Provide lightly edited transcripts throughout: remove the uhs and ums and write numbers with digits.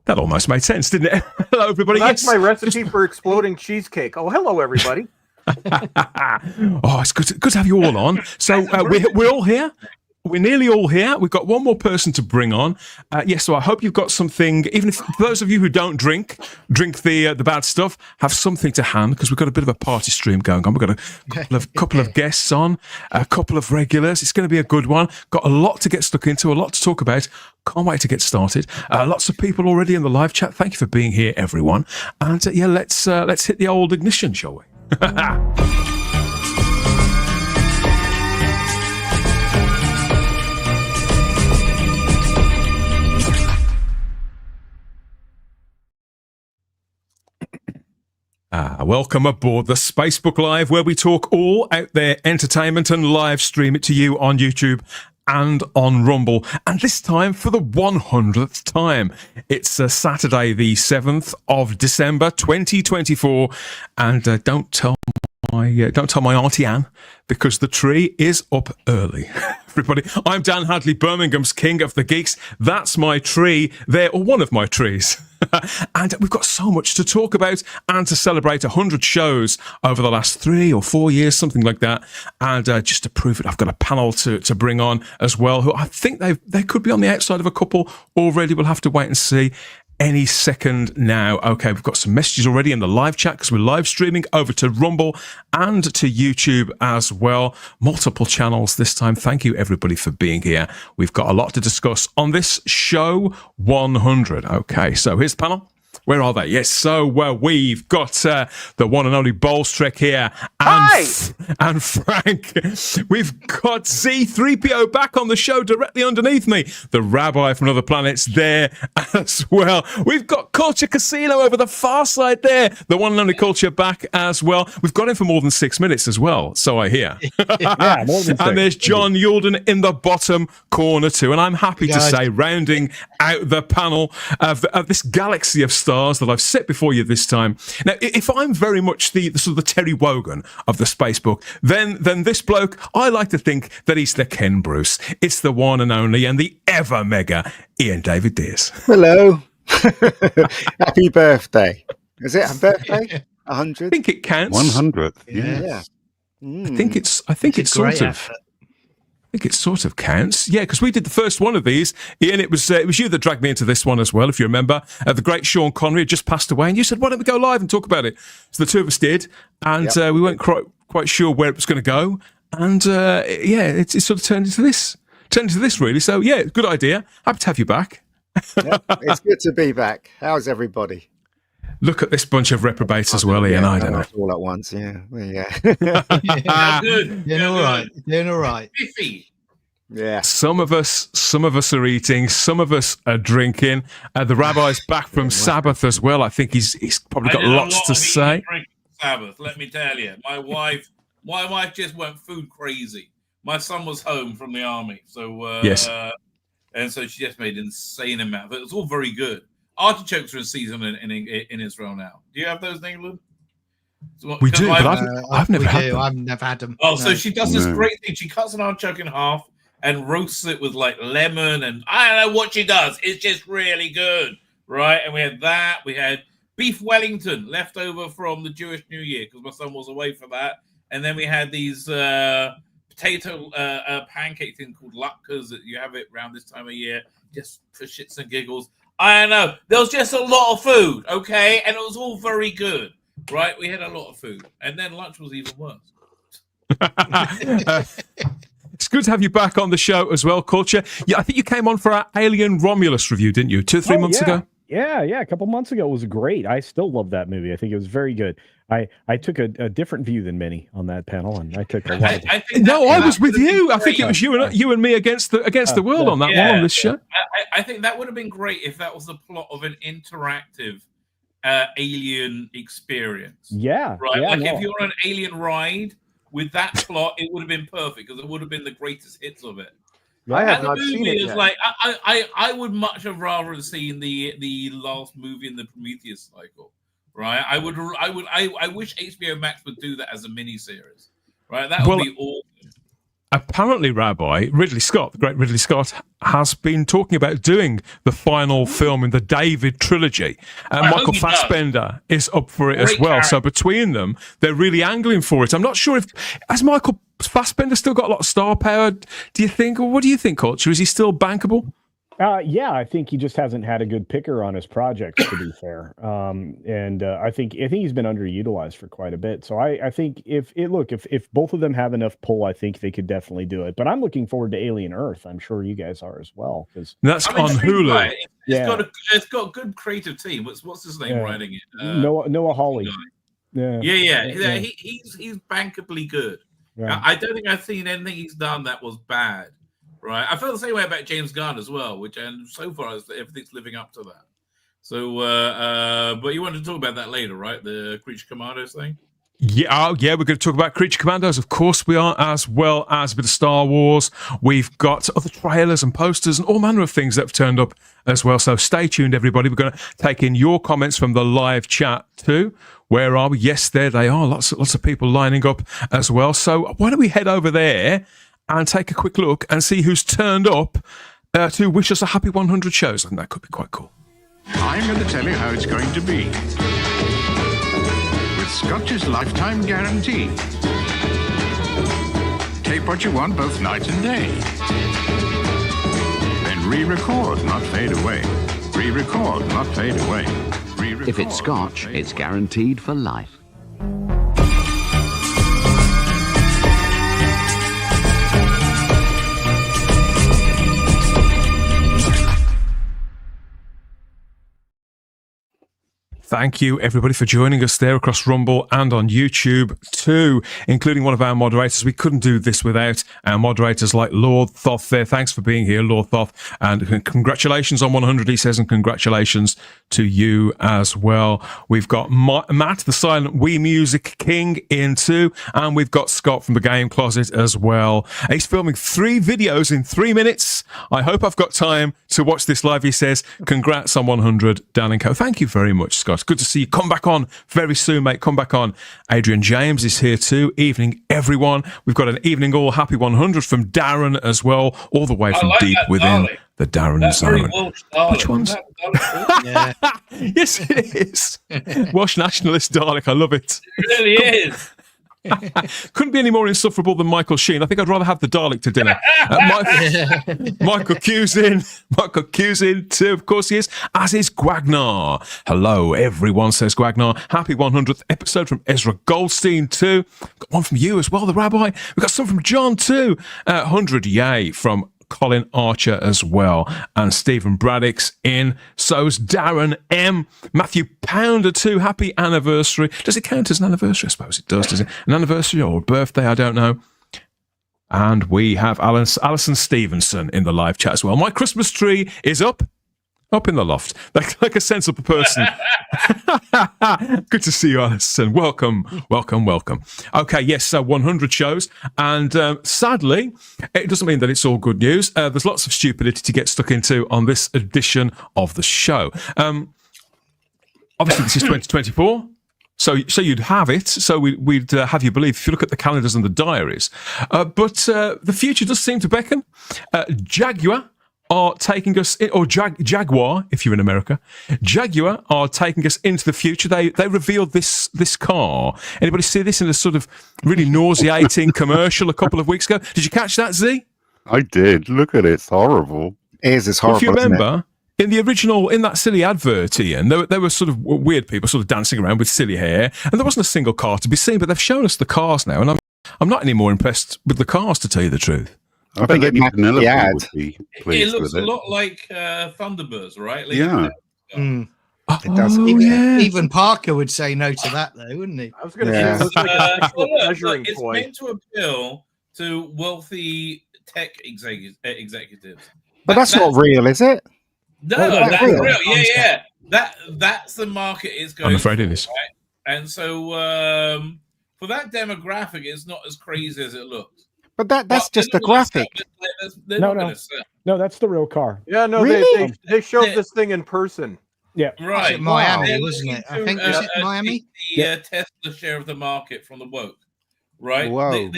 That almost made sense, didn't it? Hello, everybody. Well, that's my recipe for exploding cheesecake. Oh, hello, everybody. Oh, it's good to have you all on. So we're all here. We're nearly all here. We've got one more person to bring on. Yes, so I hope you've got something, even if those of you who don't drink the bad stuff, have something to hand, because we've got a bit of a party stream going on. We've got a couple of guests on, a couple of regulars. It's going to be a good one. Got a lot to get stuck into, a lot to talk about. Can't wait to get started. Lots of people already in the live chat. Thank you for being here, everyone. And yeah, let's hit the old ignition, shall we? Welcome aboard the Spacebook Live, where we talk all out there entertainment and live stream it to you on YouTube and on Rumble. And this time for the 100th time. It's Saturday, the 7th of December, 2024. And don't tell my Auntie Anne, because the tree is up early. Everybody, I'm Dan Hadley, Birmingham's King of the Geeks. That's my tree there, or one of my trees. And we've got so much to talk about and to celebrate 100 shows over the last 3 or 4 years, something like that. And just to prove it, I've got a panel to bring on as well, who I think they could be on the outside of a couple already. We'll have to wait and see. Any second now. Okay, we've got some messages already in the live chat, because we're live streaming over to Rumble and to YouTube as well. Multiple channels this time. Thank you, everybody, for being here. We've got a lot to discuss on this show 100. Okay, so here's the panel. Where are they? Yes, so we've got the one and only Bolstrek here, and Frank. We've got Z3PO back on the show directly underneath me. The Rabbi from Other Planets there as well. We've got Culture Casino over the far side there. The one and only Culture back as well. We've got him for more than 6 minutes as well, so I hear. Yeah, more than 6. And there's John Yulden in the bottom corner too. And I'm happy to say, rounding out the panel of this galaxy of stars that I've set before you this time. Now, if I'm very much the sort of the Terry Wogan of the Spacebook, then this bloke, I like to think that he's the Ken Bruce. It's the one and only and the ever mega Ian David Dears. Hello. Happy birthday. Is it a birthday? 100? I think it counts. 100th. Yeah. I think it's sort of. I think it sort of counts. Yeah, because we did the first one of these. Ian, it was you that dragged me into this one as well, if you remember. The great Sean Connery had just passed away, and you said, why don't we go live and talk about it? So the two of us did, and we weren't quite sure where it was going to go. And it sort of turned into this. Really. So yeah, good idea. Happy to have you back. It's good to be back. How's everybody? Look at this bunch of reprobates as well, Ian. I don't know. All at once, yeah. Good. Doing all right. Biffy. Yeah. Some of us are eating. Some of us are drinking. The Rabbi's back from Sabbath as well. I think he's probably got lots to say. Sabbath, let me tell you. My wife just went food crazy. My son was home from the army, so yes, and so she just made an insane amount. But it was all very good. Artichokes are in season in Israel now. Do you have those in England? We do, but I've never had them. I've never had them. Oh, no. So she does this great thing. She cuts an artichoke in half and roasts it with like lemon, and I don't know what she does. It's just really good, right? And we had that. We had beef Wellington left over from the Jewish New Year because my son was away for that. And then we had these potato pancake thing called latkes that you have it around this time of year, just for shits and giggles. I don't know. There was just a lot of food, okay? And it was all very good, right? We had a lot of food. And then lunch was even worse. It's good to have you back on the show as well, Culture. Yeah, I think you came on for our Alien Romulus review, didn't you? 2 or 3 months ago? Yeah, a couple months ago. It was great. I still love that movie. I think it was very good. I took a different view than many on that panel, and I took a lot. I was with you. I think it was you and me against the world on that one on this show. I think that would have been great if that was the plot of an interactive alien experience. Yeah, right. If you're on an alien ride with that plot, it would have been perfect because it would have been the greatest hits of it. I have not seen it yet. Like I would much have rather seen the last movie in the Prometheus cycle. Right, I wish HBO Max would do that as a mini series. Right, that would be awesome. apparently, Rabbi, Ridley Scott, the great Ridley Scott, has been talking about doing the final film in the David trilogy. And Michael Fassbender is up for it as well. So between them, they're really angling for it. I'm not sure if... Has Michael Fassbender still got a lot of star power, do you think? Or what do you think, Culture? Is he still bankable? Yeah, I think he just hasn't had a good picker on his projects, to be fair. I think he's been underutilized for quite a bit. So I think if both of them have enough pull, I think they could definitely do it. But I'm looking forward to Alien Earth. I'm sure you guys are as well, because that's on Hulu. Right. It's got a good creative team. What's his name writing it? Noah Hawley. Yeah. He's bankably good. Yeah. I don't think I've seen anything he's done that was bad. Right, I feel the same way about James Gunn as well, and so far everything's living up to that. So, but you want to talk about that later, right? The Creature Commandos thing. Yeah, we're going to talk about Creature Commandos. Of course we are, as well as a bit of Star Wars. We've got other trailers and posters and all manner of things that have turned up as well. So stay tuned, everybody. We're going to take in your comments from the live chat too. Where are we? Yes, there they are. Lots of people lining up as well. So why don't we head over there and take a quick look and see who's turned up to wish us a happy 100 shows. I think that could be quite cool. I'm going to tell you how it's going to be. With Scotch's lifetime guarantee. Tape what you want both night and day. Then re-record, not fade away. Re-record, not fade away. Re-record, if it's Scotch, it's guaranteed for life. Thank you, everybody, for joining us there across Rumble and on YouTube too, including one of our moderators. We couldn't do this without our moderators like Lord Thoth there. Thanks for being here, Lord Thoth. And congratulations on 100, he says, and congratulations to you as well. We've got Matt, the Silent Wii Music King, in too. And we've got Scott from the Game Closet as well. He's filming 3 videos in 3 minutes. I hope I've got time to watch this live, he says. Congrats on 100, Dan & Co. Thank you very much, Scott. Good to see you. Come back on very soon, mate. Come back on. Adrian James is here too. Evening, everyone. We've got an evening all happy 100 from Darren as well, all the way from deep within the Darren zone. Which one's? Yeah. Yes, it is. Welsh nationalist Dalek. I love it. It really is. Couldn't be any more insufferable than Michael Sheen. I think I'd rather have the Dalek to dinner. Michael Q's in. Michael Q's in too. Of course he is. As is Gwagnar. Hello, everyone, says Gwagnar. Happy 100th episode from Ezra Goldstein too. Got one from you as well, the Rabbi. We've got some from John too. 100 yay from Colin Archer as well, and Stephen Braddock's in. So's Darren M. Matthew Pounder too. Happy anniversary. Does it count as an anniversary? I suppose it does. Does it? An anniversary or a birthday? I don't know. And we have Alison Stevenson in the live chat as well. My Christmas tree is up in the loft, like a sensible person. Good to see you, Alison. Welcome. Okay, yes, so 100 shows, and sadly, it doesn't mean that it's all good news. There's lots of stupidity to get stuck into on this edition of the show. Obviously, this is 2024. So you'd have it. So we'd have you believe if you look at the calendars and the diaries. But the future does seem to beckon. Jaguar are taking us, or Jaguar, if you're in America, Jaguar are taking us into the future. They revealed this car. Anybody see this in a sort of really nauseating commercial a couple of weeks ago? Did you catch that, Z? I did. Look at it. It's horrible. It's horrible. If you remember, in the original, in that silly advert, Ian, there were sort of weird people sort of dancing around with silly hair, and there wasn't a single car to be seen, but they've shown us the cars now, and I'm not any more impressed with the cars, to tell you the truth. I think it would be pleased looks with a lot like Thunderbirds, right? Yeah. It does. Even Parker would say no to that, though, wouldn't he? I was going to say, it looks like an actual measuring it's toy. meant to appeal to wealthy tech executives. But that's not real, is it? No, that's that's real. real. Yeah. That's the market it's going. I'm afraid it is. Right? And so for that demographic, it's not as crazy as it looks. But that's just a graphic. No, that's the real car. Yeah, no, Really? they showed this thing in person. Yeah, Right. Was it Miami, They're wasn't looking it? I think was it Miami? The Tesla share of the market from the woke, right? Whoa.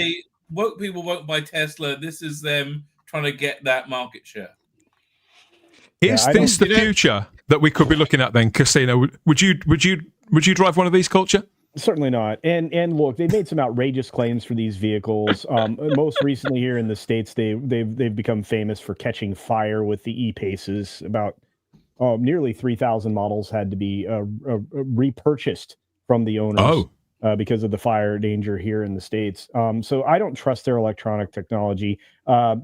woke people won't buy Tesla. This is them trying to get that market share. Is this the future that we could be looking at then, Casino? Would you drive one of these, Culture? Certainly not. And look, they've made some outrageous claims for these vehicles. Most recently here in the States, they've become famous for catching fire with the e-Paces. About nearly 3,000 models had to be repurchased from the owners because of the fire danger here in the States. So I don't trust their electronic technology.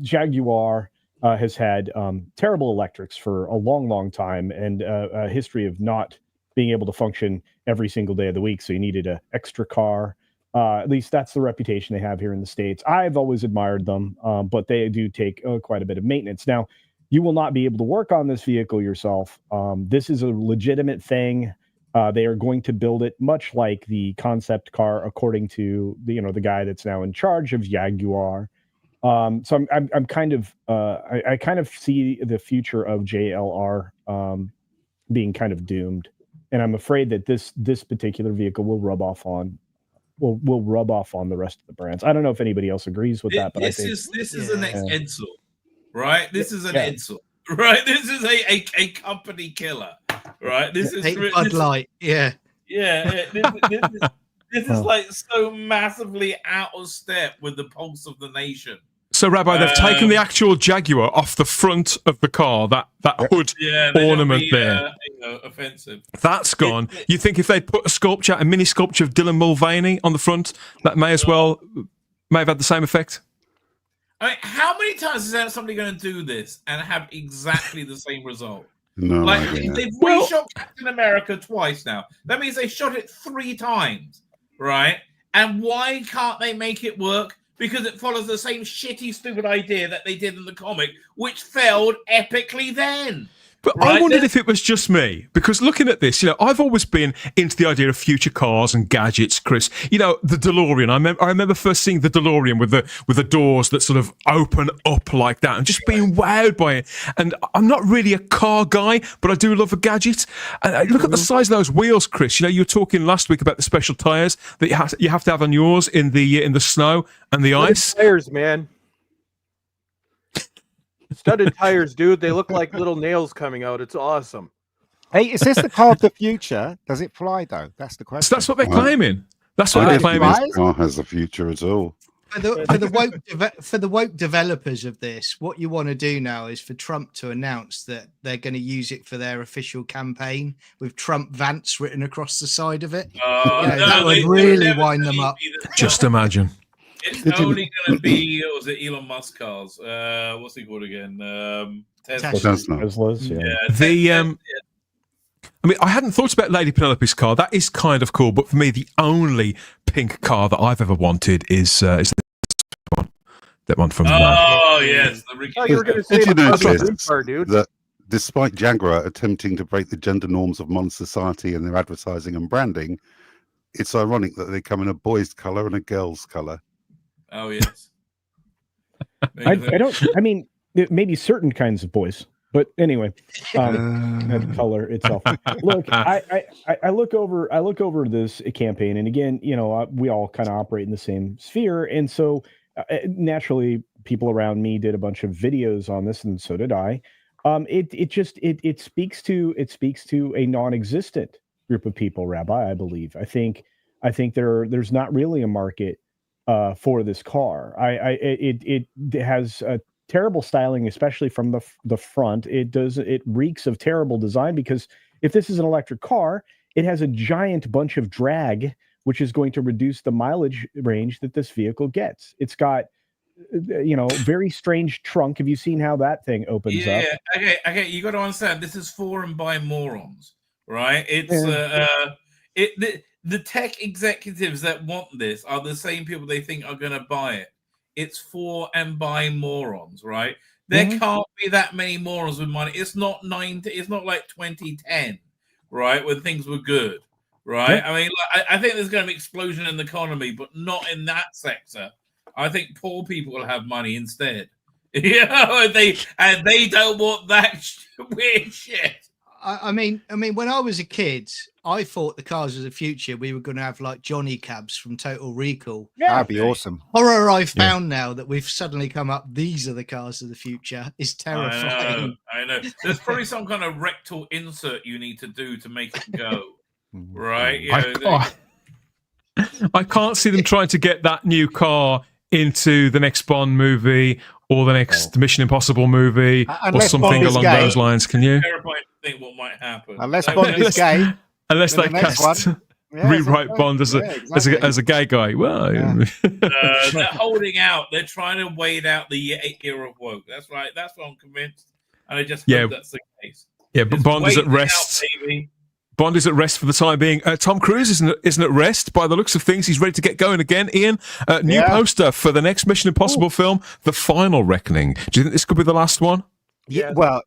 Jaguar has had terrible electrics for a long, long time, and a history of not being able to function every single day of the week. So you needed an extra car. At least that's the reputation they have here in the States. I've always admired them, but they do take quite a bit of maintenance. Now, you will not be able to work on this vehicle yourself. This is a legitimate thing. They are going to build it much like the concept car, according to the guy that's now in charge of Jaguar. So I'm kind of I kind of see the future of JLR being kind of doomed, and I'm afraid that this particular vehicle will rub off on the rest of the brands. I don't know if anybody else agrees with that, but this I think is the next Edsel, right? This is an Edsel, right? This is a company killer, right? This is Bud Light, yeah. This is like so massively out of step with the pulse of the nation. So, Rabbi, they've taken the actual Jaguar off the front of the car, that hood ornament there. Offensive. That's gone. You think if they put a mini sculpture of Dylan Mulvaney on the front, that may have had the same effect? I mean, how many times is somebody going to do this and have exactly the same result? No, they've reshot Captain America twice now. That means they shot it 3 times, right? And why can't they make it work? Because it follows the same shitty, stupid idea that they did in the comic, which failed epically then. But I wondered if it was just me, because looking at this, I've always been into the idea of future cars and gadgets, Chris. The DeLorean. I remember first seeing the DeLorean with the doors that sort of open up like that, and just being wowed by it. And I'm not really a car guy, but I do love a gadget. And look at the size of those wheels, Chris. You were talking last week about the special tires that you have to have on yours in the snow and the ice. Tires, man. Studded tires, dude. They look like little nails coming out. It's awesome. Hey, is this the car of the future? Does it fly though? That's the question. So that's what they're claiming. That's what they're claiming. This car has a future at all. For the woke developers of this, what you want to do now is for Trump to announce that they're going to use it for their official campaign with Trump Vance written across the side of it. That would really wind them up. Just imagine. It's only going to be, was it Elon Musk cars? What's he called again? Teslas, I mean, I hadn't thought about Lady Penelope's car. That is kind of cool, but for me, the only pink car that I've ever wanted is this one. That one from. Yes, you were going to say the car, dude. That despite Jaguar attempting to break the gender norms of modern society in their advertising and branding, it's ironic that they come in a boy's color and a girl's color. Oh yes. I don't. I mean, maybe certain kinds of boys, but anyway, the color itself. Look, I look over this campaign, and again, we all kind of operate in the same sphere, and so naturally, people around me did a bunch of videos on this, and so did I. It speaks to a non-existent group of people, Rabbi. I believe. I think there's not really a market for this car. It has a terrible styling, especially from the front. It reeks of terrible design, because if this is an electric car, it has a giant bunch of drag, which is going to reduce the mileage range that this vehicle gets. It's got very strange trunk. Have you seen how that thing opens up? Yeah, okay. You got to understand, this is for and by morons, right? It's the tech executives that want this are the same people they think are going to buy it. It's for and by morons, right? There can't be that many morons with money. It's not It's not like 2010, right, when things were good, right? I mean, I think there's going to be an explosion in the economy, but not in that sector. I think poor people will have money instead. And they don't want that weird shit. I mean, when I was a kid, I thought the cars of the future we were going to have like Johnny cabs from Total Recall. That'd be awesome. Horror I found now that we've suddenly come up. These are the cars of the future. Is terrifying. I know. There's probably some kind of rectal insert you need to do to make it go. Right? I can't see them trying to get that new car into the next Bond movie or the next Mission Impossible movie or something along those lines. Can you? Terrifying to think what might happen. Unless Bond is gay. Unless they cast rewrite Bond as a gay guy. Well, they're holding out. They're trying to wait out the era of woke. That's right. That's what I'm convinced. And I just hope that's the case. Yeah, but Bond is at rest. Bond is at rest for the time being. Tom Cruise isn't at rest by the looks of things. He's ready to get going again. Ian, new poster for the next Mission Impossible film, The Final Reckoning. Do you think this could be the last one? Yeah, well,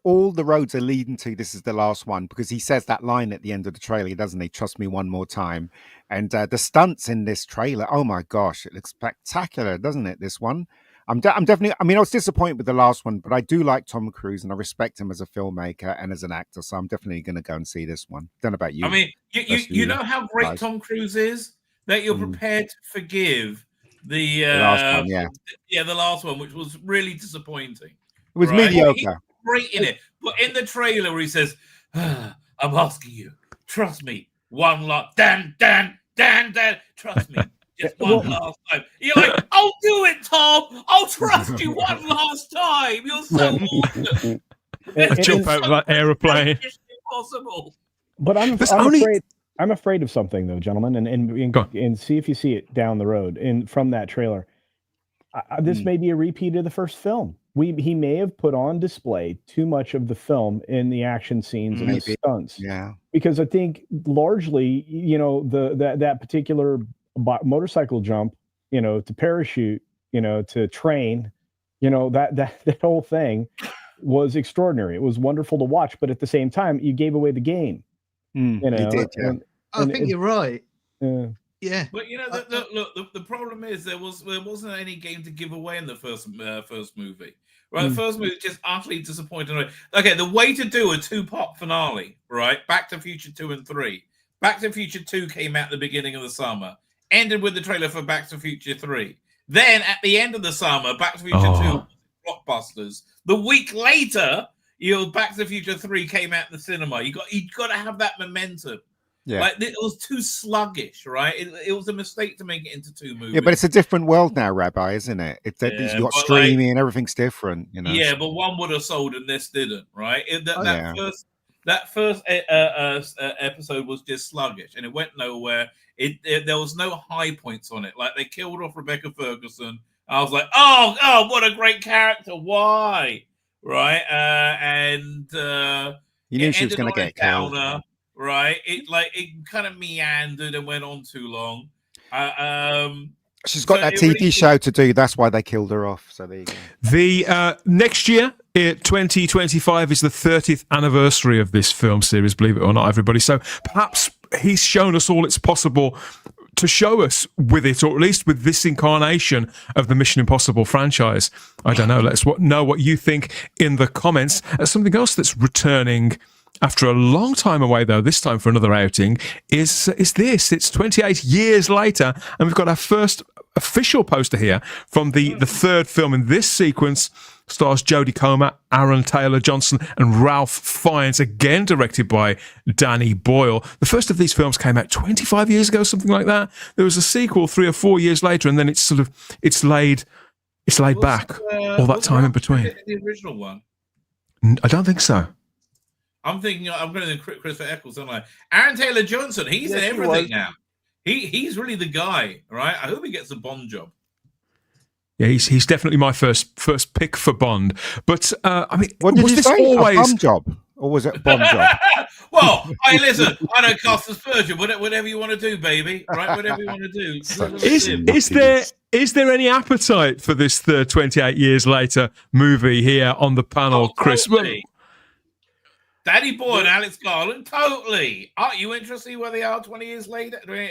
all the roads are leading to this is the last one, because he says that line at the end of the trailer, doesn't he? Trust me one more time. And the stunts in this trailer, oh my gosh, it looks spectacular, doesn't it? This one. I'm definitely. I mean, I was disappointed with the last one, but I do like Tom Cruise and I respect him as a filmmaker and as an actor. So I'm definitely going to go and see this one. Don't know about you. I mean, you know how great Tom Cruise is, that you're prepared to forgive the last one, the last one, which was really disappointing. It was mediocre. He's great in it, but in the trailer where he says, "I'm asking you, trust me, one last, Dan, trust me." Just one last time. You're like, I'll do it, Tom. I'll trust you one last time. You're so awesome. I jump out of that aeroplane. It's impossible. But I'm afraid of something, though, gentlemen, and see if you see it down the road. And from that trailer, this may be a repeat of the first film. He may have put on display too much of the film in the action scenes and the stunts. Yeah, because I think largely, that particular motorcycle jump, to parachute, to train, that whole thing was extraordinary. It was wonderful to watch, but at the same time, you gave away the game. You did, yeah. I think you're right. Yeah, but the problem is there wasn't any game to give away in the first movie. Right, the first movie was just utterly disappointing. Okay, the way to do a 2-part finale, right? Back to Future 2 and 3. Back to Future 2 came out at the beginning of the summer. Ended with the trailer for Back to Future 3. Then at the end of the summer, Back to Future 2 blockbusters. The week later, Back to the Future 3 came out in the cinema. You got to have that momentum. Yeah. Like, it was too sluggish, right? It was a mistake to make it into 2 movies. Yeah, but it's a different world now, Rabbi, isn't it? You've got streaming and everything's different, Yeah, but one would have sold and this didn't, right? That first episode was just sluggish and it went nowhere. There was no high points on it. Like, they killed off Rebecca Ferguson. I was like, oh, what a great character. Why? Right? You knew she was going to get killed. Right? It kind of meandered and went on too long. She's got that TV show to do. That's why they killed her off. So there you go. The next year, 2025, is the 30th anniversary of this film series, believe it or not, everybody. So perhaps he's shown us all it's possible to show us with it, or at least with this incarnation of the Mission Impossible franchise. I don't know. Let us know what you think in the comments. Something else that's returning after a long time away, though, this time for another outing, is this. It's 28 years later, and we've got our first official poster here from the third film in this sequence. Stars Jodie Comer, Aaron Taylor Johnson, and Ralph Fiennes, again directed by Danny Boyle. The first of these films came out 25 years ago, something like that. There was a sequel 3 or 4 years later, and then it's laid back all that time in between. The original one? I don't think so. I'm thinking I'm going to do Christopher Eccles, aren't I? Aaron Taylor Johnson, he's in everything now. He's really the guy, right? I hope he gets a Bond job. Yeah, he's definitely my first pick for Bond. But I mean, what did was you this say? always A Bond job, or was it a Bond job? Well, hey, listen, I don't cast aspersion. Whatever you want to do, baby. Right? Whatever you want to do. Is there any appetite for this 28 years later movie here on the panel, Chris? Totally. Danny Boyle and Alex Garland, totally. Aren't you interested where they are 28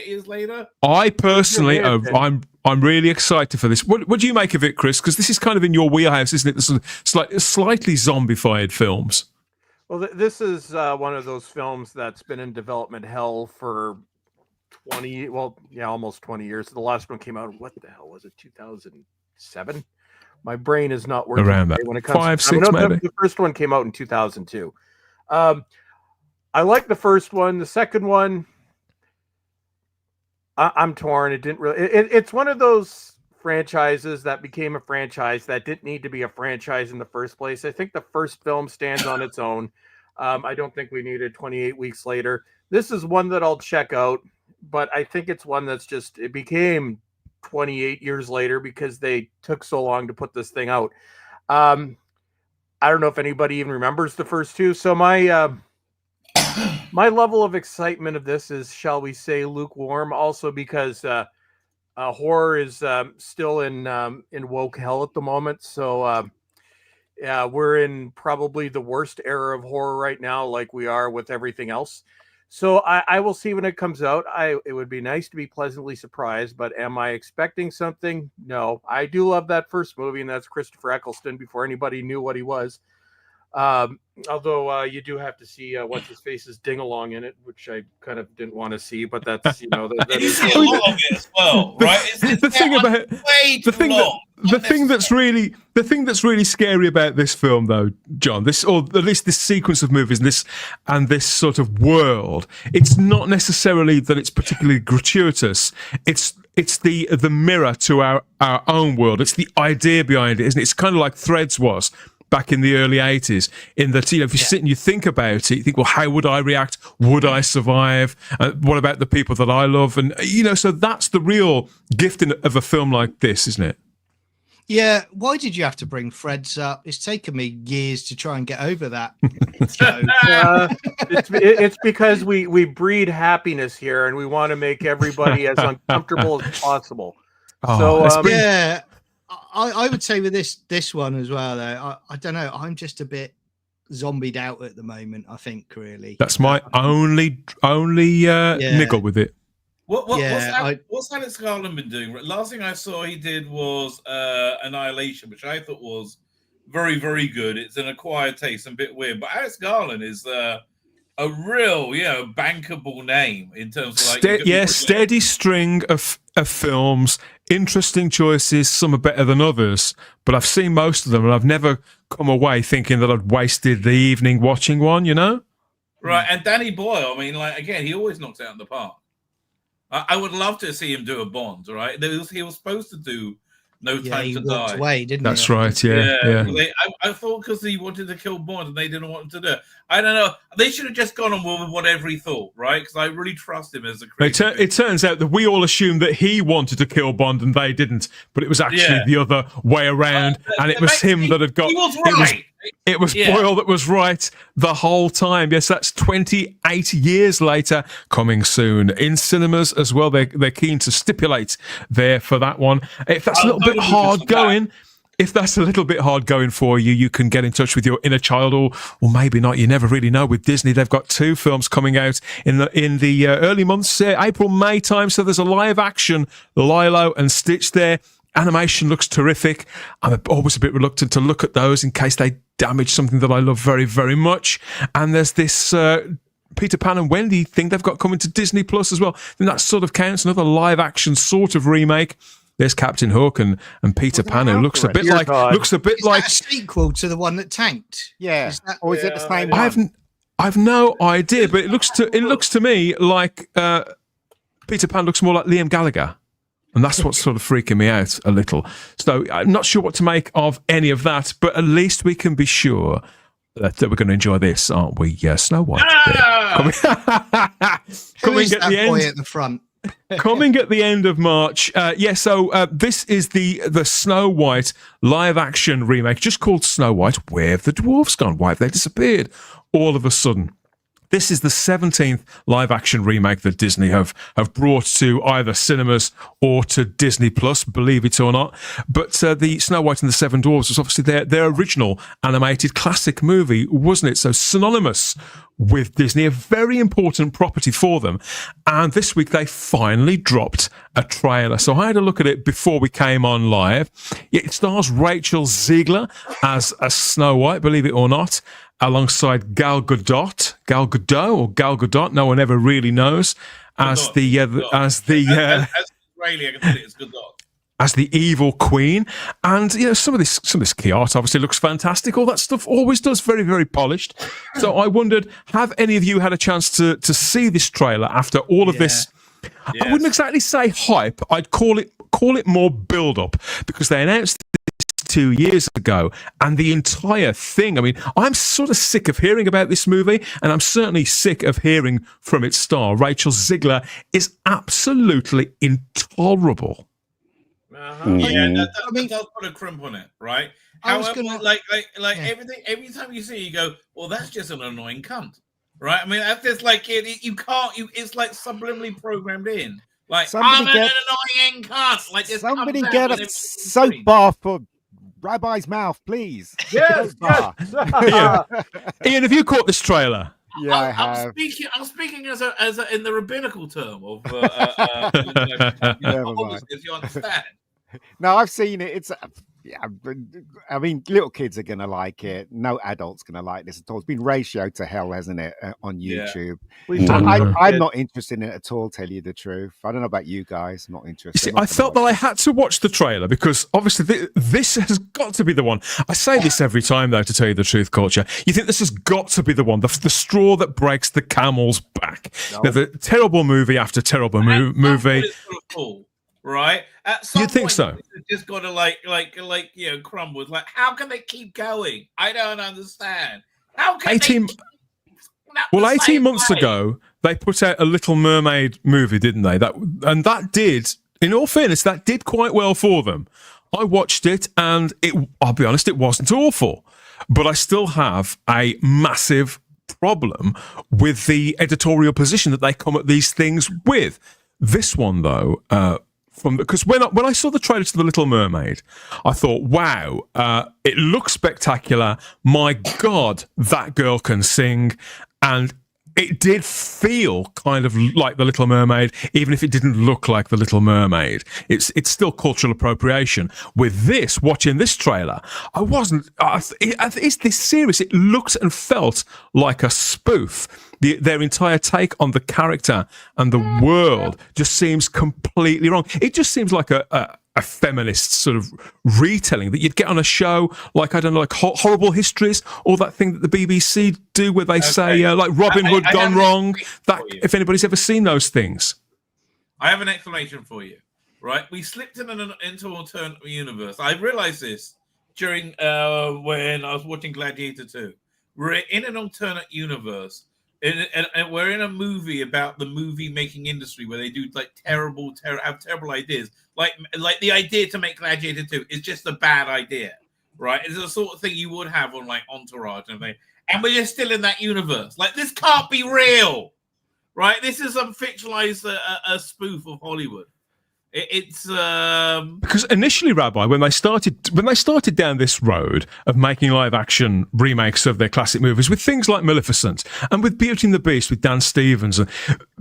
years later? I personally, I'm really excited for this. What do you make of it, Chris? Because this is kind of in your wheelhouse, isn't it? This slightly zombified films. Well, this is one of those films that's been in development hell for 20, well, yeah, almost 20 years. The last one came out, what the hell was it, 2007? My brain is not working Around that. when it comes 5, to 6 maybe. the first one came out in 2002. I like the first one. The second one, I'm torn. It didn't really. It's one of those franchises that became a franchise that didn't need to be a franchise in the first place. I think the first film stands on its own. I don't think we needed 28 weeks later. This is one that I'll check out, but I think it's one that's just, it became 28 years later because they took so long to put this thing out. I don't know if anybody even remembers the first two. So my level of excitement of this is, shall we say, lukewarm. Also because horror is still in woke hell at the moment. So yeah, we're in probably the worst era of horror right now, like we are with everything else. So I will see when it comes out. It would be nice to be pleasantly surprised, but am I expecting something? No. I do love that first movie, and that's Christopher Eccleston before anybody knew what he was. Although you do have to see what's his face's ding along in it, which I kind of didn't want to see, but that's that You is see a lot of it as well, right? The thing about way too long. the thing that's really scary about this film, though, John, this, or at least this sequence of movies, and this sort of world, it's not necessarily that it's particularly gratuitous. It's the mirror to our own world. It's the idea behind it, isn't it? It's kind of like Threads was back in the early 80s, in that, if you sit and you think about it, you think, well, how would I react? Would I survive? What about the people that I love? And, so that's the real gift of a film like this, isn't it? Yeah. Why did you have to bring Threads up? It's taken me years to try and get over that. It's because we breed happiness here, and we want to make everybody as uncomfortable as possible. Yeah. I would say with this one as well, though, I don't know. I'm just a bit zombied out at the moment, I think, really. That's my only niggle with it. What's Alex Garland been doing? Last thing I saw he did was Annihilation, which I thought was very, very good. It's an acquired taste and a bit weird. But Alex Garland is a real, bankable name in terms of steady string of films, interesting choices. Some are better than others, but I've seen most of them, and I've never come away thinking that I'd wasted the evening watching one. Right? And Danny Boyle, I mean, again, he always knocks it out of the park. I would love to see him do a Bond. Right? He was supposed to do No Time to Die. Away, didn't That's he? right. Yeah. I thought because he wanted to kill Bond and they didn't want him to do it. I don't know. They should have just gone on with whatever he thought, right? Because I really trust him as a creator. It turns out that we all assumed that he wanted to kill Bond and they didn't, but it was actually the other way around, and it was him that had got. He was right. It was Boyle that was right the whole time. Yes, that's 28 years later, coming soon in cinemas as well. They're keen to stipulate there for that one. If that's a little bit hard going. If that's a little bit hard going for you, you can get in touch with your inner child, or maybe not. You never really know. With Disney, they've got 2 films coming out in the early months, April, May time. So there's a live action Lilo and Stitch there. Animation looks terrific. I'm always a bit reluctant to look at those in case they damage something that I love very, very much. And there's this Peter Pan and Wendy thing they've got coming to Disney Plus as well. And that sort of counts, another live action sort of remake. There's Captain Hook and Peter Pan, who looks a bit like a sequel to the one that tanked. Yeah, is it the same one? I've no idea, but it looks to me like Peter Pan looks more like Liam Gallagher. And that's what's sort of freaking me out a little. So I'm not sure what to make of any of that, but at least we can be sure that we're going to enjoy this, aren't we? Snow White. Coming at the end. Boy at the front. Coming at the end of March. So this is the Snow White live action remake, just called Snow White. Where have the dwarves gone? Why have they disappeared all of a sudden? This is the 17th live-action remake that Disney have brought to either cinemas or to Disney Plus, believe it or not. But the Snow White and the Seven Dwarfs was obviously their original animated classic movie, wasn't it? So synonymous with Disney, a very important property for them. And this week they finally dropped a trailer. So I had a look at it before we came on live. It stars Rachel Ziegler as Snow White, believe it or not. alongside Gal Gadot, no one ever really knows, as the As Israeli, I can tell you it's good dog. as the evil queen. And some of this key art obviously looks fantastic. All that stuff always does, very, very polished. So I wondered, have any of you had a chance to see this trailer after all of this? Yes. I wouldn't exactly say hype. I'd call it more build up, because they announced this 2 years ago, and the entire thing. I mean, I'm sort of sick of hearing about this movie, and I'm certainly sick of hearing from its star. Rachel Ziegler is absolutely intolerable. Yeah, that does put a crimp on it, right? I was However, gonna- everything, every time you see it, you go, well, that's just an annoying cunt, right? I mean, that's just like it's like subliminally programmed in. Like, I'm an annoying cunt. Like, just Somebody comes get out a with soap bar for Rabbi's mouth, please. Yes, Soap bar. Ian, have you caught this trailer? Yeah, I have. I'm speaking as a in the rabbinical term of Never mind. if you understand. No, I've seen it. It's I mean, little kids are gonna like it. No adult's gonna like this at all. It's been ratioed to hell, hasn't it, on YouTube? I'm not interested in it at all. Tell you the truth, I don't know about you guys. I'm not interested. See, I felt that I had to watch the trailer because obviously this has got to be the one. I say this every time, though, to tell you the truth, Culture. You think this has got to be the one, the straw that breaks the camel's back. No. The terrible movie after terrible movie. Right? At some You'd think point, so. it's just got to crumble. It's like, how can they keep going? I don't understand. How can 18 months ago, they put out a Little Mermaid movie, didn't they? That did, in all fairness, that did quite well for them. I watched it, and I'll be honest, it wasn't awful, but I still have a massive problem with the editorial position that they come at these things with. This one, though, because when I saw the trailer to The Little Mermaid, I thought, wow, it looks spectacular. My God, that girl can sing. And it did feel kind of like The Little Mermaid, even if it didn't look like The Little Mermaid. It's still cultural appropriation. With this, watching this trailer, I wasn't. Is this serious? It looked and felt like a spoof. Their entire take on the character and the world just seems completely wrong. It just seems like a feminist sort of retelling that you'd get on a show like, I don't know, like Horrible Histories, or that thing that the BBC do where they say like Robin Hood gone wrong. That if anybody's ever seen those things. I have an explanation for you. Right, we slipped into an alternate universe. I realized this during when I was watching Gladiator 2. We're in an alternate universe. And we're in a movie about the movie making industry where they do like have terrible ideas. Like the idea to make Gladiator 2 is just a bad idea, right? It's the sort of thing you would have on like Entourage and everything. And we're just still in that universe. Like, this can't be real, right? This is some fictionalized a spoof of Hollywood. It's because initially, Rabbi, when they started down this road of making live action remakes of their classic movies with things like Maleficent and with Beauty and the Beast with Dan Stevens, and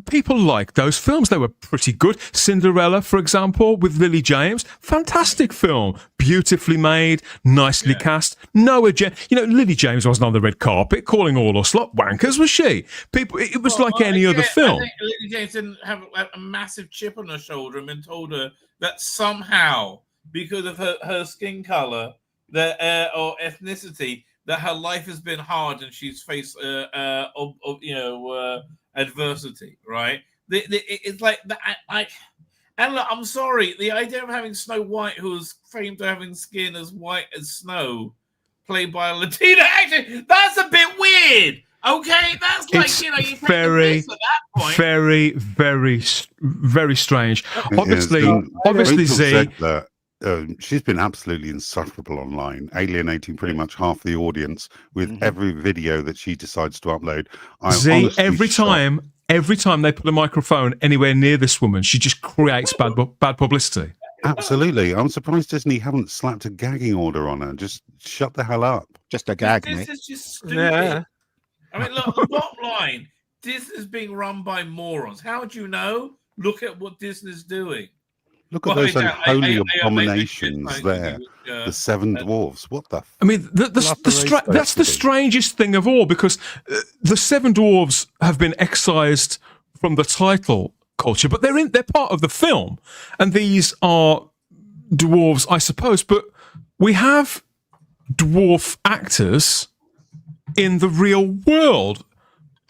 people liked those films. They were pretty good. Cinderella, for example, with Lily James, fantastic film, beautifully made, nicely cast. No agenda. Lily James wasn't on the red carpet calling all us lot wankers, was she? It was like any other film. I think Lily James didn't have a massive chip on her shoulder and been told her that somehow, because of her skin color or ethnicity, that her life has been hard and she's faced adversity, right? It's like that. And look, I'm sorry, the idea of having Snow White, who's famed for having skin as white as snow, played by a Latina actor, that's a bit weird. Okay, that's like, it's you take very, the piss at that point. very, very, very strange. Obviously, Rachel Z. Zegler, she's been absolutely insufferable online, alienating pretty much half the audience with every video that she decides to upload. Every time they put a microphone anywhere near this woman, she just creates bad publicity. Absolutely. I'm surprised Disney haven't slapped a gagging order on her. Just shut the hell up. Just a gag, This mate. is just stupid. Yeah. I mean, look, the bottom line, Disney's being run by morons. How do you know? Look at what Disney's doing. Look at Well, those exactly. unholy I abominations like there. The seven dwarves. What the? I mean, that's the strangest thing of all, because the seven dwarves have been excised from the title culture, but they're part of the film, and these are dwarves, I suppose. But we have dwarf actors in the real world.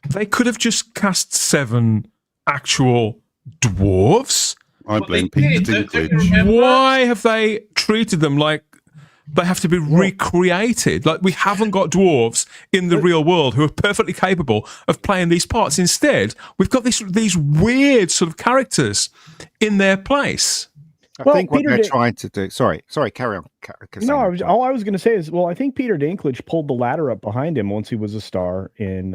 They could have just cast 7 actual dwarves. I blame Peter Dinklage. Why have they treated them like they have to be recreated? Like, we haven't got dwarves in the real world who are perfectly capable of playing these parts. Instead, we've got these weird sort of characters in their place. I think what they're trying to do. Sorry, carry on. No, all I was going to say is, I think Peter Dinklage pulled the ladder up behind him once he was a star in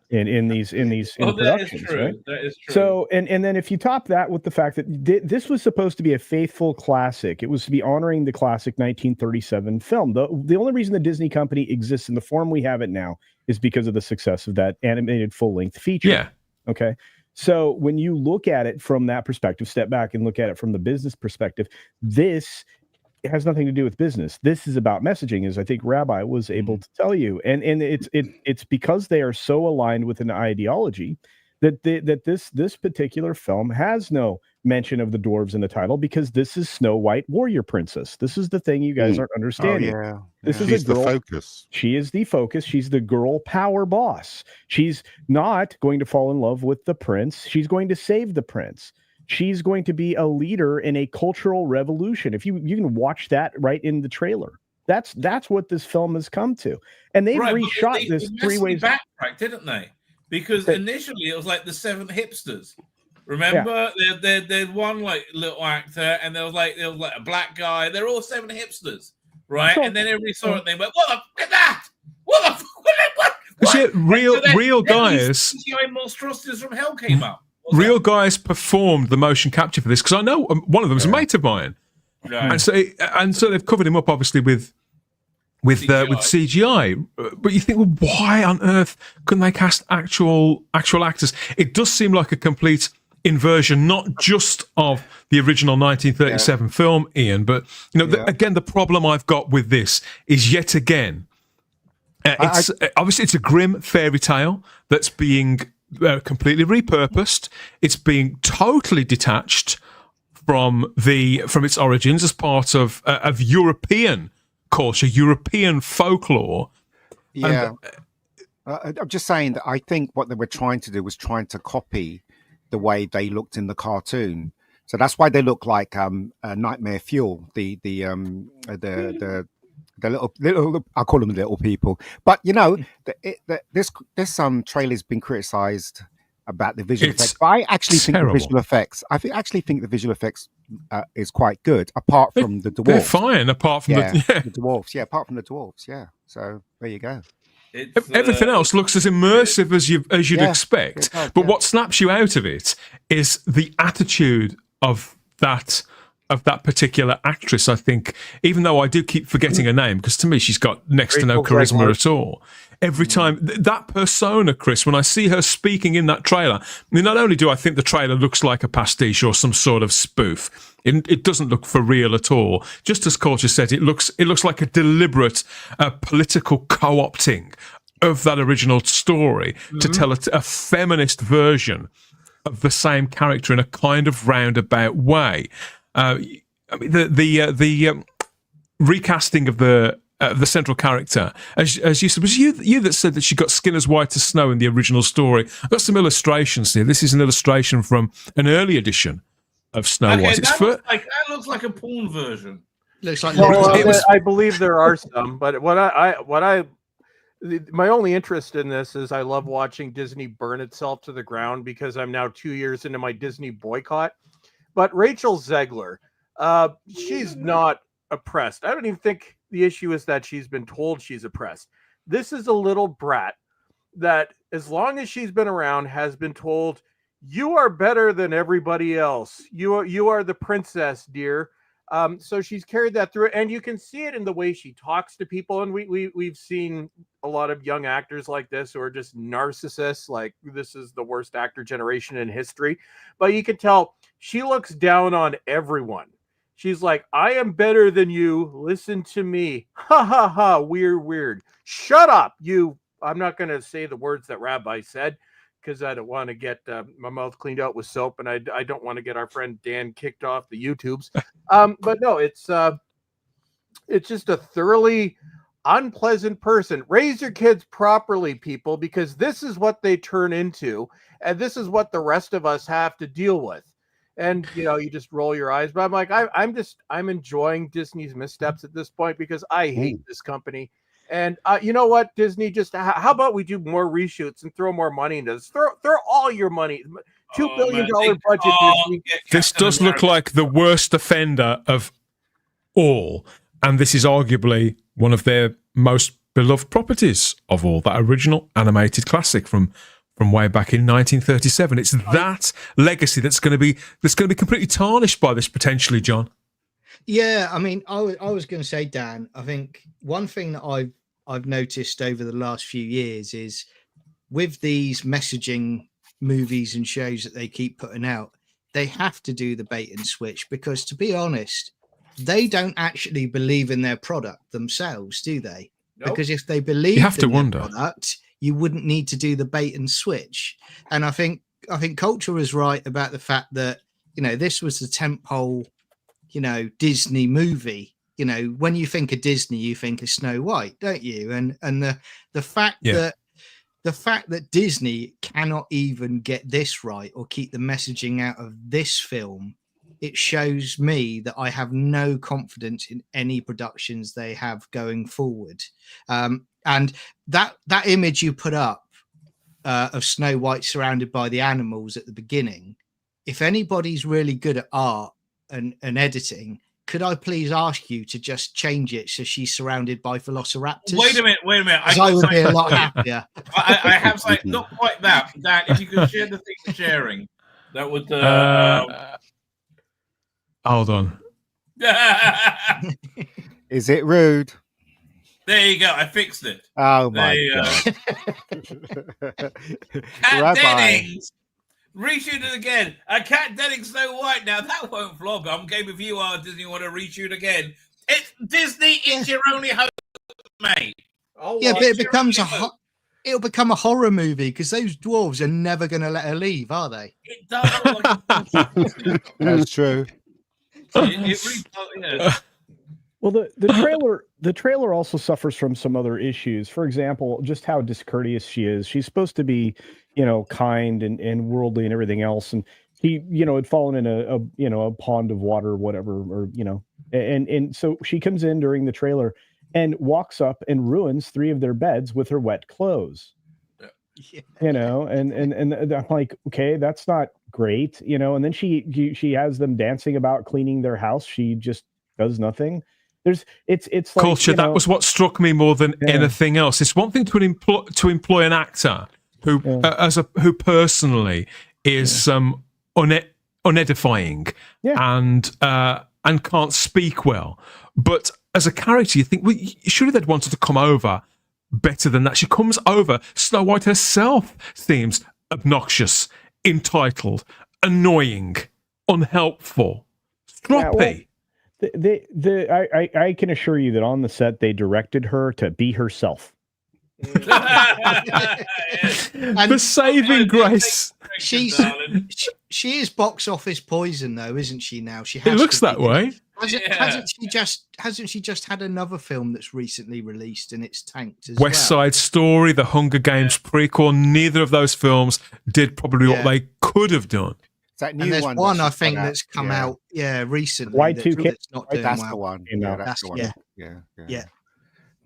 these productions. Right? That is true. So, and then if you top that with the fact that this was supposed to be a faithful classic, it was to be honoring the classic 1937 film. The only reason the Disney company exists in the form we have it now is because of the success of that animated full-length feature. Yeah. Okay. So when you look at it from that perspective, step back and look at it from the business perspective, this has nothing to do with business. This is about messaging, as I think Rabbi was able to tell you. And it's because they are so aligned with an ideology that this particular film has no mention of the dwarves in the title, because this is Snow White, warrior princess. This is the thing you guys aren't understanding. This is She's a girl. the focus. She is the focus. She's the girl power boss. She's not going to fall in love with the prince. She's going to save the prince. She's going to be a leader in a cultural revolution. If you can watch that right in the trailer. That's what this film has come to. And they've reshot this 3 ways. Backtracked, didn't they? Because initially it was like the 7 hipsters. Remember, there's one like little actor, and there was like a black guy. They're all 7 hipsters, right? And then everybody saw it, and they went, "What the? That? What the? What?" Real guys. Monstrosities from Hell came up. Real guys performed the motion capture for this, because I know one of them is a mate of mine, and so they've covered him up obviously with CGI. But you think, well, why on earth couldn't they cast actual actors? It does seem like a complete inversion, not just of the original 1937 film, Ian, but again, the problem I've got with this is yet again, obviously it's a grim fairy tale that's being completely repurposed. It's being totally detached from its origins as part of European culture, European folklore. Yeah, I'm just saying that I think what they were trying to do was trying to copy the way they looked in the cartoon. So that's why they look like Nightmare Fuel, the little I call them little people. But this trailer's been criticized about the visual effects. But I actually think the visual effects. I actually think the visual effects is quite good, apart from the dwarves. They're fine, apart from the dwarves. Yeah, apart from the dwarves. Yeah. So there you go. Everything else looks as immersive as you'd expect, but what snaps you out of it is the attitude of that particular actress. I think, even though I do keep forgetting her name, because to me she's got next to no charisma at all. Every time that persona, Chris, when I see her speaking in that trailer, I mean, not only do I think the trailer looks like a pastiche or some sort of spoof, it doesn't look for real at all. Just as Culture said, it looks like a deliberate political co-opting of that original story to tell a feminist version of the same character in a kind of roundabout way. I mean, the recasting of the central character, as you said, was you that said that she got skin as white as snow in the original story. I've got some illustrations here. This is an illustration from an early edition of Snow White. That looks like a porn version. Looks like I believe there are some, but my only interest in this is I love watching Disney burn itself to the ground, because I'm now 2 years into my Disney boycott. But Rachel Zegler, she's not oppressed. I don't even think the issue is that she's been told she's oppressed. This is a little brat that, as long as she's been around, has been told, you are better than everybody else. You are the princess, dear. So she's carried that through, and you can see it in the way she talks to people. And we've seen a lot of young actors like this who are just narcissists. Like, this is the worst actor generation in history. But you can tell she looks down on everyone. She's like, I am better than you. Listen to me. Ha ha ha. Weird. Shut up, you. I'm not going to say the words that Rabbi said, because I don't want to get my mouth cleaned out with soap, and I don't want to get our friend Dan kicked off the YouTubes. But no, it's just a thoroughly unpleasant person. Raise your kids properly, people, because this is what they turn into, and this is what the rest of us have to deal with. And you just roll your eyes. But I'm like, I'm enjoying Disney's missteps at this point, because I hate this company. And you know what, Disney, just how about we do more reshoots and throw more money into this? Throw all your money. $2 billion budget. Disney. This does look like the worst offender of all, and this is arguably one of their most beloved properties of all. That original animated classic from way back in 1937. It's that legacy that's going to be completely tarnished by this potentially, John. Yeah, I mean, I was going to say, Dan, I think one thing that I've noticed over the last few years is with these messaging movies and shows that they keep putting out, they have to do the bait and switch, because, to be honest, they don't actually believe in their product themselves, do they? Nope. Because if they believe in their product, you wouldn't need to do the bait and switch. And I think Culture is right about the fact that, this was the tentpole, Disney movie. When you think of Disney, you think of Snow White, don't you? And the fact that Disney cannot even get this right or keep the messaging out of this film, it shows me that I have no confidence in any productions they have going forward. And that image you put up of Snow White surrounded by the animals at the beginning, if anybody's really good at art and editing, could I please ask you to just change it so she's surrounded by velociraptors? Wait a minute. I would be a lot happier. I have something, not quite that. Dan, if you could share the thing for sharing, that would... Hold on. Is it rude? There you go. I fixed it. Oh, my God. Kat Dennings. Reshoot it again. Kat Dennings Snow White. Now, that won't flog. I'm game if you are, Disney, want to reshoot again. It's Disney. It's your only hope, mate. Oh, yeah, but it'll become a horror movie, because those dwarves are never going to let her leave, are they? It does look like That's true. Well, the trailer also suffers from some other issues. For example, just how discourteous she is. She's supposed to be, kind and worldly and everything else. And he, had fallen in a pond of water or whatever, or, and so she comes in during the trailer and walks up and ruins 3 of their beds with her wet clothes. Yeah. And I'm like, okay, that's not great, and then she has them dancing about cleaning their house. She just does nothing. It's like, Culture. That was what struck me more than anything else. It's one thing to employ an actor who who personally is unedifying and can't speak well, but as a character, you think, well, surely they'd wanted to come over better than that. She comes over. Snow White herself seems obnoxious, entitled, annoying, unhelpful, stroppy. I can assure you that on the set they directed her to be herself. The saving grace. She is box office poison, though, isn't she? Now she it looks that way. Hasn't she just had another film that's recently released and it's tanked as West Side Story, the Hunger Games prequel. Neither of those films did probably what they could have done. That new and there's one I think out, that's come out recently. Y2K. That's not doing That's well. the one. That's the one. Yeah.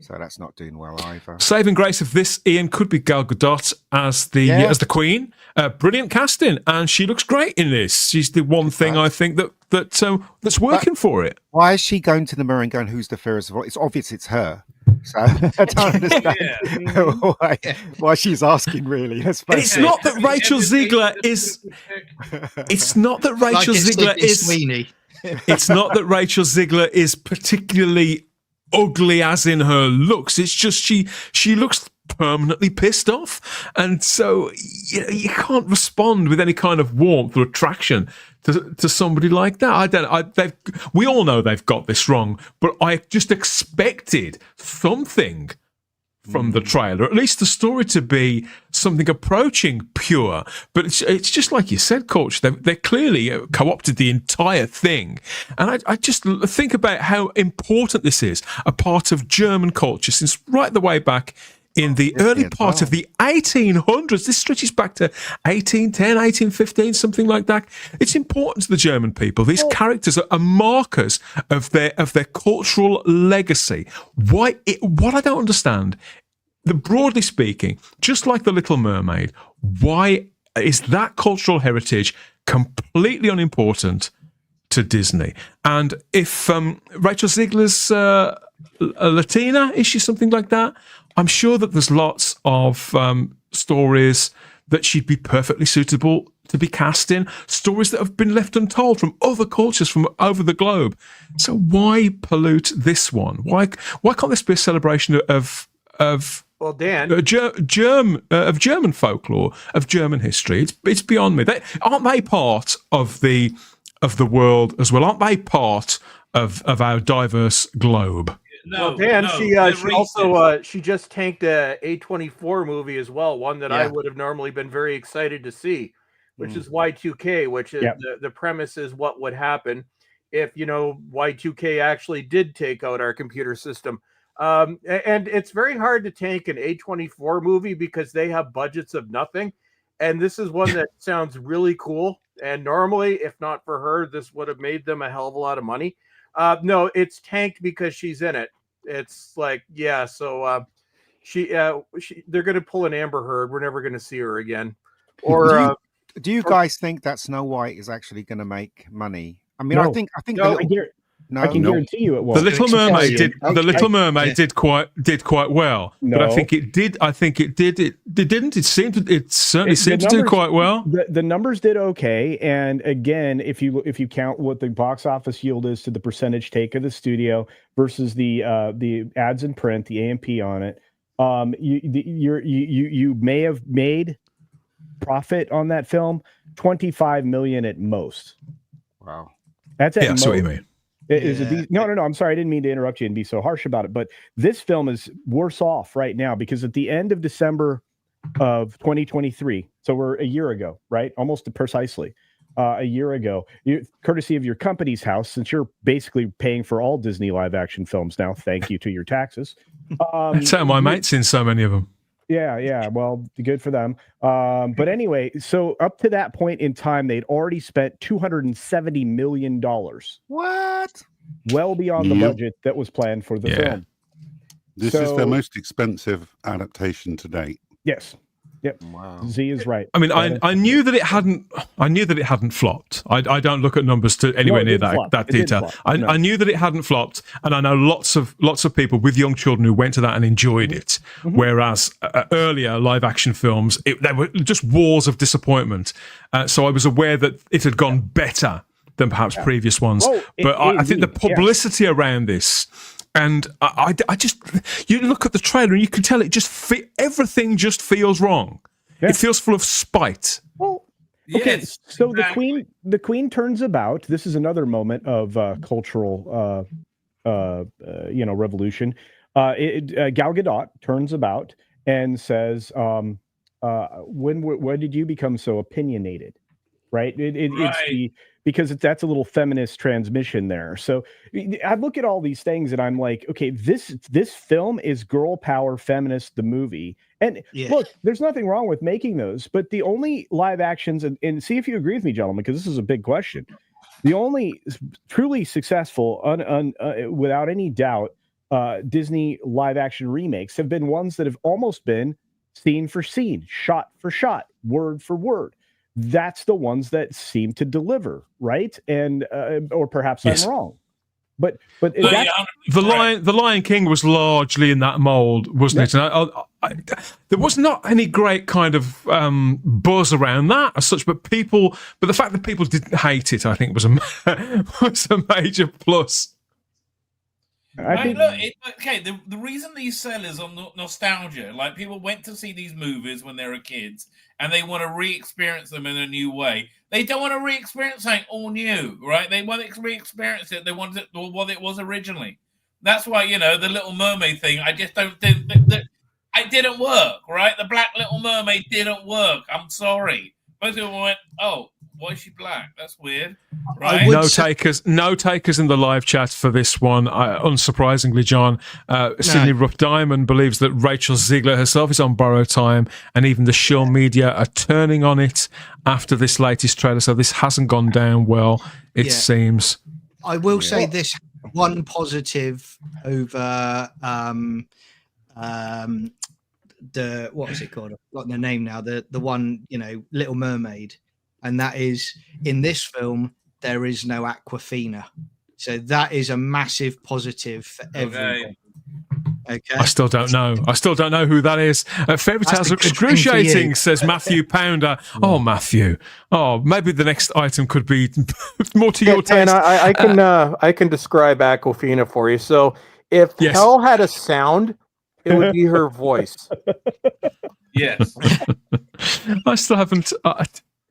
So that's not doing well either. Saving grace of this, Ian, could be Gal Gadot as the Queen. Brilliant casting, and she looks great in this. She's the one thing I think that's working for it. Why is she going to the mirror and going, "Who's the fairest of all?" It's obvious it's her. So I don't understand why she's asking. Really, it's not that Rachel Ziegler is. It's not that Rachel Ziegler is. Sweeney. It's not that Rachel Ziegler is particularly ugly as in her looks. It's just she looks permanently pissed off, and so you can't respond with any kind of warmth or attraction to somebody like that. We all know they've got this wrong, but I just expected something from the trailer, at least the story to be something approaching pure. But it's just like you said, Coach. They clearly co-opted the entire thing, and I just think about how important this is, a part of German culture since right the way back in the early part of the 1800s. This stretches back to 1810, 1815, something like that. It's important to the German people. These characters are markers of their cultural legacy. What I don't understand, broadly speaking, just like The Little Mermaid, why is that cultural heritage completely unimportant to Disney? And if Rachel Ziegler's a Latina, is she something like that? I'm sure that there's lots of stories that she'd be perfectly suitable to be cast in, stories that have been left untold from other cultures from over the globe. So why pollute this one? Why can't this be a celebration of Well, Dan, German folklore, of German history? It's beyond me. Aren't they part of the world as well? Aren't they part of our diverse globe? No, well, Dan, no, she also she just tanked a A24 movie as well, one that I would have normally been very excited to see, which is Y2K, which is the premise is what would happen if Y2K actually did take out our computer system. And it's very hard to tank an A24 movie because they have budgets of nothing, and this is one that sounds really cool. And normally, if not for her, this would have made them a hell of a lot of money. No, it's tanked because she's in it. It's like, so they're going to pull an Amber Heard. We're never going to see her again. Or do you guys think that Snow White is actually going to make money? I mean, No. I think I can guarantee you it won't. The Little Mermaid did. The Little Mermaid did quite well, but I think it did. It didn't. It certainly seemed to do quite well. The numbers did okay, and again, if you count what the box office yield is to the percentage take of the studio versus the ads in print, the AMP on it, you may have made profit on that film, $25 million at most. Wow, that's at most. That's what you mean. No. I'm sorry. I didn't mean to interrupt you and be so harsh about it. But this film is worse off right now because at the end of December of 2023, so we're a year ago, right? Almost precisely a year ago, courtesy of your company's house, since you're basically paying for all Disney live action films now, thank you to your taxes. That's how my mate's in so many of them. Yeah. Well, good for them. But anyway, so up to that point in time, they'd already spent $270 million. What? Well beyond the budget that was planned for the film. This is their most expensive adaptation to date. Yes. Yep. Wow. Z is right. I mean, I knew that it hadn't. I knew that it hadn't flopped. I don't look at numbers to anywhere near that detail. I knew that it hadn't flopped, and I know lots of people with young children who went to that and enjoyed it. Whereas earlier live action films, they were just wars of disappointment. So I was aware that it had gone better than perhaps previous ones. I think the publicity around this. And I just, you look at the trailer and you can tell it just everything just feels wrong. Yeah. It feels full of spite. Well, okay. So the queen turns about. This is another moment of cultural, revolution. Gal Gadot turns about and says, "When did you become so opinionated?" Right? It's because that's a little feminist transmission there. So I look at all these things and I'm like, okay, this film is girl power feminist, the movie. And look, there's nothing wrong with making those, but the only live actions, and see if you agree with me, gentlemen, because this is a big question. The only truly successful, without any doubt, Disney live action remakes have been ones that have almost been scene for scene, shot for shot, word for word. That's the ones that seem to deliver, right? And or perhaps I'm wrong. But No, that's, yeah, The Lion King was largely in that mold, wasn't it? And there was not any great kind of buzz around that as such, but the fact that people didn't hate it, I think, was a major plus. I think, the reason these sell is on nostalgia. Like, people went to see these movies when they were kids, and they want to re-experience them in a new way. They don't want to re-experience something all new, right? They want to re-experience it. They want it what it was originally. That's why, the Little Mermaid thing, I just don't think that it didn't work, right? The Black Little Mermaid didn't work. I'm sorry. Most people went, oh, why is she black? That's weird, right? No takers in the live chat for this one. Unsurprisingly, John, Sydney Ruff Diamond believes that Rachel Ziegler herself is on borrowed time, and even the show media are turning on it after this latest trailer. So this hasn't gone down well, it seems. I will say this one positive over the, what was it called? I've forgotten the name now. The one, Little Mermaid. And that is, in this film, there is no Aquafina. So that is a massive positive for everyone. Okay. I still don't know. Who that is. Fairy tales are excruciating, says Matthew Pounder. Oh, Matthew. Oh, maybe the next item could be more to your taste. And I can describe Aquafina for you. So if hell had a sound, it would be her voice. Yes. I still haven't.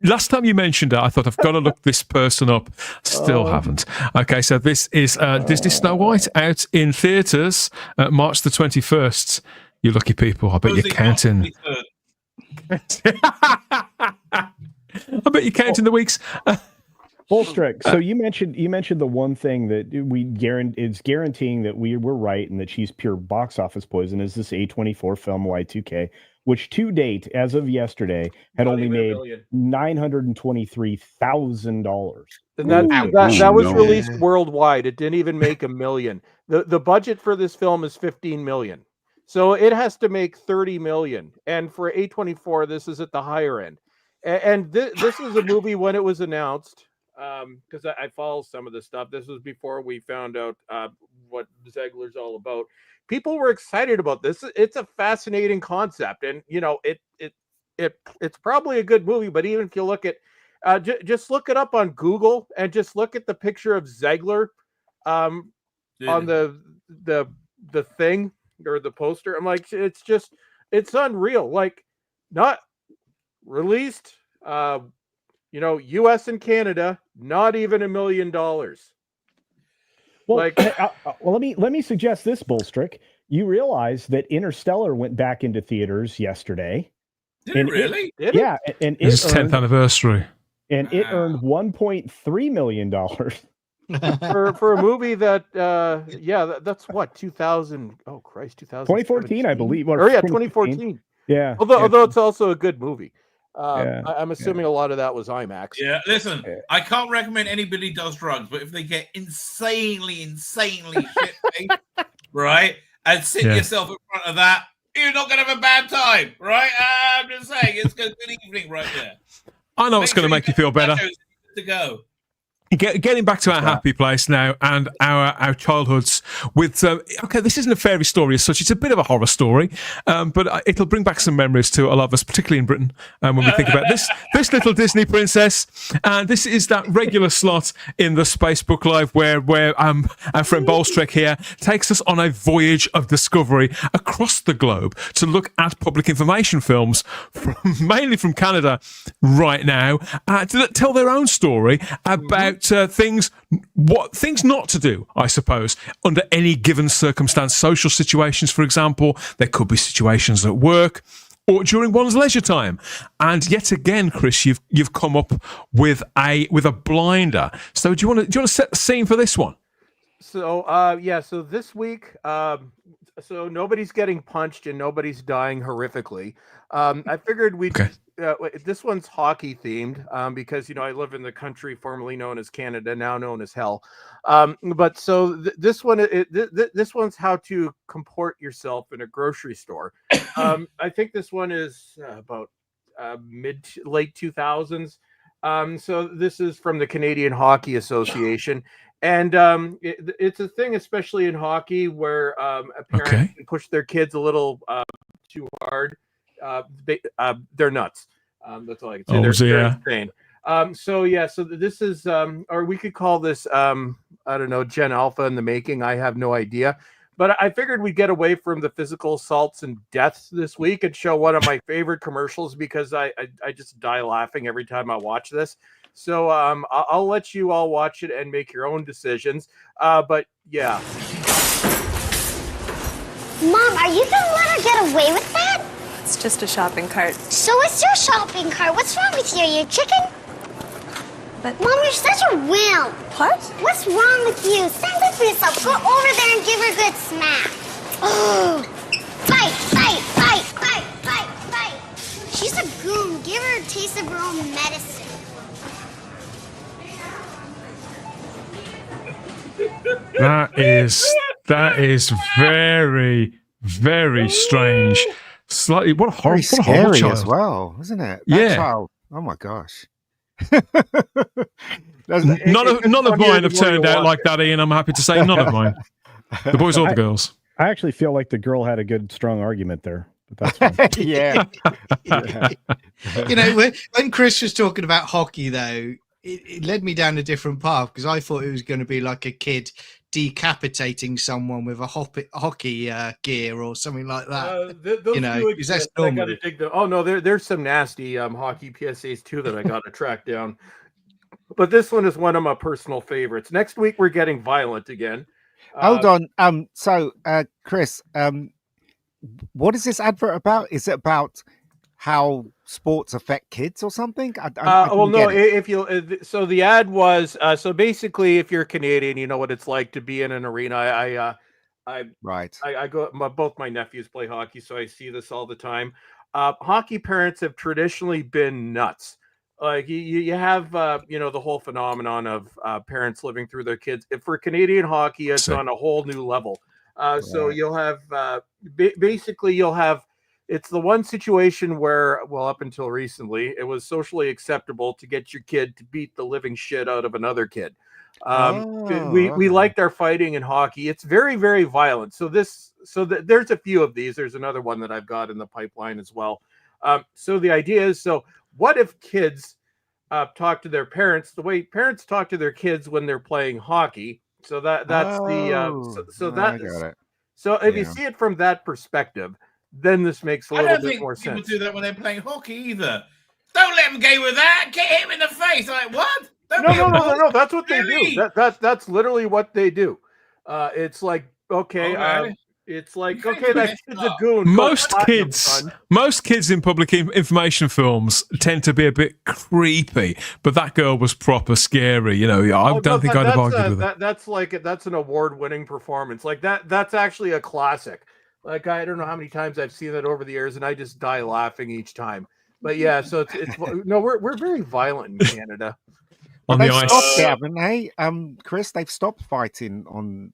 Last time you mentioned it, I thought I've got to look this person up. Still haven't. Okay, so this is Disney Snow White out in theatres March the 21st. You lucky people. I bet you're counting. I bet you're counting the weeks. Bullstrick. So you mentioned the one thing that is guaranteeing that we're right and that she's pure box office poison is this A24 film Y2K, which to date, as of yesterday, had only made $923,000. That was released worldwide. It didn't even make $1 million. The budget for this film is $15 million, so it has to make $30 million. And for A24, this is at the higher end. And this is a movie when it was announced. Because I follow some of this stuff. This was before we found out what Zegler's all about. People were excited about this. It's a fascinating concept, and it's probably a good movie. But even if you look at, just look it up on Google and just look at the picture of Zegler, on the thing or the poster. I'm like, it's unreal. Like, not released. U.S. and Canada, not even $1 million. Well, let me suggest this, Bullstrick. You realize that Interstellar went back into theaters yesterday. Did it really? Yeah, and it's 10th anniversary, and it earned $1.3 million for a movie that that's what 2000. Oh Christ, 2014, I believe. 2014. Yeah. Although it's also a good movie. I'm assuming a lot of that was IMAX. Yeah, listen, I can't recommend anybody does drugs, but if they get insanely shit, right, and sit yourself in front of that, you're not going to have a bad time, right? I'm just saying, it's a good evening right there. I know it's going to make you feel better. To go. Getting back to our happy place now and our childhoods with this isn't a fairy story as such, it's a bit of a horror story, but it'll bring back some memories to a lot of us, particularly in Britain, when we think about this little Disney princess. And this is that regular slot in the Spacebook Live where our friend Bolstrek here takes us on a voyage of discovery across the globe to look at public information films mainly from Canada right now, to tell their own story about things not to do, I suppose, under any given circumstance. Social situations, for example. There could be situations at work or during one's leisure time. And yet again, Chris, you've come up with a blinder. So do you want to set the scene for this one? So so this week, so nobody's getting punched and nobody's dying horrifically. I figured we'd. Okay. This one's hockey themed because I live in the country formerly known as Canada, now known as hell. But so this one's how to comport yourself in a grocery store. I think this one is about late 2000s. So this is from the Canadian Hockey Association, And it's a thing, especially in hockey, where a parent can push their kids a little too hard. They're nuts. That's all I can say. They're insane. So this is, or we could call this, I don't know, Gen Alpha in the making. I have no idea. But I figured we'd get away from the physical assaults and deaths this week and show one of my favorite commercials, because I just die laughing every time I watch this. So I'll let you all watch it and make your own decisions. But yeah. Mom, are you gonna let her get away with that? It's just a shopping cart. So it's your shopping cart. What's wrong with you? You're chicken? But Mom, you're such a wimp. What? What's wrong with you? Stand up for yourself. Go over there and give her a good smack. Oh. Fight, fight, fight, fight, fight, fight. She's a goon. Give her a taste of her own medicine. That is very, very strange. Slightly, what a horrible, scary child as well, isn't it? Yeah. Child, oh my gosh. None of mine have turned out like that, Ian. I'm happy to say none of mine. The boys or the girls. I actually feel like the girl had a good, strong argument there. But that's fine. Yeah. You know, when Chris was talking about hockey, though, it led me down a different path, because I thought it was going to be like a kid decapitating someone with a hockey gear or something like that. Those you know, do exist. I gotta dig them. Oh no, there's some nasty hockey PSAs too that I gotta track down. But this one is one of my personal favorites. Next week we're getting violent again. Hold on. So Chris, what is this advert about? Is it about how sports affect kids or something? Well, no. If you so the ad was so basically, if you're Canadian, you know what it's like to be in an arena. I go. Both my nephews play hockey, so I see this all the time. Hockey parents have traditionally been nuts. Like you have the whole phenomenon of parents living through their kids. If for Canadian hockey, it's on a whole new level. So you'll have basically you'll have. It's the one situation where, well, up until recently, it was socially acceptable to get your kid to beat the living shit out of another kid. We liked our fighting in hockey. It's very, very violent. So there's a few of these. There's another one that I've got in the pipeline as well. So the idea is, so what if kids talk to their parents the way parents talk to their kids when they're playing hockey? So that's so if you see it from that perspective, then this makes a little bit more sense. I don't think people do that when they're playing hockey either. Don't let them go with that. Get him in the face. Like, what? No. That's what they do. That's literally what they do. It's like, okay. It's like, okay, that kid's a goon. Most kids in public information films tend to be a bit creepy, but that girl was proper scary. You know, I don't think I'd have argued with that. That's an award-winning performance. Like that's actually a classic. Like, I don't know how many times I've seen that over the years, and I just die laughing each time. But yeah, so it's no, we're very violent in Canada. On the ice, stopped, haven't they? Chris, they've stopped fighting on.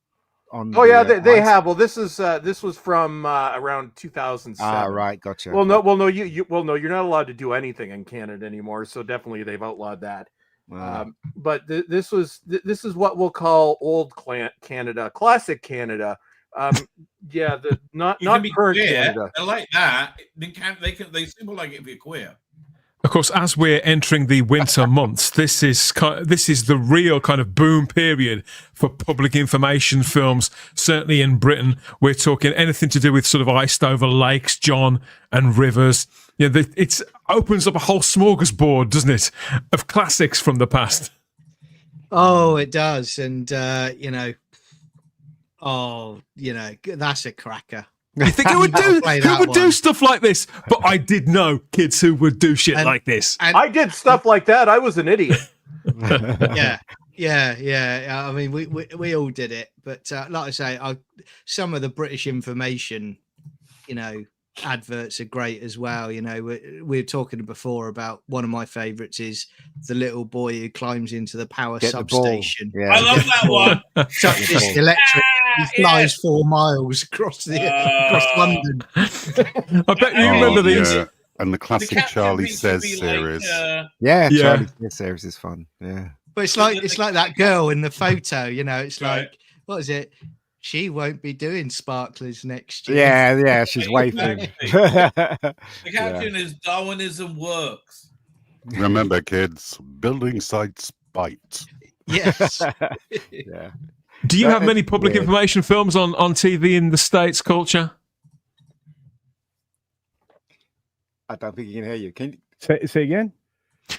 Oh yeah, they have. Well, this was from around 2007. Ah, right, gotcha. Well, no, you're not allowed to do anything in Canada anymore. So definitely they've outlawed that. Wow. But this is what we'll call old Canada, classic Canada. Yeah, not current Canada. I like that. They super like it if you're queer. Of course, as we're entering the winter months, this is the real kind of boom period for public information films. Certainly in Britain, we're talking anything to do with sort of iced over lakes, John, and rivers. Yeah, it opens up a whole smorgasbord, doesn't it, of classics from the past. Oh, it does, and that's a cracker. You think who would do stuff like this? But I did know kids who would do shit like this. I did stuff like that. I was an idiot. Yeah. I mean, we all did it. But like I say, some of the British information, adverts are great as well. We were talking before about one of my favorites is the little boy who climbs into the power substation. I love that one. Touches electric. He flies 4 miles across London. I bet you remember these. And the classic Charlie Says series. Charlie Says series is fun. Yeah. But it's like that girl in the photo, you know. It's Right. like, what is it? She won't be doing sparklers next year. Yeah, she's waving. The caption is Darwinism works. Remember, kids, building sites bite. Yes. Yeah. Do you have many public information films on TV in the States, Culture? I don't think he can hear you. Can Say again?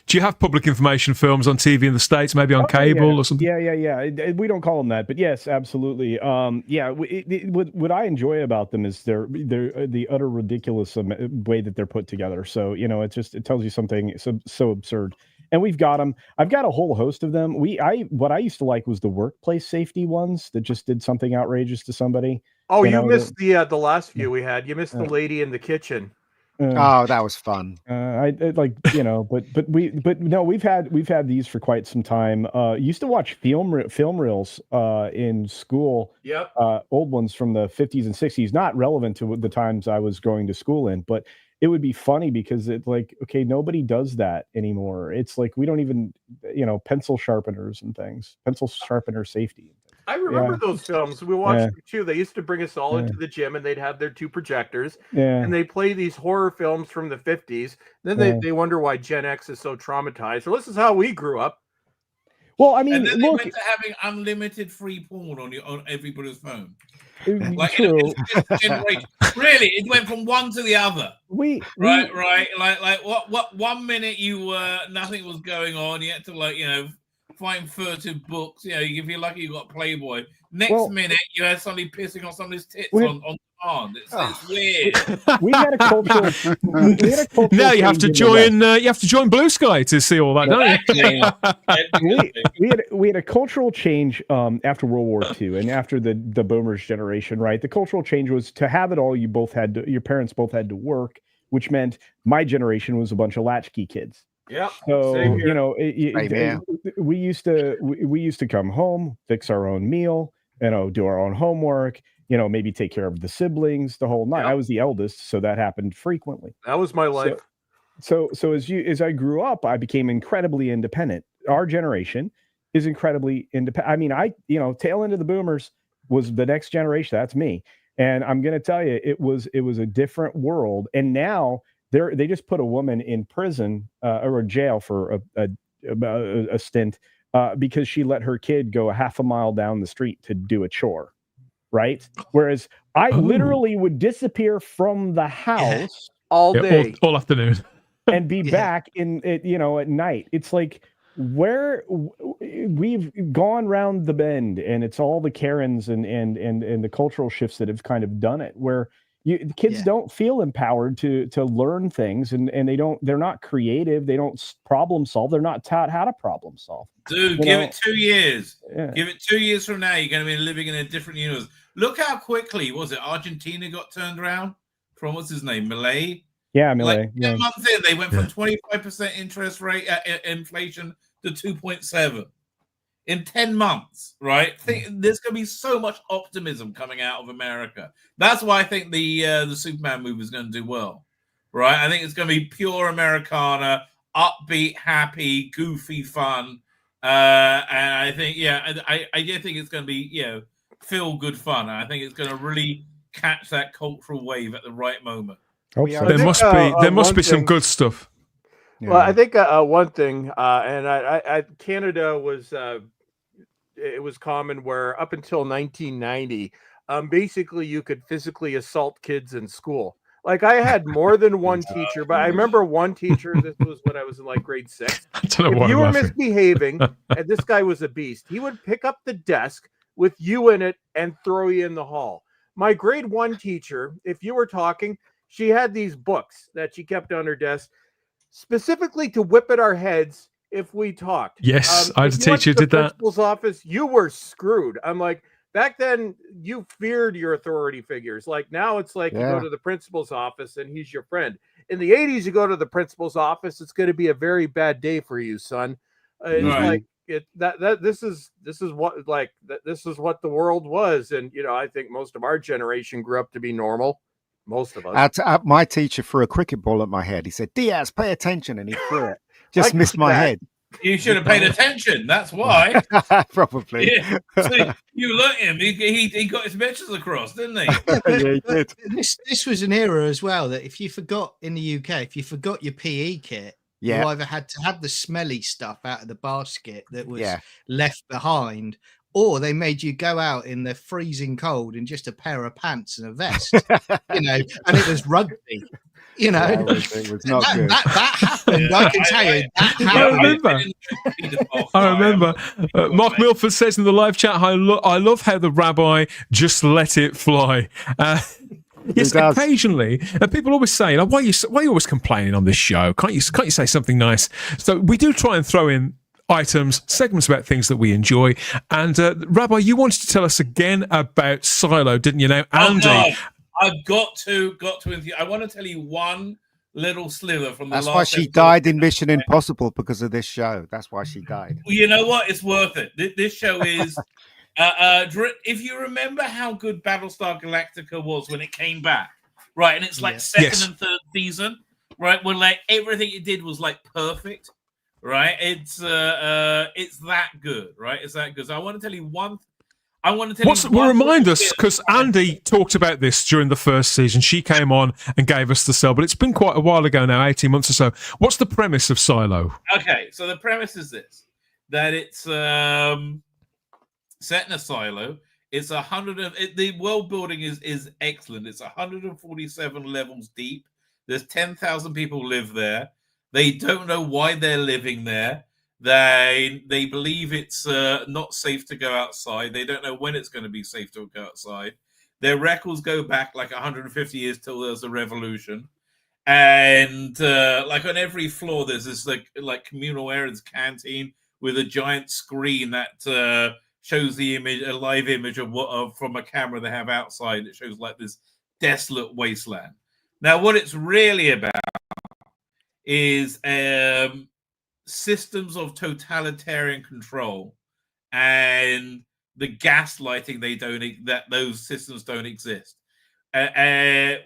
Do you have public information films on TV in the States, maybe on cable or something? Yeah. We don't call them that, but yes, absolutely. What I enjoy about them is they're the utter ridiculous way that they're put together. So it tells you something so absurd. And we've got them. I've got a whole host of them. What I used to like was the workplace safety ones that just did something outrageous to somebody. Oh, you missed the last few we had. You missed the lady in the kitchen. Oh, that was fun. But no, we've had these for quite some time. Used to watch film reels in school. Yep. Old ones from the 50s and 60s, not relevant to the times I was going to school in, but it would be funny because it's like, okay, nobody does that anymore. It's like we don't even, pencil sharpeners and things, pencil sharpener safety. I remember those films. We watched them too. They used to bring us all into the gym, and they'd have their two projectors, and they play these horror films from the 50s. Then they wonder why Gen X is so traumatized. Well, this is how we grew up. Well, I mean, and then they went to having unlimited free porn on everybody's phone. Like true. Really, it went from one to the other. Right. Like what? 1 minute you were nothing was going on. You had to find furtive books. If you're lucky, you got Playboy. Next minute, you had somebody pissing on somebody's tits on demand. It's weird. We had a cultural. Now you have to join. You have to join Blue Sky to see all that, don't you? We had a cultural change after World War II and after the boomers generation. Right, the cultural change was to have it all. Your parents both had to work, which meant my generation was a bunch of latchkey kids. Yep. So we used to come home, fix our own meal, do our own homework, maybe take care of the siblings, the whole night. Yep. I was the eldest, so that happened frequently. That was my life. So as I grew up, I became incredibly independent. Our generation is incredibly independent. I mean, tail end of the boomers was the next generation. That's me, and I'm going to tell you, it was a different world, and now. They just put a woman in prison or jail for a stint because she let her kid go a half a mile down the street to do a chore, right? Whereas I literally would disappear from the house all day, all afternoon, and be back at night. It's like where we've gone round the bend, and it's all the Karens and the cultural shifts that have kind of done it where. The kids don't feel empowered to learn things, and they're not creative. They don't problem solve. They're not taught how to problem solve. Dude, give it 2 years. Yeah. Give it 2 years from now, you're going to be living in a different universe. Look how quickly Argentina got turned around from what's his name, Milei. Yeah, Milei. Like 10 months in, they went from 25% interest rate inflation to 2.7. In 10 months, right? There's going to be so much optimism coming out of America. That's why I think the Superman movie is going to do well, right? I think it's going to be pure Americana, upbeat, happy, goofy fun, and I think, I do think it's going to be, feel good fun. I think it's going to really catch that cultural wave at the right moment. There must be some good stuff. Yeah. Well, I think one thing, and I Canada was. It was common where up until 1990, basically you could physically assault kids in school. Like I had more than one teacher, but I remember one teacher. This was when I was in like grade 6. If you were misbehaving, and this guy was a beast, he would pick up the desk with you in it and throw you in the hall. My grade 1 teacher, if you were talking, she had these books that she kept on her desk specifically to whip at our heads. If we talked, yes, I had a teacher who did that. Principal's office, you were screwed. I'm like, back then, you feared your authority figures. Like now, it's like you go to the principal's office and he's your friend. In the 80s, you go to the principal's office, it's going to be a very bad day for you, son. It's like this is what the world was, and I think most of our generation grew up to be normal. Most of us. My teacher threw a cricket ball at my head. He said, "Diaz, pay attention," and he threw it. Just missed my head. You should have paid attention. That's why. Probably. Yeah. So you look at him. He got his messages across, didn't he? Yeah, but this was an era as well that if you forgot in the UK, if you forgot your PE kit, you either had to have the smelly stuff out of the basket that was left behind, or they made you go out in the freezing cold in just a pair of pants and a vest, and it was rugby. It was not good. That happened. I can tell you that happened. I remember. Mark Milford says in the live chat, I love how the rabbi just let it fly. Yes, occasionally, people always say, why are you always complaining on this show? Can't you say something nice? So we do try and throw in items, segments about things that we enjoy. And Rabbi, you wanted to tell us again about Silo, didn't you? Now, Andy. No. I've got to. I want to tell you one little sliver from the last. That's why she died in Mission Impossible, because of this show. That's why she died. Well, you know what? It's worth it. This show is. If you remember how good Battlestar Galactica was when it came back, right? And it's like second and third season, right? When like everything it did was like perfect, right? It's that good, right? It's that good. So I want to tell you one. Well, remind us, because Andy talked about this during the first season. She came on and gave us the sell, but it's been quite a while ago now, 18 months or so. What's the premise of Silo? Okay, so the premise is this, that it's set in a silo. It's the world building is excellent. It's 147 levels deep. There's 10,000 people live there. They don't know why they're living there. They believe it's not safe to go outside. They don't know when it's going to be safe to go outside. Their records go back like 150 years till there's a revolution. And like on every floor, there's this like communal areas canteen with a giant screen that shows the image, a live image of from a camera they have outside. It shows like this desolate wasteland. Now, what it's really about is systems of totalitarian control and the gaslighting that those systems don't exist,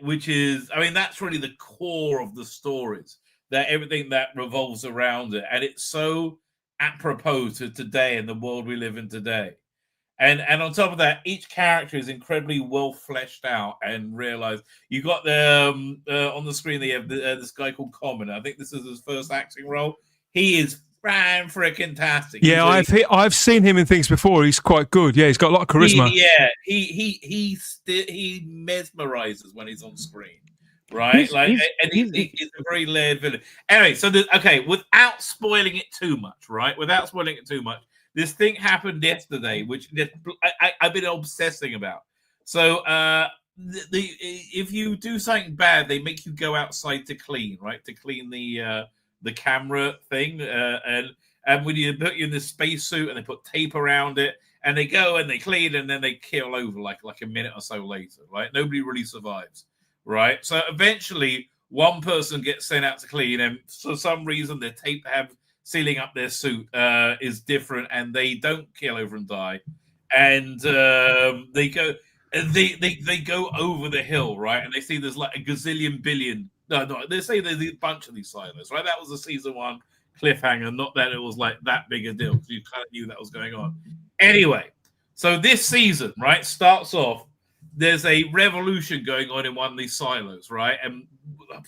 which is, I mean, that's really the core of the stories, that everything that revolves around it, and it's so apropos to today and the world we live in today. And on top of that, each character is incredibly well fleshed out and realized. You got on the screen they have this guy called Commando. I think this is his first acting role. He is freaking-tastic. Yeah, I've seen him in things before. He's quite good. Yeah, he's got a lot of charisma. He mesmerizes when he's on screen, right? He's a very layered villain. Anyway, so without spoiling it too much, right? This thing happened yesterday, which I've been obsessing about. So if you do something bad, they make you go outside to clean, right? To clean the camera thing, and when you put you in this spacesuit and they put tape around it, and they go and they clean, and then they keel over like a minute or so later, right? Nobody really survives, right? So eventually one person gets sent out to clean, and for some reason their tape sealing up their suit is different, and they don't keel over and die, and they go over the hill, right? And they see there's like a gazillion billion. No, they say there's a bunch of these silos, right? That was a season 1 cliffhanger, not that it was like that big a deal, because you kind of knew that was going on. Anyway, so this season, right, starts off, there's a revolution going on in one of these silos, right? And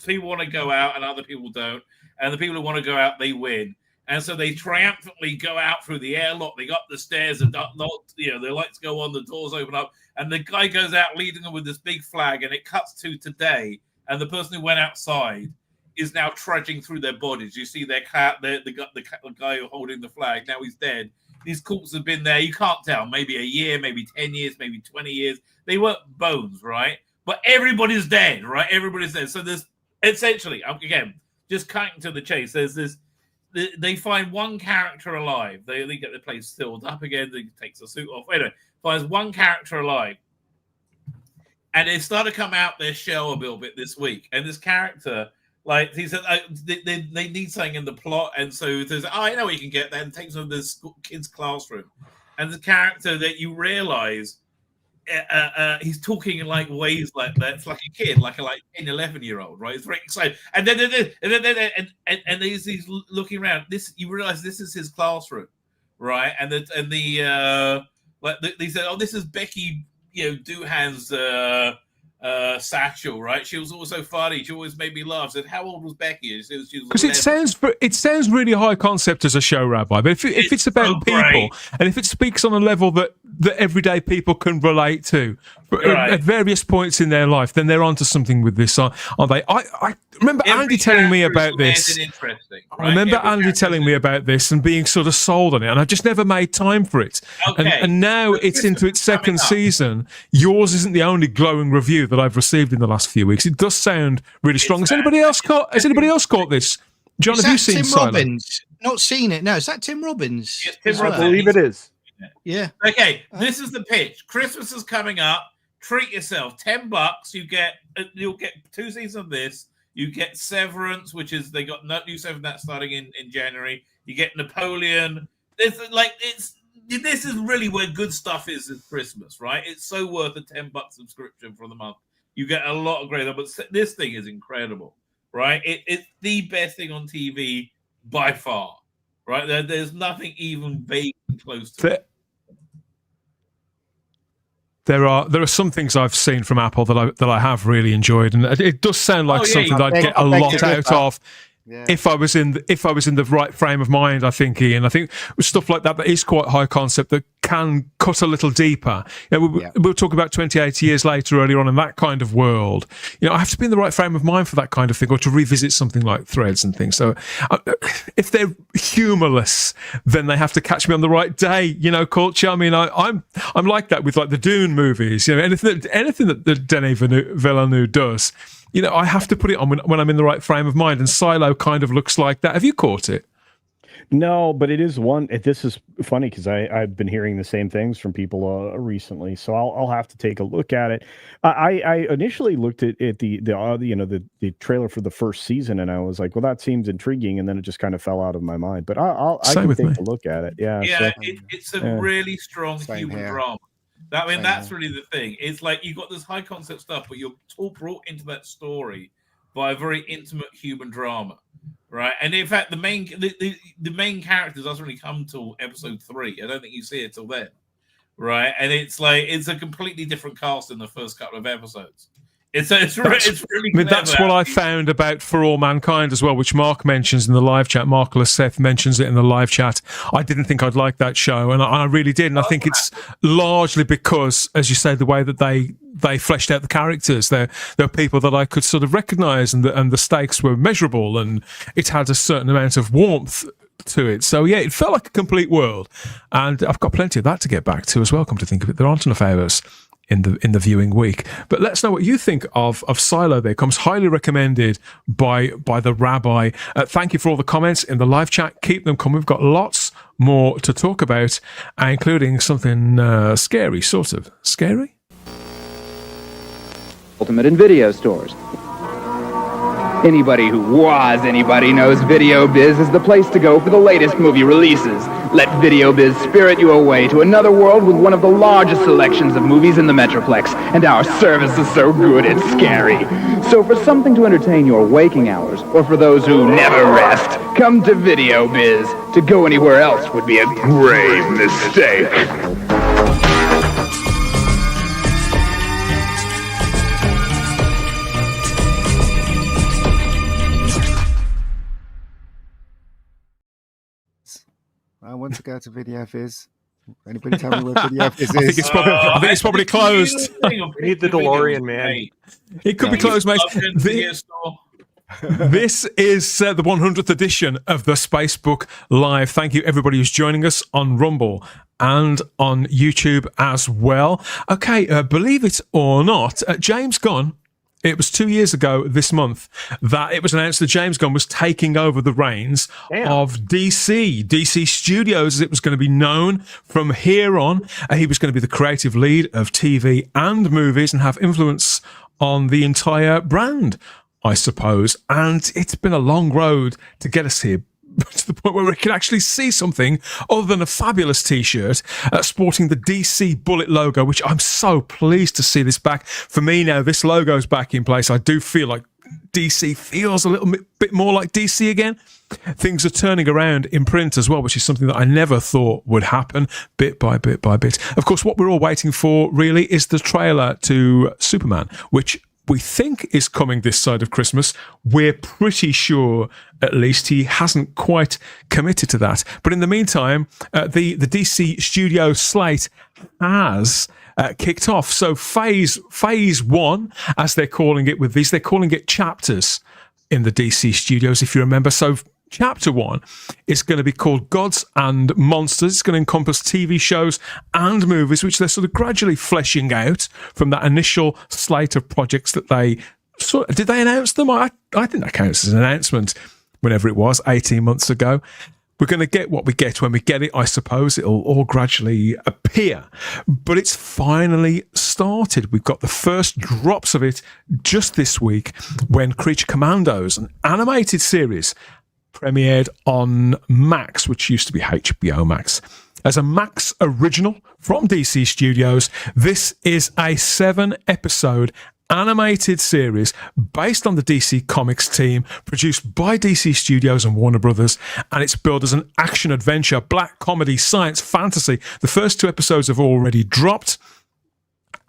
people want to go out and other people don't. And the people who want to go out, they win. And so they triumphantly go out through the airlock. They go up the stairs, and their lights go on, the doors open up, and the guy goes out leading them with this big flag, and it cuts to today. And the person who went outside is now trudging through their bodies. You see the guy holding the flag. Now he's dead. These corpses have been there. You can't tell. Maybe a year, maybe 10 years, maybe 20 years. They weren't bones, right? But everybody's dead, right? Everybody's dead. So there's essentially, again, just cutting to the chase. There's this. They find one character alive. They get the place filled up again. They takes the suit off. Anyway, finds one character alive. And they start to come out their shell a little bit this week. And this character, like he said, they need something in the plot. And so there's, I know we can get that, and takes them to this kid's classroom. And the character that you realize he's talking in like ways like that. It's like a kid, like a 10, 11-year-old, right? It's very exciting. And then he's looking around. This, you realize this is his classroom, right? And they said, "Oh, this is Becky, Doohan's satchel, right? She was always so funny. She always made me laugh." I said, "How old was Becky?" Because it sounds really high concept as a show, Rabbi. But if it's about so people, great. and if it speaks on a level that everyday people can relate to at various points in their life, then they're onto something with this, aren't they? I remember Andy telling me about this. I remember Andy telling me about this and being sort of sold on it, and I just never made time for it. Okay. And now it's into its second season. Yours isn't the only glowing review that I've received in the last few weeks. It does sound really strong. Has anybody else caught this? John, have you seen Tim Silo? Robbins? Not seen it. No, is that Tim Robbins? Yes, Tim Robbins. I believe it is. Yeah. Okay, this is the pitch. Christmas is coming up. Treat yourself. $10. You'll get 2 seasons of this. You get Severance, which is they got new Severance that's starting in January. You get Napoleon. This is really where good stuff is Christmas, right? It's so worth a $10 subscription for the month. You get a lot of great stuff, but this thing is incredible, right? It's the best thing on TV by far, right? There's nothing even vaguely close to it. There are some things I've seen from Apple that I have really enjoyed, and it does sound like something that I'd get a lot out of. Yeah. If I was in the right frame of mind, I think, Ian. I think stuff like that is quite high concept that can cut a little deeper. We'll talk about 28 years later, earlier on in that kind of world. I have to be in the right frame of mind for that kind of thing, or to revisit something like Threads and things. So, if they're humorless, then they have to catch me on the right day. Culture. I mean, I'm like that with like the Dune movies. Anything that Denis Villeneuve does. I have to put it on when I'm in the right frame of mind, and Silo kind of looks like that. Have you caught it? No, but it is one. This is funny because I've been hearing the same things from people recently, so I'll have to take a look at it. I initially looked at the trailer for the first season, and I was like, well, that seems intriguing, and then it just kind of fell out of my mind. But I can take a look at it. Yeah, it's a really strong human drama. That's really the thing. It's like you've got this high concept stuff, but you're all brought into that story by a very intimate human drama, right? And in fact, the main character doesn't really come till episode 3. I don't think you see it till then, right? And it's a completely different cast in the first couple of episodes. It's really. I mean, that's what I found about For All Mankind as well, which Mark mentions in the live chat. Mark Laseth mentions it in the live chat. I didn't think I'd like that show, and I really did. And I think it's largely because, as you say, the way that they fleshed out the characters. They're people that I could sort of recognise, and the stakes were measurable, and it had a certain amount of warmth to it. So yeah, it felt like a complete world, and I've got plenty of that to get back to as well. Come to think of it, there aren't enough hours in the viewing week. But let's know what you think of Silo. There comes highly recommended by the Rabbi. Thank you for all the comments in the live chat. Keep them coming. We've got lots more to talk about, including something scary, sort of scary. Ultimate in video stores. Anybody who was anybody knows Video Biz is the place to go for the latest movie releases. Let Video Biz spirit you away to another world with one of the largest selections of movies in the Metroplex, and our service is so good it's scary. So for something to entertain your waking hours, or for those who never rest, come to Video Biz. To go anywhere else would be a grave mistake. I want to go to Video Viz. Anybody tell me where Video Viz is? I think it's probably closed. We need the DeLorean, man. It could be closed, mate. This is the 100th edition of the Spacebook Live. Thank you, everybody who's joining us on Rumble and on YouTube as well. Okay, believe it or not, James Gunn. It was 2 years ago this month that it was announced that James Gunn was taking over the reins of DC Studios, as it was going to be known from here on. He was going to be the creative lead of TV and movies and have influence on the entire brand, I suppose. And it's been a long road to get us here. to the point where we can actually see something other than a fabulous T-shirt sporting the DC Bullet logo, which I'm so pleased to see this back. For me now, this logo's back in place. I do feel like DC feels a little bit more like DC again. Things are turning around in print as well, which is something that I never thought would happen, bit by bit by bit. Of course, what we're all waiting for really is the trailer to Superman, which we think is coming this side of Christmas. We're pretty sure, at least, he hasn't quite committed to that. But in the meantime, the DC studio slate has kicked off. So phase one, as they're calling it with these, they're calling it chapters in the DC studios, if you remember. So Chapter 1 is going to be called Gods and Monsters. It's going to encompass TV shows and movies, which they're sort of gradually fleshing out from that initial slate of projects that they did they announce them? I think that counts as an announcement whenever it was, 18 months ago. We're going to get what we get when we get it, I suppose. It'll all gradually appear. But it's finally started. We've got the first drops of it just this week when Creature Commandos, an animated series, premiered on Max, which used to be HBO Max. As a Max original from DC Studios, this is a 7-episode animated series based on the DC Comics team, produced by DC Studios and Warner Brothers, and it's billed as an action-adventure, black comedy, science fantasy. The first 2 episodes have already dropped,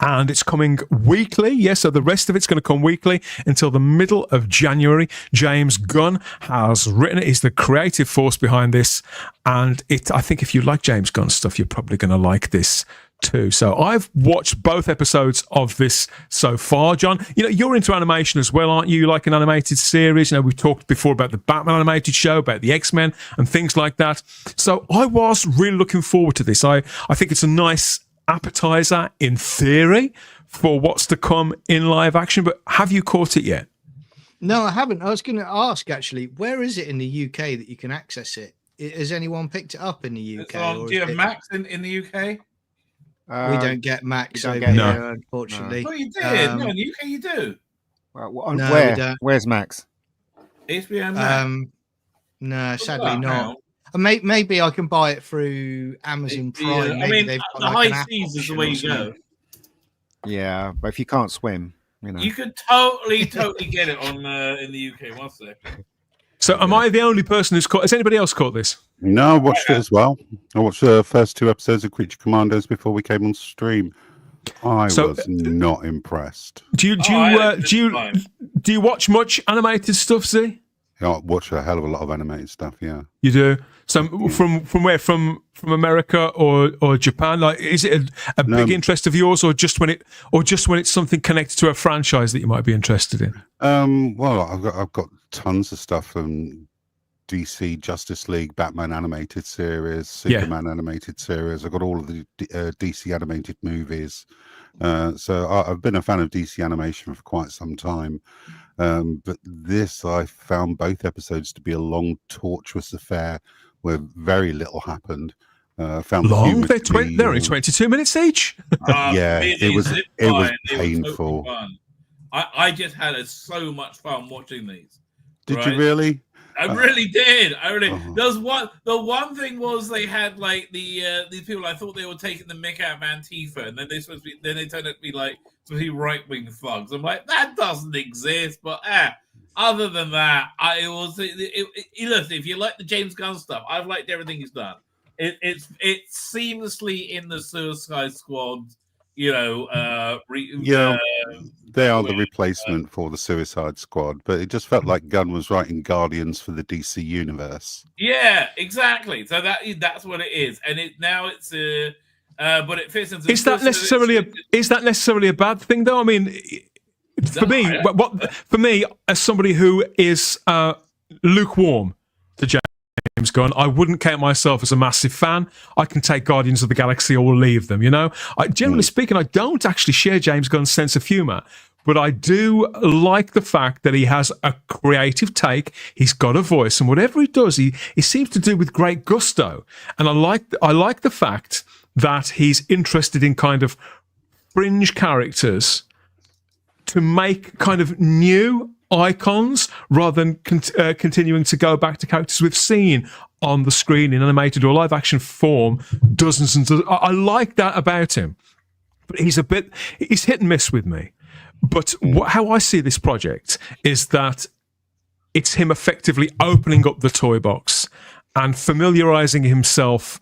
and it's coming weekly. Yes, so the rest of it's going to come weekly until the middle of January. James Gunn has written it. He's the creative force behind this. And I think if you like James Gunn stuff, you're probably going to like this too. So I've watched both episodes of this so far. John, you know, you're into animation as well, aren't you? You like an animated series. You know, we've talked before about the Batman animated show, about the X-Men and things like that. So I was really looking forward to this. I think it's a nice appetizer in theory for what's to come in live action, but have you caught it yet? No, I haven't. I was going to ask, actually, where is it in the UK that you can access it? Has anyone picked it up in the UK? Do you have Max in the UK? We don't get Max over get here, unfortunately. Oh, you did. No, in the UK you do. Well, No, where? we don't. Where's Max? HBO Max. No, sadly that not. now? Maybe I can buy it through Amazon Prime. Yeah, I Maybe mean, they've got the like an high app seas is the option way or you something. go. Yeah, but if you can't swim, you know. You could totally get it on in the UK. One sec. So am I the only person who's caught? Has anybody else caught this? No, I watched it as well. I watched the first 2 episodes of Creature Commandos before we came on stream. I was not impressed. Do you watch much animated stuff, Z? I watch a hell of a lot of animated stuff. Yeah, You do. So from where? From America or Japan? Like, is it a big interest of yours, or just when it's something connected to a franchise that you might be interested in? Well, I've got tons of stuff from DC Justice League, Batman animated series, Superman animated series. I've got all of the DC animated movies. So I've been a fan of DC animation for quite some time. But this, I found both episodes to be a long, tortuous affair where very little happened. Found long? They're only 22 minutes each. Yeah, it was painful. I just had so much fun watching these. Did you really? I really did. The one thing was they had like these people. I thought they were taking the mick out of Antifa, and then they turned out to be like right wing thugs. I'm like, that doesn't exist. But other than that, listen, if you like the James Gunn stuff, I've liked everything he's done. It's seamlessly in the Suicide Squad. They are the replacement for the Suicide Squad, but it just felt like Gunn was writing Guardians for the DC universe. Yeah, exactly. So that's what it is, and but it fits into. Is that necessarily a bad thing, though? I mean, for me, as somebody who is lukewarm to James Gunn, I wouldn't count myself as a massive fan. I can take Guardians of the Galaxy or leave them, generally speaking, I don't actually share James Gunn's sense of humour, but I do like the fact that he has a creative take. He's got a voice, and whatever he does, he seems to do with great gusto. And I like the fact that he's interested in kind of fringe characters to make kind of new icons rather than continuing to go back to characters we've seen on the screen in animated or live action form dozens and dozens. I like that about him, but he's hit and miss with me. But how I see this project is that it's him effectively opening up the toy box and familiarizing himself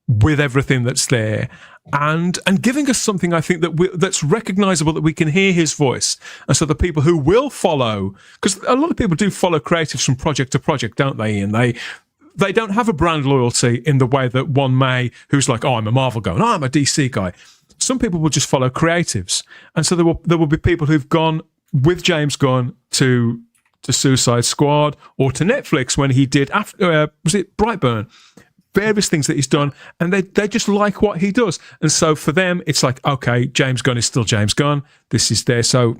with everything that's there, and giving us something I think that's recognizable, that we can hear his voice. And so the people who will follow, because a lot of people do follow creatives from project to project, don't they, Ian? They don't have a brand loyalty in the way that one may, who's like, oh, I'm a Marvel guy, I'm a DC guy. Some people will just follow creatives. And so there will be people who've gone with James Gunn to Suicide Squad or to Netflix when he did, was it Brightburn? Various things that he's done, and they just like what he does. And so for them, it's like, okay, James Gunn is still James Gunn. This is there. So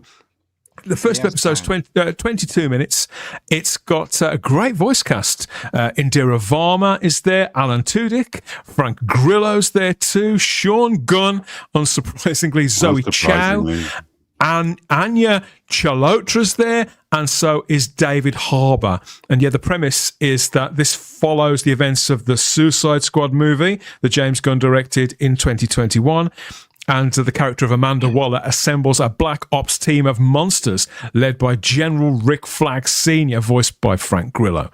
the first episode's 22 minutes. It's got a great voice cast. Indira Varma is there. Alan Tudyk. Frank Grillo's there too. Sean Gunn. Unsurprisingly, Zoe Chow. And Anya Chalotra's there, and so is David Harbour. And the premise is that this follows the events of the Suicide Squad movie that James Gunn directed in 2021. And the character of Amanda Waller assembles a black ops team of monsters led by General Rick Flag Sr., voiced by Frank Grillo,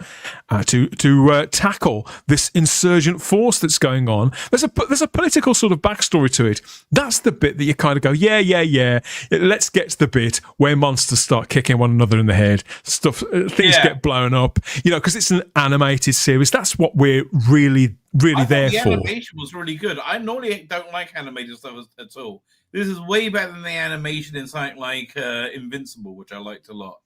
to tackle this insurgent force that's going on. There's a political sort of backstory to it. That's the bit that you kind of go, yeah. Let's get to the bit where monsters start kicking one another in the head. Things get blown up, because it's an animated series. That's what we're really there the for. The animation was really good. I normally don't like animated stuff at all. This is way better than the animation in something like Invincible, which I liked a lot.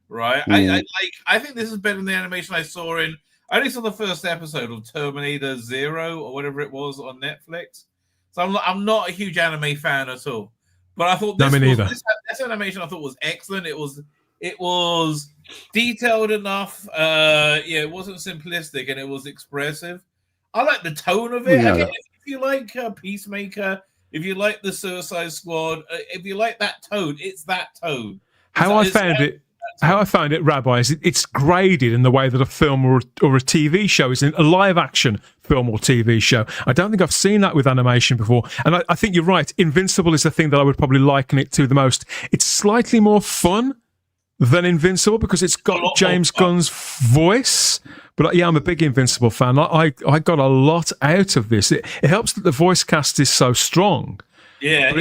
Right? I think this is better than the animation I saw in. I only saw the first episode of Terminator Zero or whatever it was on Netflix. So I'm not a huge anime fan at all. But I thought this animation I thought was excellent. It was detailed enough. It wasn't simplistic, and it was expressive. I like the tone of it. Again, if you like Peacemaker, if you like the Suicide Squad, if you like that tone, it's that tone. How I found it, Rabbi, is it's graded in the way that a film or a TV show is in a live action film or TV show. I don't think I've seen that with animation before. And I think you're right. Invincible is the thing that I would probably liken it to the most. It's slightly more fun than Invincible because it's got James Gunn's voice. But I'm a big Invincible fan. I got a lot out of this. It helps that the voice cast is so strong. Yeah,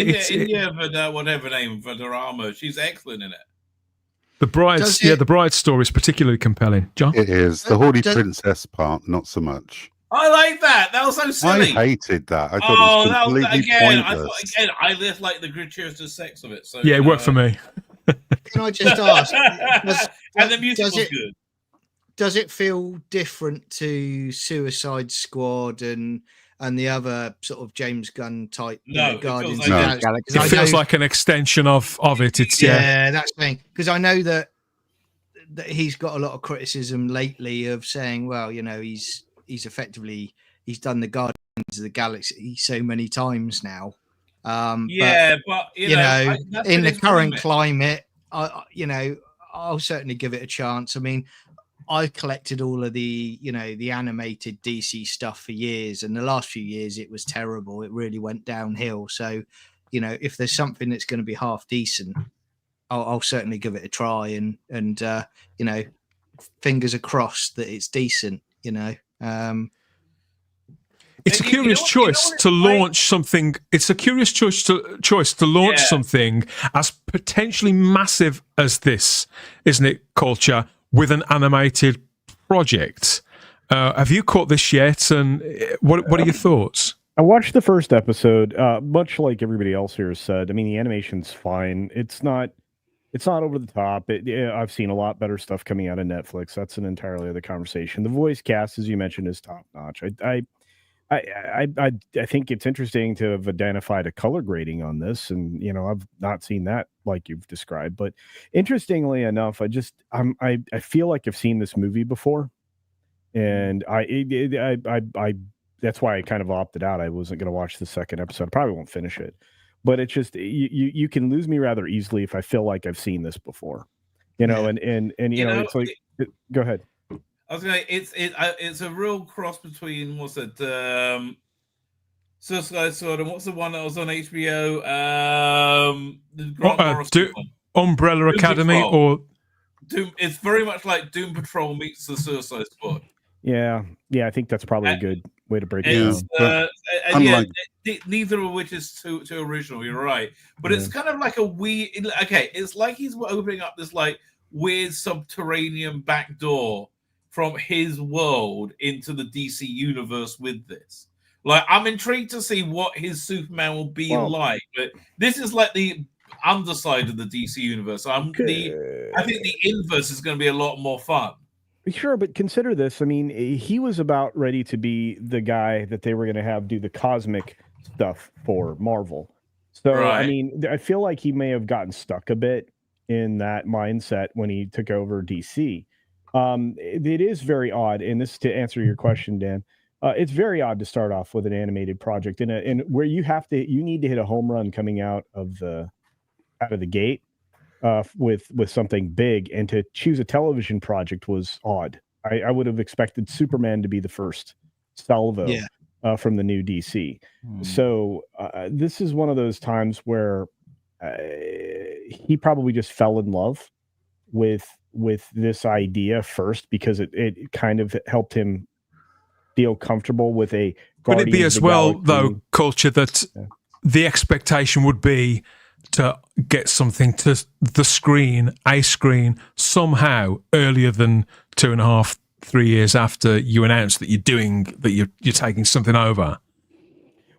whatever name, Valderrama, she's excellent in it. The bride's story is particularly compelling. John? It is. The Haughty Princess part, not so much. I like that. That was so silly. I hated that. I thought it was completely pointless. I just like the gratuitous sex of it. So yeah, it worked for me. Can I just ask? And the music was good. Does it feel different to Suicide Squad and the other sort of James Gunn type Guardians of the Galaxy? It feels like an extension of it. It's that's the thing, because I know that he's got a lot of criticism lately of saying, well, he's effectively done the Guardians of the Galaxy so many times now. But in the current climate, I'll certainly give it a chance. I mean, I collected all of the animated DC stuff for years, and the last few years it was terrible. It really went downhill. So, if there's something that's going to be half decent, I'll certainly give it a try. And fingers are crossed that it's decent. It's a curious choice to launch something. It's a curious choice to launch something as potentially massive as this, isn't it, Culture? With an animated project. Have you caught this yet? And what are your thoughts? I watched the first episode, much like everybody else here has said. I mean, the animation's fine. It's not over the top. I've seen a lot better stuff coming out of Netflix. That's an entirely other conversation. The voice cast, as you mentioned, is top notch. I think it's interesting to have identified a color grading on this, and I've not seen that like you've described. But interestingly enough, I feel like I've seen this movie before, and I that's why I kind of opted out. I wasn't going to watch the second episode. I probably won't finish it, but it's just you can lose me rather easily if I feel like I've seen this before. you know, and you know, it's like, go ahead. I was gonna say, it's a real cross between what's it, Suicide Squad, and what's the one that was on HBO? The Grant Morrison one. Umbrella Doom Academy Patrol. or Doom. It's very much like Doom Patrol meets the Suicide Squad. Yeah, I think that's probably a good way to break it It's, down. neither of which is too original. You're right, but it's kind of like a weird. Okay, it's like he's opening up this like weird subterranean back door from his world into the DC universe with this. Like, I'm intrigued to see what his Superman will be like, but this is like the underside of the DC universe. I think the inverse is going to be a lot more fun. Sure, but consider this. I mean, he was about ready to be the guy that they were going to have do the cosmic stuff for Marvel. So, I mean, I feel like he may have gotten stuck a bit in that mindset when he took over DC. It is very odd, and this is to answer your question, Dan. It's very odd to start off with an animated project and where you need to hit a home run coming out of the gate. With something big, and to choose a television project was odd. I would have expected Superman to be the first salvo from the new DC. So this is one of those times where he probably just fell in love with this idea first because it kind of helped him feel comfortable with a. Could it be as well, though, Culture, that the expectation would be to get something to the screen, a screen, somehow earlier than 2.5, 3 years after you announce that you're taking something over?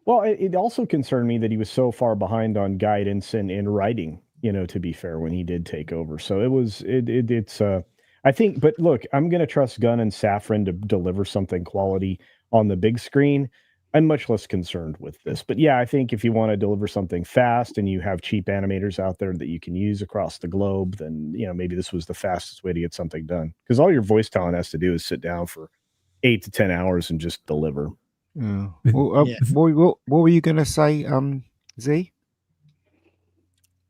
Well, it also concerned me that he was so far behind on guidance and writing, you know, to be fair, when he did take over. So it's I think, but look, I'm going to trust Gunn and Safran to deliver something quality on the big screen. I'm much less concerned with this. But yeah, I think if you want to deliver something fast and you have cheap animators out there that you can use across the globe, then, you know, maybe this was the fastest way to get something done. Because all your voice talent has to do is sit down for 8 to 10 hours and just deliver. Yeah. Well, what were you going to say, Z?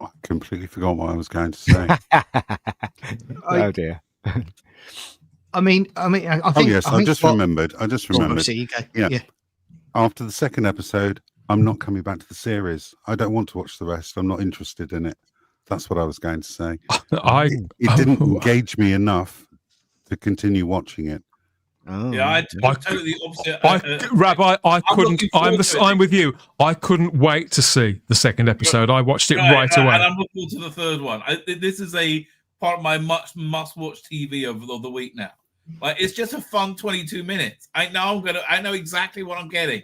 I completely forgot what I was going to say. Oh dear. I think. Oh yes, I just remembered. Yeah. After the second episode, I'm not coming back to the series. I don't want to watch the rest. I'm not interested in it. That's what I was going to say. It didn't engage me enough to continue watching it. Oh. Yeah, I totally the opposite. Rabbi, I couldn't. I'm with you. I couldn't wait to see the second episode. I watched it right away. And I'm looking forward to the third one. This is a part of my must-watch TV of the week now. Like, it's just a fun 22 minutes. I know exactly what I'm getting.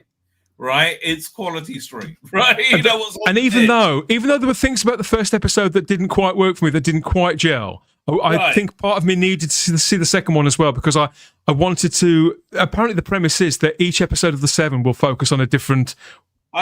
Right? It's quality stream. Right? You know what's and even though there were things about the first episode that didn't quite work for me, that didn't quite gel, I think part of me needed to see the second one as well, because I wanted to. Apparently, the premise is that each episode of the 7 will focus on a different.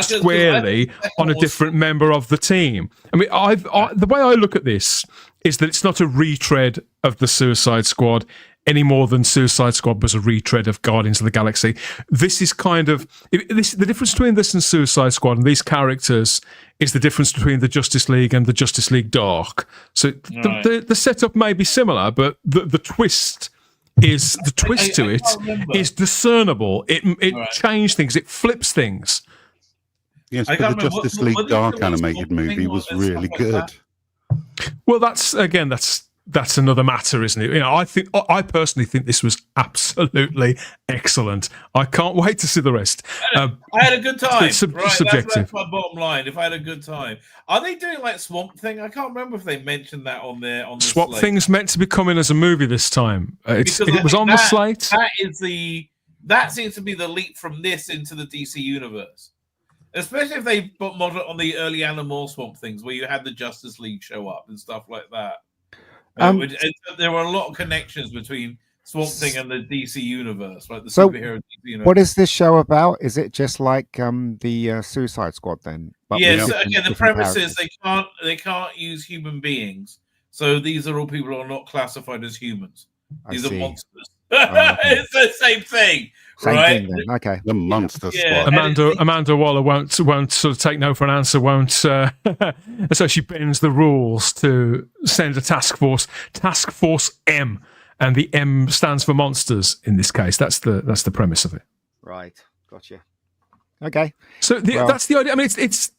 Squarely on a different member of the team. I mean, the way I look at this is that it's not a retread of the Suicide Squad any more than Suicide Squad was a retread of Guardians of the Galaxy. This is kind of the difference between this and Suicide Squad and these characters is the difference between the Justice League and the Justice League Dark. So the setup may be similar, but the twist is to it is discernible. It changed things. It flips things. Yes, but the Justice League Dark animated movie was really good. Well, that's another matter, isn't it? You know, I personally think this was absolutely excellent. I can't wait to see the rest. I had a good time. Subjective. That's my bottom line. If I had a good time, are they doing like Swamp Thing? I can't remember if they mentioned that on their Swamp slate. Thing's meant to be coming as a movie this time. It was on the slate. That seems to be the leap from this into the DC universe. Especially if they model on the early Animal Swamp Things, where you had the Justice League show up and stuff like that. There were a lot of connections between Swamp Thing and the DC universe, like the superhero DC universe. What is this show about? Is it just like the Suicide Squad then? Yes. Again, the premise is they can't use human beings, so these are all people who are not classified as humans. These are monsters. It's the same thing, Same Right. thing then. Okay. The monster Yeah. squad. Amanda Waller won't sort of take no for an answer. Won't so she bends the rules to send a task force M, and the M stands for monsters in this case. That's the premise of it. Right. Gotcha. Okay. So that's the idea. I mean, it's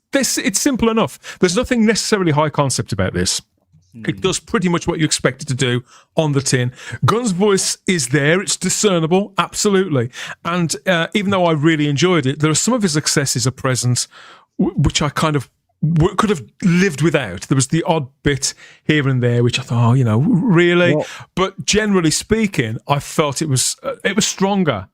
simple enough. There's nothing necessarily high concept about this. It does pretty much what you expect it to do on the tin. Gunn's voice is there. It's discernible, absolutely. And even though I really enjoyed it, there are some of his successes are present, which I kind of could have lived without. There was the odd bit here and there, which I thought, really? Well, but generally speaking, I felt it was stronger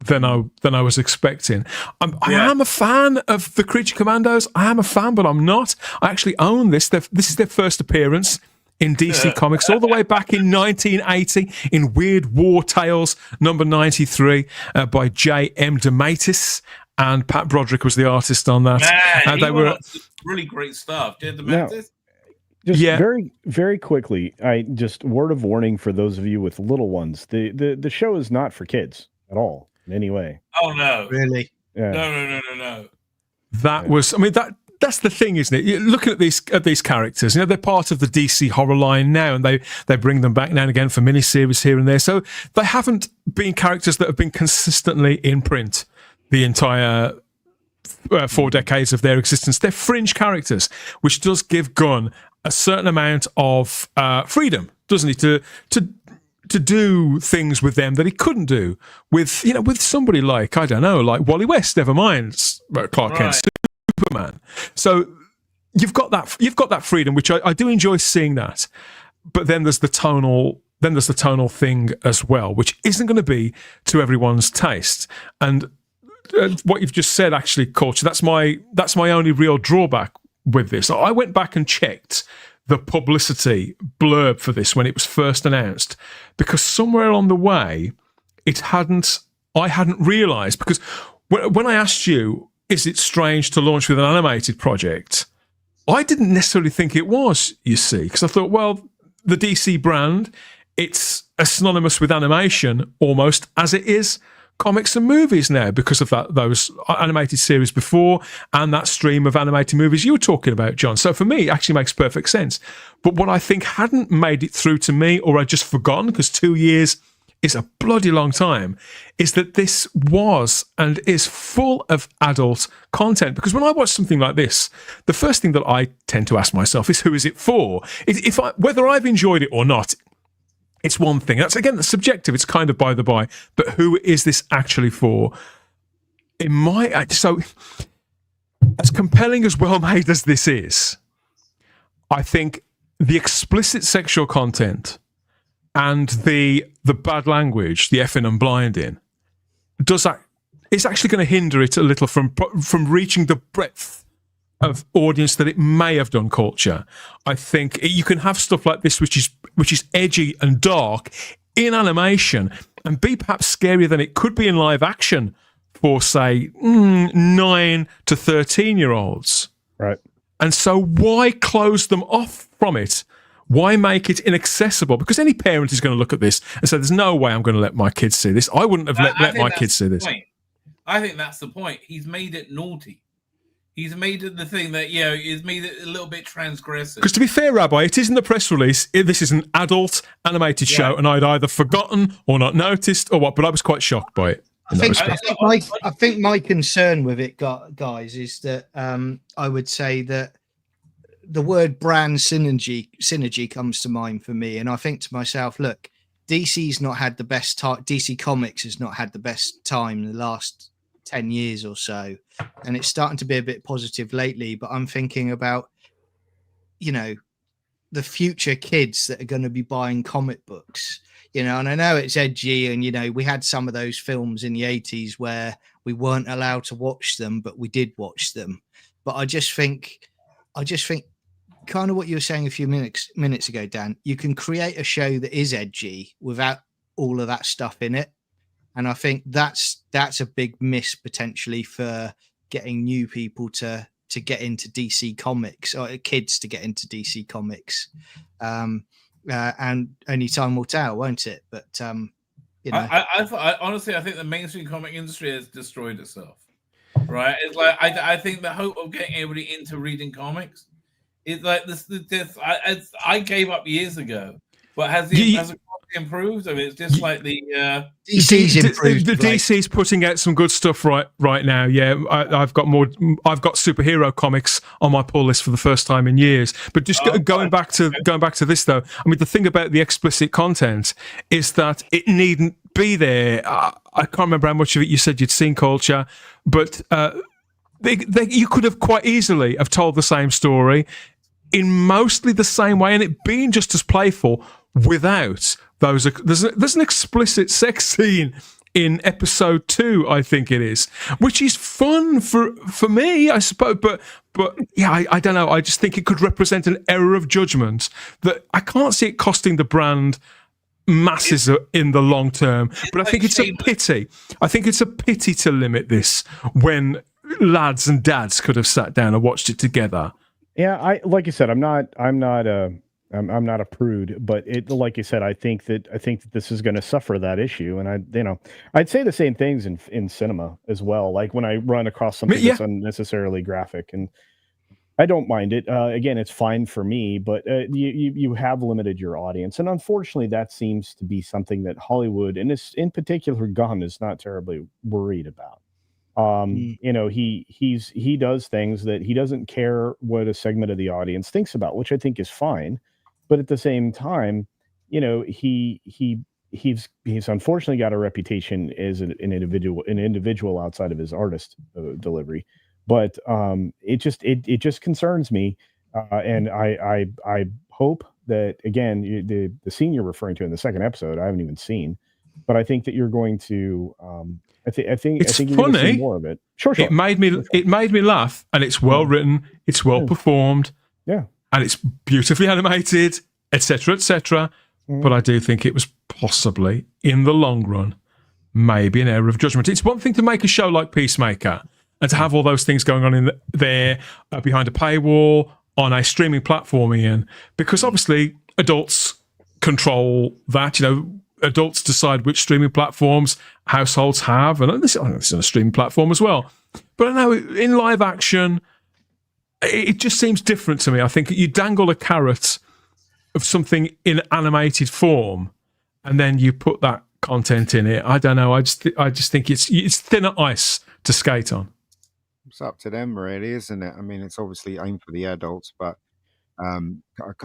than I was expecting. I am a fan of the Creature Commandos. I am a fan, but I'm not. I actually own this. This is their first appearance in DC Comics all the way back in 1980 in Weird War Tales number 93 by J.M. DeMatteis, and Pat Broderick was the artist on that. Man, They were really great stuff. Did the Mantis? Just Yeah. very, very quickly, word of warning for those of you with little ones. The show is not for kids at all in any way. Oh no, Really? Yeah. no. That was, I mean, that's the thing, isn't it? You're looking at these characters, they're part of the DC horror line now, and they bring them back now and again for miniseries here and there. So they haven't been characters that have been consistently in print the entire 4 decades of their existence. They're fringe characters, which does give Gunn a certain amount of freedom, doesn't he, to do things with them that he couldn't do with somebody like, I don't know, like Wally West, never mind Clark Kent, Superman. So you've got that freedom, which I do enjoy seeing that. But then there's the tonal thing as well, which isn't going to be to everyone's taste. And what you've just said, actually, Culture, that's my only real drawback with this. I went back and checked the publicity blurb for this when it was first announced, because somewhere along the way I hadn't realised, because when I asked you, is it strange to launch with an animated project, I didn't necessarily think it was, you see, because I thought, well, the DC brand, it's synonymous with animation almost as it is comics and movies now, because of those animated series before and that stream of animated movies you were talking about, John. So for me, it actually makes perfect sense. But what I think hadn't made it through to me, or I'd just forgotten, because 2 years is a bloody long time, is that this was and is full of adult content. Because when I watch something like this, the first thing that I tend to ask myself is, who is it for? Whether I've enjoyed it or not, it's one thing. That's, again, that's subjective. It's kind of by the by. But who is this actually for? So, as compelling as well made as this is, I think the explicit sexual content and the bad language, the effing and blinding, is actually going to hinder it a little from reaching the breadth of audience that it may have done, Culture. I think you can have stuff like this, which is edgy and dark in animation, and be perhaps scarier than it could be in live action for, say, 9 to 13-year-olds. Right. And so why close them off from it? Why make it inaccessible? Because any parent is going to look at this and say, there's no way I'm going to let my kids see this. I wouldn't have let my kids see this. I think that's the point. He's made it naughty. He's made it the thing that, he's made it a little bit transgressive. Because to be fair, Rabbi, it is in the press release. This is an adult animated show, and I'd either forgotten or not noticed or what, but I was quite shocked by it. I think my concern with it, guys, is that I would say that the word brand synergy comes to mind for me. And I think to myself, look, DC's not had the best time. DC Comics has not had the best time in the last 10 years or so, and it's starting to be a bit positive lately. But I'm thinking about, the future kids that are going to be buying comic books, and I know it's edgy, and we had some of those films in the 80s where we weren't allowed to watch them, but we did watch them. But I just think kind of what you were saying a few minutes ago, Dan, you can create a show that is edgy without all of that stuff in it. And I think that's a big miss potentially for getting new people to get into DC Comics, or kids to get into DC Comics. And only time will tell, won't it? But You know, I honestly, I think the mainstream comic industry has destroyed itself. Right? It's like I think the hope of getting everybody into reading comics is like this. I gave up years ago, but has the quality improved? I mean, it's just like the DC's improved. The DC's putting out some good stuff right now. Yeah, I've got superhero comics on my pull list for the first time in years. But just going back to this though, I mean, the thing about the explicit content is that it needn't be there. I can't remember how much of it you said you'd seen, Culture, but you could have quite easily have told the same story in mostly the same way, and it being just as playful without those. There's an explicit sex scene in episode 2, I think it is, which is fun for me, I suppose. But yeah, I don't know. I just think it could represent an error of judgment that I can't see it costing the brand masses in the long term. But I think it's a pity. I think it's a pity to limit this when lads and dads could have sat down and watched it together. Yeah, like you said, I'm not a prude, but like you said, I think that this is going to suffer that issue, and I'd say the same things in cinema as well. Like when I run across something that's unnecessarily graphic, and I don't mind it. Again, it's fine for me, but you have limited your audience, and unfortunately, that seems to be something that Hollywood, and this in particular, Gunn is not terribly worried about. He does things that he doesn't care what a segment of the audience thinks about, which I think is fine. But at the same time, he's unfortunately got a reputation as an individual outside of his artist delivery. But it just concerns me, and I hope that, again, the scene you're referring to in the second episode, I haven't even seen, but I think that you're going to. I think you're going to see more of it. Sure. It made me laugh, and it's well written, it's well performed, and it's beautifully animated, etc., etc. But I do think it was possibly, in the long run, maybe an error of judgment. It's one thing to make a show like Peacemaker and to have all those things going on in there behind a paywall on a streaming platform, Ian, because obviously adults control that. Adults decide which streaming platforms households have, and this is a streaming platform as well. But I know in live action, it just seems different to me. I think you dangle a carrot of something in animated form, and then you put that content in it. I don't know. I just think it's thinner ice to skate on. It's up to them, really, isn't it? I mean, it's obviously aimed for the adults, but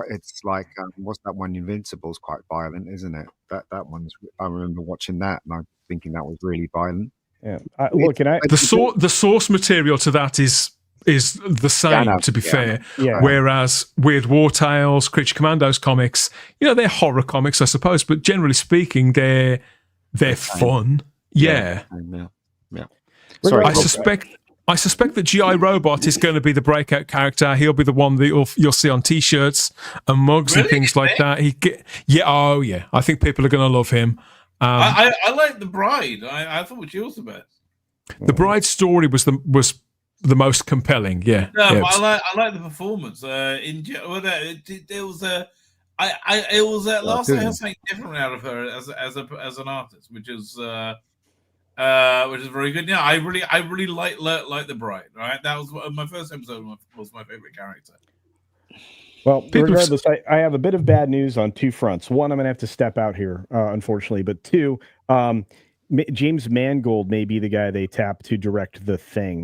it's like what's that one? Invincible's quite violent, isn't it? That one's. I remember watching that, and I'm thinking that was really violent. Yeah. The source material to that is the same, to be fair. Yeah. Whereas Weird War Tales, Creature Commandos comics, they're horror comics, I suppose, but generally speaking, they're fun. Yeah. Sorry, I suspect that G.I. Robot is going to be the breakout character. He'll be the one that you'll see on T-shirts and mugs and things like that. I think people are going to love him. I like The Bride. I thought she was the best. The Bride's story was the most compelling. Yeah. No, yeah, but I like the performance. It was last night I had something different out of her as an artist, which is very good. Yeah, I really like The Bride. Right, that was my first episode. Was my favorite character. Well, regardless, I have a bit of bad news on two fronts. One, I'm going to have to step out here, unfortunately. But two, James Mangold may be the guy they tap to direct the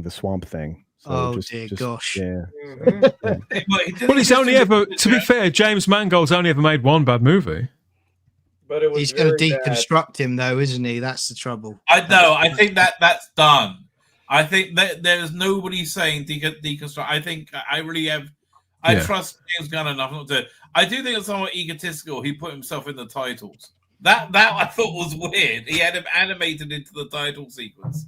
Swamp Thing. So gosh. Yeah. Well, he's only ever, to be fair, James Mangold's only ever made one bad movie. But he's going to deconstruct him, though, isn't he? That's the trouble. I know. I think that's done. I think that there's nobody saying deconstruct. I think I really have. I trust James Gunn enough not to. I do think it's somewhat egotistical. He put himself in the titles. That I thought was weird. He had him animated into the title sequence.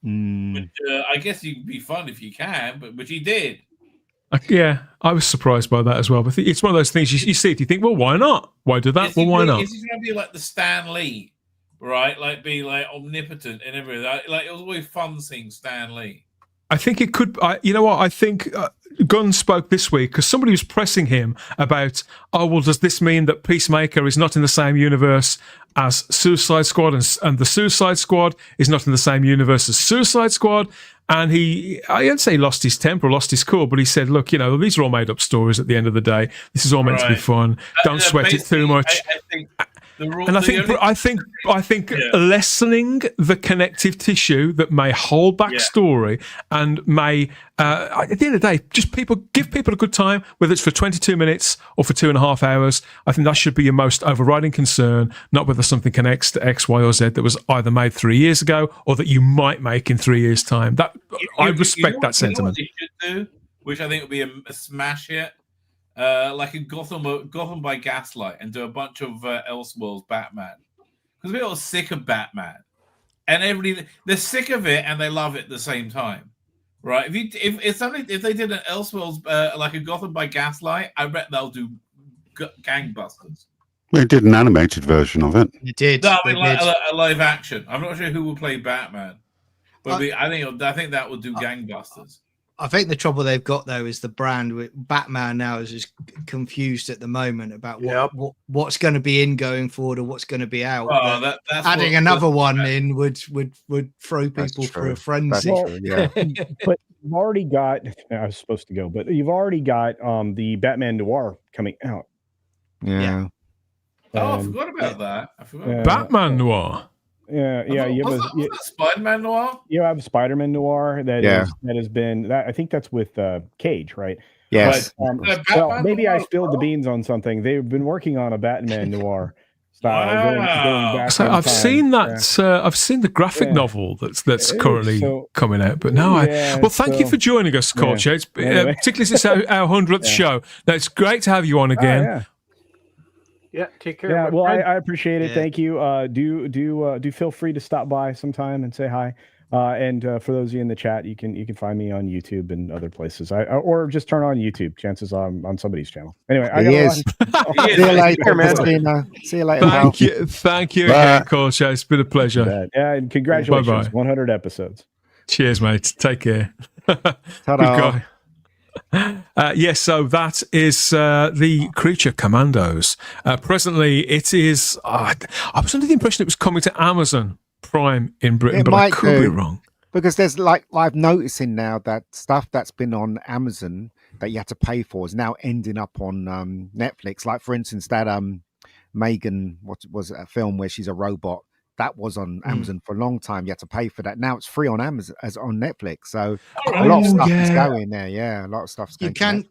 Which, I guess you'd be fun if you can, but he did. Yeah, I was surprised by that as well. But it's one of those things you see it, you think, well, why not? Why do that? Well, why not? Is he going to be like the Stan Lee, right? Like be like omnipotent and everything. Like it was always fun seeing Stan Lee. I think it could. You know what? I think Gunn spoke this week because somebody was pressing him about, oh, well, does this mean that Peacemaker is not in the same universe as Suicide Squad, and the Suicide Squad is not in the same universe as Suicide Squad? And I didn't say he lost his temper or lost his cool, but he said, look, you know, these are all made up stories at the end of the day. This is all meant to be fun. Don't sweat it too much. I think lessening the connective tissue that may hold back story and may, at the end of the day, just give people a good time, whether it's for 22 minutes or for 2.5 hours. I think that should be your most overriding concern, not whether something connects to X, Y, or Z that was either made 3 years ago or that you might make in 3 years' time. I respect that sentiment. You know what they should do, which I think would be a smash hit. Like a Gotham by Gaslight, and do a bunch of Elseworlds Batman, because we're all sick of Batman, and they're sick of it and they love it at the same time, right? If they did an Elseworlds like a Gotham by Gaslight, I bet they'll do gangbusters. They did an animated version of it. It did. No, I mean, like a live action. I'm not sure who will play Batman, but I think that would do gangbusters. I think the trouble they've got though is the brand with Batman now is just confused at the the about what's going to be in going forward or what's going to be out. Oh, adding another one in would throw people for a frenzy. Well, but you've already got. I was supposed to go, but you've already got the Batman Noir coming out. Yeah. Oh, I forgot about that. Batman Noir. Yeah. You have Spider-Man Noir. You have Spider-Man Noir that has been. I think that's with Cage, right? Yes. But, well, maybe I spilled the beans on something. They've been working on a Batman Noir style. Going back so I've seen that. I've seen the graphic novel that's currently coming out. But no, thank you for joining us, Coach. Anyway. Particularly since our 100th show. Now, it's great to have you on again. Yeah, take care. Yeah, well, I appreciate it. Thank you. Do feel free to stop by sometime and say hi. And for those of you in the chat, you can find me on YouTube and other places. Or just turn on YouTube. Chances are I'm on somebody's channel. Anyway, I got See you later, man. See you later. Thank you again, Coach. It's been a pleasure. Yeah, and congratulations, Bye-bye. 100 episodes. Cheers, mate. Take care. Good guy. Yes, so that is the Creature Commandos. Presently, it is. I was under the impression it was coming to Amazon Prime in Britain, but I could be wrong. Because there's I'm noticing now that stuff that's been on Amazon that you had to pay for is now ending up on Netflix. Like, for instance, that Megan, what was it, a film where she's a robot? That was on Amazon for a long time. You had to pay for that. Now it's free on Amazon as on Netflix. So a lot of stuff is going there. Yeah, a lot of stuff's going.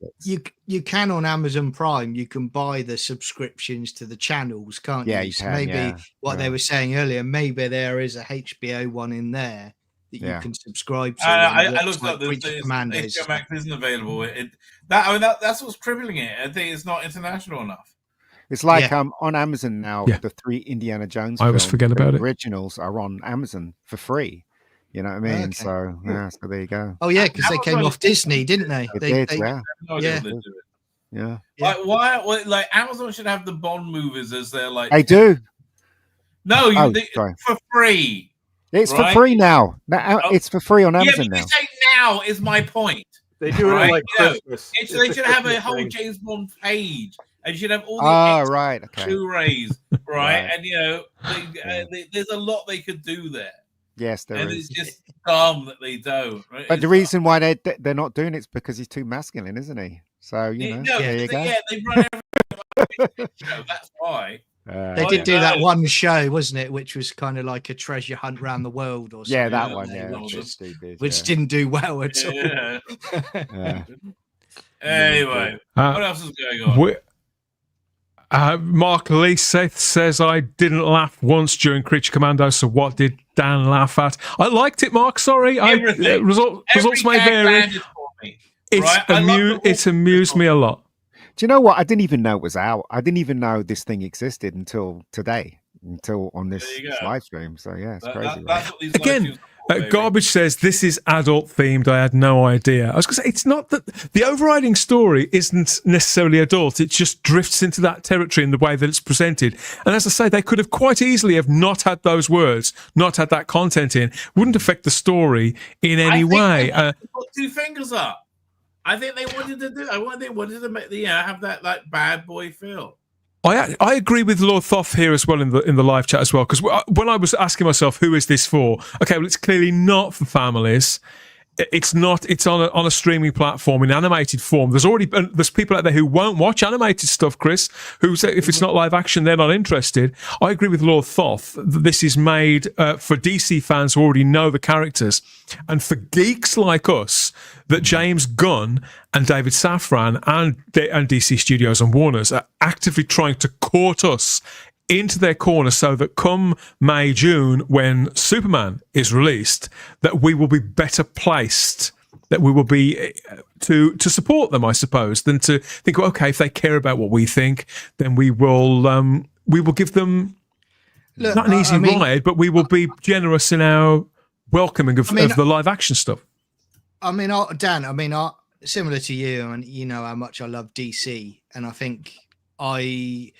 You can on Amazon Prime. You can buy the subscriptions to the channels, can't you? Yeah, you can. Maybe they were saying earlier. Maybe there is a HBO one in there that you can subscribe to. I looked up the HBO Max isn't available. That's what's crippling it. I think it's not international enough. It's like on Amazon now, the 3 Indiana Jones I always forget about it. Originals are on Amazon for free. You know what I mean? Okay. So there you go. Oh yeah, because they came off Disney, didn't they? They did, yeah. Like why? Like Amazon should have the Bond movies as their like. They do. No, for free. It's for free now. It's for free on Amazon now. You say now is my point. They do it like Christmas. They should have a whole James Bond page. And you should have all the Blu-rays, right? And there's a lot they could do there. Yes, there is. It's just dumb that they don't. Right? But the reason why they're not doing it's because he's too masculine, isn't he? So there you go. Yeah, they run everything. That's why. They did do that one show, wasn't it, which was kind of like a treasure hunt around the world or something. Yeah, that one. Which didn't do well at all. Anyway, what else is going on? Mark Lee says I didn't laugh once during Creature Commando, so what did Dan laugh at? I liked it, Mark. Sorry. Results may vary. It amused me a lot. Do you know what? I didn't even know it was out. I didn't even know this thing existed until today, until on this live stream. So yeah, it's crazy. Garbage says, this is adult themed. I had no idea. I was going to say, it's not that the overriding story isn't necessarily adult. It just drifts into that territory in the way that it's presented. And as I say, they could have quite easily have not had those words, not had that content in. Wouldn't affect the story in any way. Put two fingers up. I think they wanted to do. They wanted to make have that like bad boy feel. I agree with Lord Thoth here as well in the live chat as well, because when I was asking myself who is this for, okay, well it's clearly not for families. It's not. It's on a streaming platform in animated form. There's people out there who won't watch animated stuff, Chris. Who say if it's not live action, they're not interested. I agree with Lord Thoth that this is made for DC fans who already know the characters, and for geeks like us, that James Gunn and David Safran and DC Studios and Warner's are actively trying to court us into their corner so that come May, June, when Superman is released, that we will be better placed, that we will be to support them, I suppose, than to think, well, okay, if they care about what we think, then we will give them not an easy ride, but we will be generous in our welcoming of the live action stuff. I mean, Dan, similar to you, and you know how much I love DC, and I think I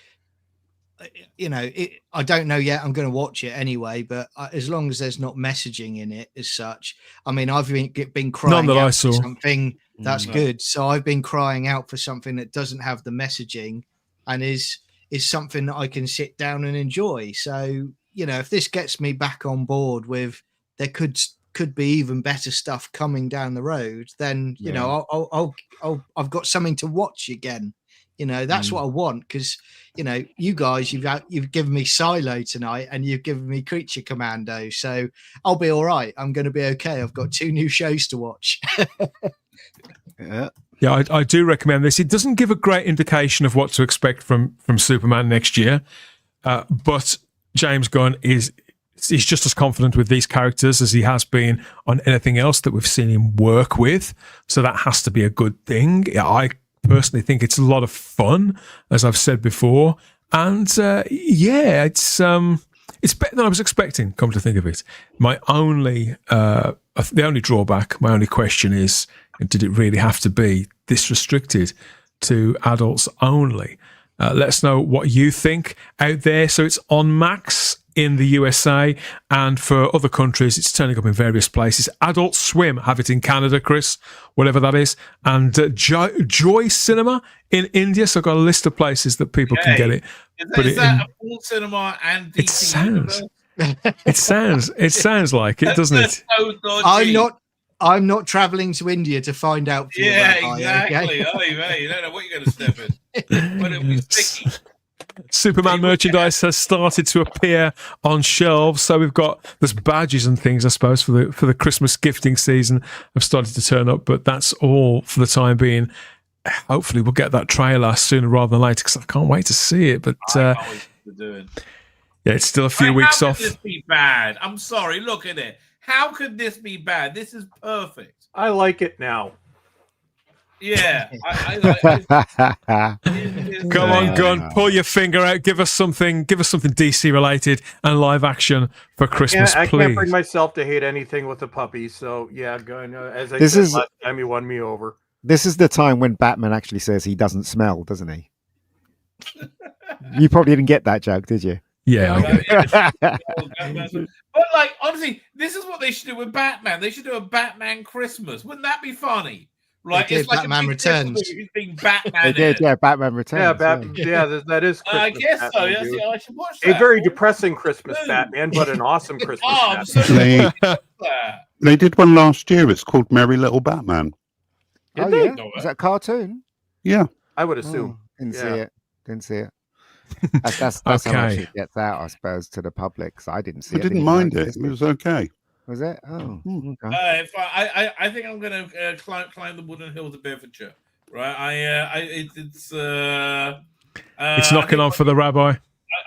don't know yet. I'm going to watch it anyway, but as long as there's not messaging in it as such, I mean, I've been crying out for something that's good. So I've been crying out for something that doesn't have the messaging and is something that I can sit down and enjoy. So, if this gets me back on board with there could be even better stuff coming down the road, then, I've got something to watch again. That's what I want, because you guys, you've given me Silo tonight, and you've given me Creature Commando, so I'll be all right. I'm going to be okay. I've got 2 new shows to watch. Yeah, I do recommend this. It doesn't give a great indication of what to expect from Superman next year, but James Gunn he's just as confident with these characters as he has been on anything else that we've seen him work with. So that has to be a good thing. I personally think it's a lot of fun, as I've said before, and it's better than I was expecting, come to think of it. The only drawback, my only question is, did it really have to be this restricted to adults only? Let us know what you think out there. So it's on Max in the USA, and for other countries it's turning up in various places. Adult Swim have it in Canada, Chris, whatever that is, and Joy Cinema in India. So I've got a list of places that people can get it. Is that a full cinema and DC? It sounds like it, doesn't it? So dodgy. I'm not traveling to India to find out. Exactly. Oh, you don't know what you're going to step in. But it'll be sticky. Superman merchandise has started to appear on shelves, so there's badges and things, I suppose, for the Christmas gifting season have started to turn up, but that's all for the time being. Hopefully we'll get that trailer sooner rather than later, because I can't wait to see it. But it's still a few weeks off. How could this be bad? I'm sorry, look at it. How could this be bad? This is perfect. I like it now. Yeah. Come on, Gunn, pull your finger out. Give us something DC related and live action for Christmas, I please. can't bring myself to hate anything with a puppy. So yeah, Gunn, as I said last time, you won me over. This is the time when Batman actually says he doesn't smell, doesn't he? You probably didn't get that joke, did you? Yeah. But honestly, this is what they should do with Batman. They should do a Batman Christmas. Wouldn't that be funny? Right, it's like Batman Returns. Batman they did, yeah, Batman Returns. Yeah, that is Christmas. I guess so. Batman, Yes, I should watch that. A very depressing Christmas Batman, but an awesome Christmas Batman. They did one last year. It's called Merry Little Batman. Is that a cartoon? Yeah. I would assume. Didn't see it. That's how much it gets out, I suppose, to the public. So I didn't see it. I didn't mind it. It was okay. Was it? Oh, okay. I think I'm going to climb the wooden hills of Bedfordshire. Right? It's knocking on for the rabbi.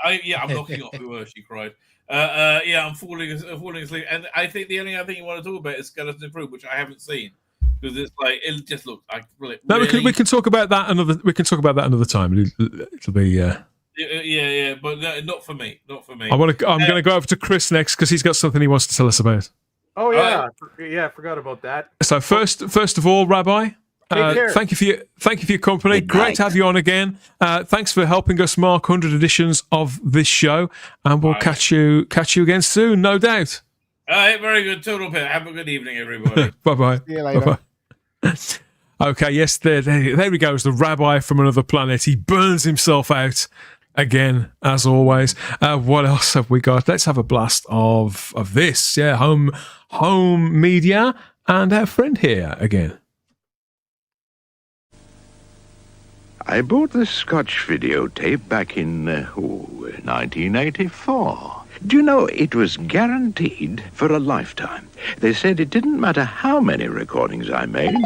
I'm knocking off. She cried. I'm falling asleep, and I think the only other thing you want to talk about is Skeleton Crew, which I haven't seen, because it just looks like really. No, we can talk about that another. We can talk about that another time. It'll be. But no, not for me. I'm going to go over to Chris next, because he's got something he wants to tell us about. Oh yeah, I forgot about that. So first of all, Rabbi, care. thank you for your company. Great to have you on again. Thanks for helping us mark 100 editions of this show, and we'll catch you again soon, no doubt. All right, very good. Total pair. Have a good evening, everybody. Bye-bye. See you later. Bye-bye. Okay, yes, there he goes, the Rabbi from another planet. He burns himself out again, as always. What else have we got? Let's have a blast of this. Yeah, home media and our friend here again. I bought this Scotch videotape back in 1984. Do you know, it was guaranteed for a lifetime. They said it didn't matter how many recordings I made,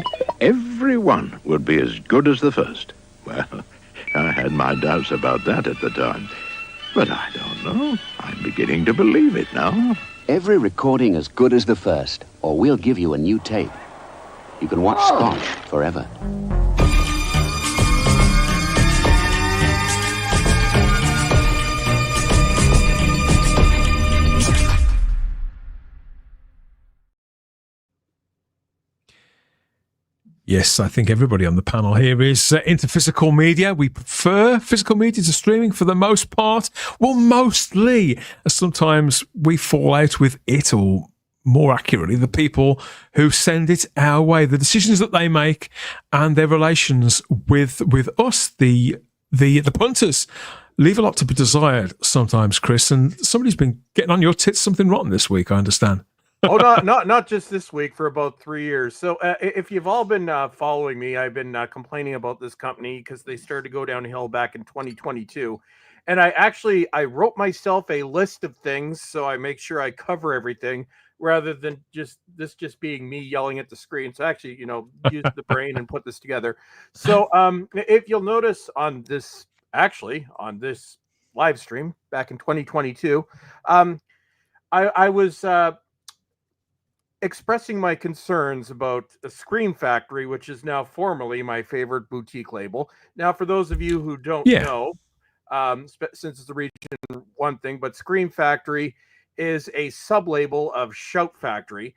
every one would be as good as the first. Well, I had my doubts about that at the time. But I don't know. I'm beginning to believe it now. Every recording as good as the first, or we'll give you a new tape. You can watch Scotch forever. Yes, I think everybody on the panel here is into physical media. We prefer physical media to streaming for the most part. Well, mostly. Sometimes we fall out with it, or more accurately, the people who send it our way. The decisions that they make and their relations with us, the punters, leave a lot to be desired sometimes, Chris. And somebody's been getting on your tits something rotten this week, I understand. Oh, not just this week, for about 3 years. So if you've all been following me, I've been complaining about this company because they started to go downhill back in 2022. And I wrote myself a list of things so I make sure I cover everything rather than just being me yelling at the screen. So actually, use the brain and put this together. So if you'll notice on this live stream back in 2022, I was expressing my concerns about a Scream Factory, which is now formally my favorite boutique label. Now, for those of you who don't know, since it's a region one thing, but Scream Factory is a sub-label of Shout Factory,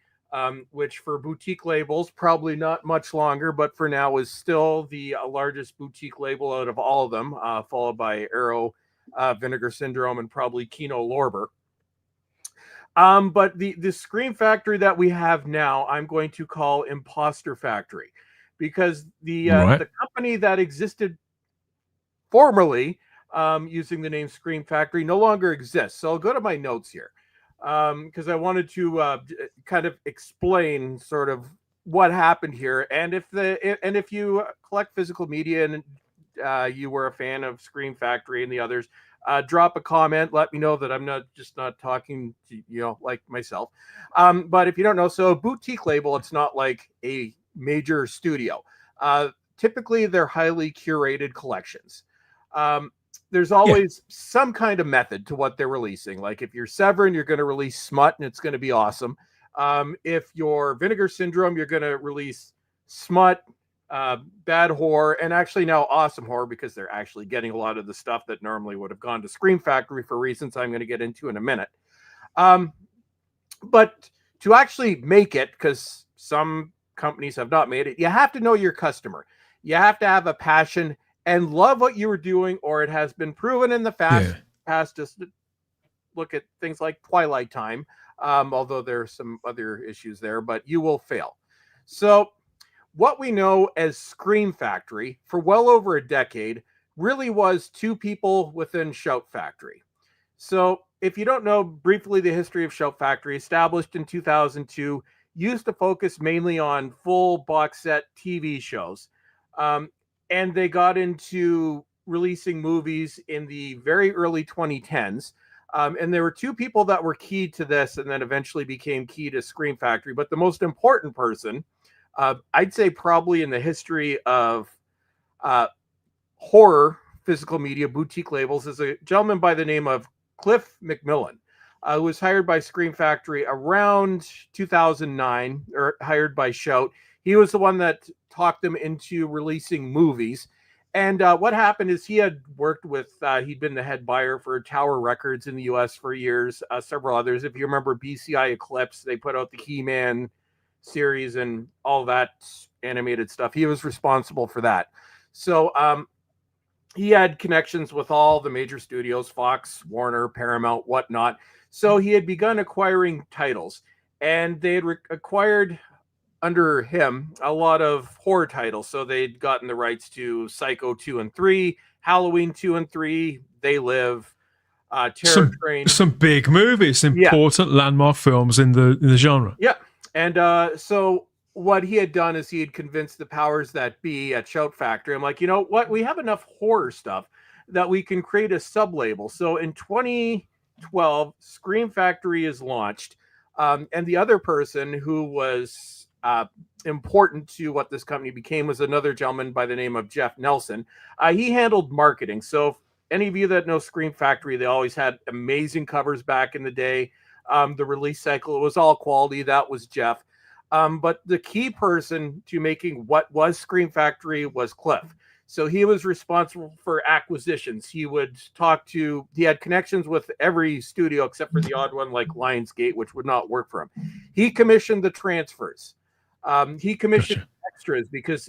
which for boutique labels, probably not much longer, but for now is still the largest boutique label out of all of them, followed by Arrow, Vinegar Syndrome, and probably Kino Lorber. But the Scream Factory that we have now, I'm going to call Imposter Factory, because the company that existed formerly using the name Scream Factory no longer exists. So I'll go to my notes here because I wanted to kind of explain sort of what happened here, and if you collect physical media and you were a fan of Scream Factory and the others. Drop a comment. Let me know that I'm not talking to like myself. But if you don't know, so a boutique label, it's not like a major studio. Typically, they're highly curated collections. There's always some kind of method to what they're releasing. Like if you're Severin, you're going to release smut, and it's going to be awesome. If you're Vinegar Syndrome, you're going to release smut, bad horror, and actually now awesome horror, because they're actually getting a lot of the stuff that normally would have gone to Scream Factory for reasons I'm going to get into in a minute. But to actually make it, because some companies have not made it, you have to know your customer. You have to have a passion and love what you were doing, or it has been proven in the past. Just look at things like Twilight Time, although there are some other issues there, but you will fail. So what we know as Scream Factory for well over a decade really was two people within Shout Factory. So if you don't know briefly the history of Shout Factory, established in 2002, used to focus mainly on full box set TV shows. And they got into releasing movies in the very early 2010s. And there were two people that were key to this and then eventually became key to Scream Factory. But the most important person, I'd say probably in the history of horror physical media boutique labels, is a gentleman by the name of Cliff McMillan, who was hired by Scream Factory around 2009, or hired by Shout. He was the one that talked them into releasing movies. And what happened is he had worked with, he'd been the head buyer for Tower Records in the US for years, several others. If you remember BCI Eclipse, they put out the He-Man series and all that animated stuff. He was responsible for that. So he had connections with all the major studios, Fox, Warner, Paramount, whatnot. So he had begun acquiring titles, and they had acquired under him a lot of horror titles. So they'd gotten the rights to Psycho 2 and 3, Halloween 2 and 3, They Live, Terror Train. Some big movies, important landmark films in the genre. Yeah. And so what he had done is he had convinced the powers that be at Shout Factory. I'm like, you know what? We have enough horror stuff that we can create a sub-label. So in 2012, Scream Factory is launched. And the other person who was important to what this company became was another gentleman by the name of Jeff Nelson. He handled marketing. So if any of you that know Scream Factory, they always had amazing covers back in the day. The release cycle, it was all quality. That was Jeff. But the key person to making what was Scream Factory was Cliff. So he was responsible for acquisitions. He had connections with every studio except for the odd one like Lionsgate, which would not work for him. He commissioned the transfers. He commissioned extras, because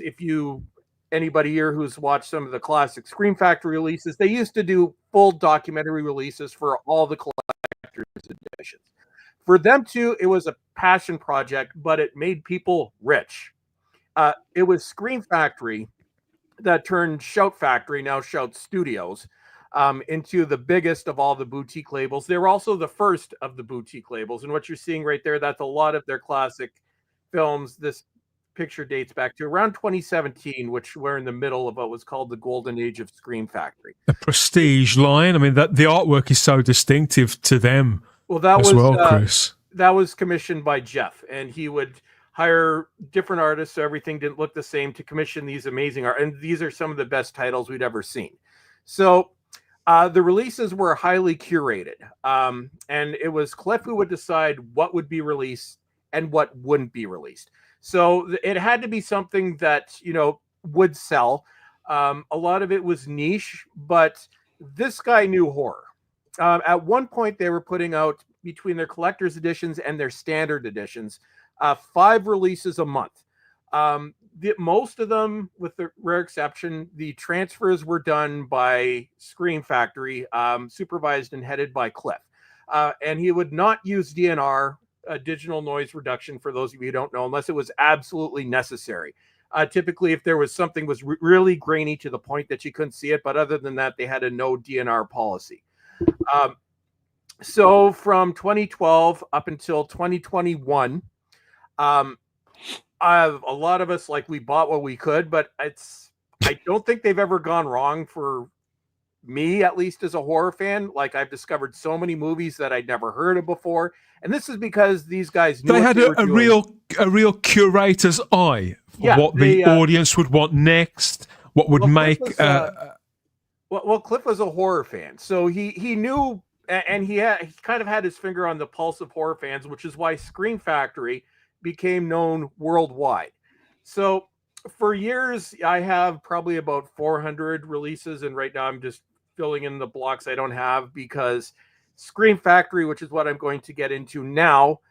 anybody here who's watched some of the classic Scream Factory releases, they used to do full documentary releases for all the collector's editions. For them too, it was a passion project, but it made people rich. It was Scream Factory that turned Shout Factory, now Shout Studios, into the biggest of all the boutique labels. They were also the first of the boutique labels. And what you're seeing right there, that's a lot of their classic films. This picture dates back to around 2017, which we're in the middle of what was called the golden age of Scream Factory. The Prestige line, I mean, the artwork is so distinctive to them. Well, that as was Chris. That was commissioned by Jeff, and he would hire different artists so everything didn't look the same to commission these amazing art. And these are some of the best titles we'd ever seen. So the releases were highly curated, and it was Cliff who would decide what would be released and what wouldn't be released. So it had to be something that, would sell. A lot of it was niche, but this guy knew horror. At one point, they were putting out, between their collector's editions and their standard editions, 5 releases a month. Most of them, with the rare exception, the transfers were done by Scream Factory, supervised and headed by Cliff. And he would not use DNR, digital noise reduction, for those of you who don't know, unless it was absolutely necessary. Typically, if there was something was really grainy to the point that you couldn't see it, but other than that, they had a no DNR policy. So from 2012 up until 2021, a lot of us, we bought what we could, but I don't think they've ever gone wrong for me, at least as a horror fan. I've discovered so many movies that I'd never heard of before. And this is because these guys knew they had a real curator's eye for what the audience would want next, what would make... Well, Cliff was a horror fan, so he knew, and he kind of had his finger on the pulse of horror fans, which is why Scream Factory became known worldwide. So for years, I have probably about 400 releases, and right now I'm just filling in the blocks I don't have, because Scream Factory, which is what I'm going to get into now,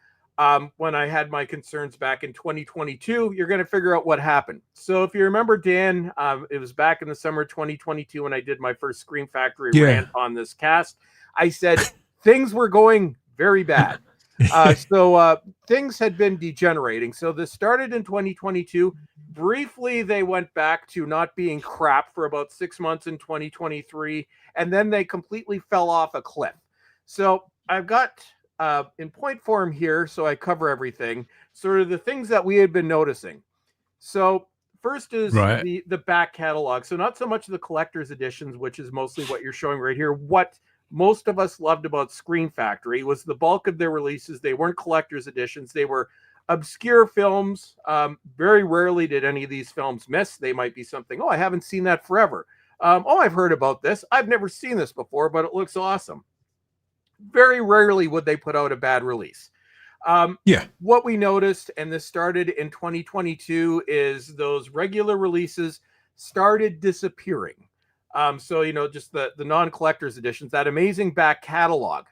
when I had my concerns back in 2022, you're going to figure out what happened. So if you remember, Dan, it was back in the summer 2022 when I did my first Scream Factory rant on this cast. I said things were going very bad. So things had been degenerating. So this started in 2022. Briefly, they went back to not being crap for about 6 months in 2023, and then they completely fell off a cliff. So I've got... in point form here, so I cover everything, sort of the things that we had been noticing. So first is the back catalog. So not so much the collector's editions, which is mostly what you're showing right here. What most of us loved about Scream Factory was the bulk of their releases. They weren't collector's editions. They were obscure films. Very rarely did any of these films miss. They might be something, I haven't seen that forever. I've heard about this. I've never seen this before, but it looks awesome. Very rarely would they put out a bad release. What we noticed, and this started in 2022, is those regular releases started disappearing. So, just the non-collector's editions, that amazing back catalog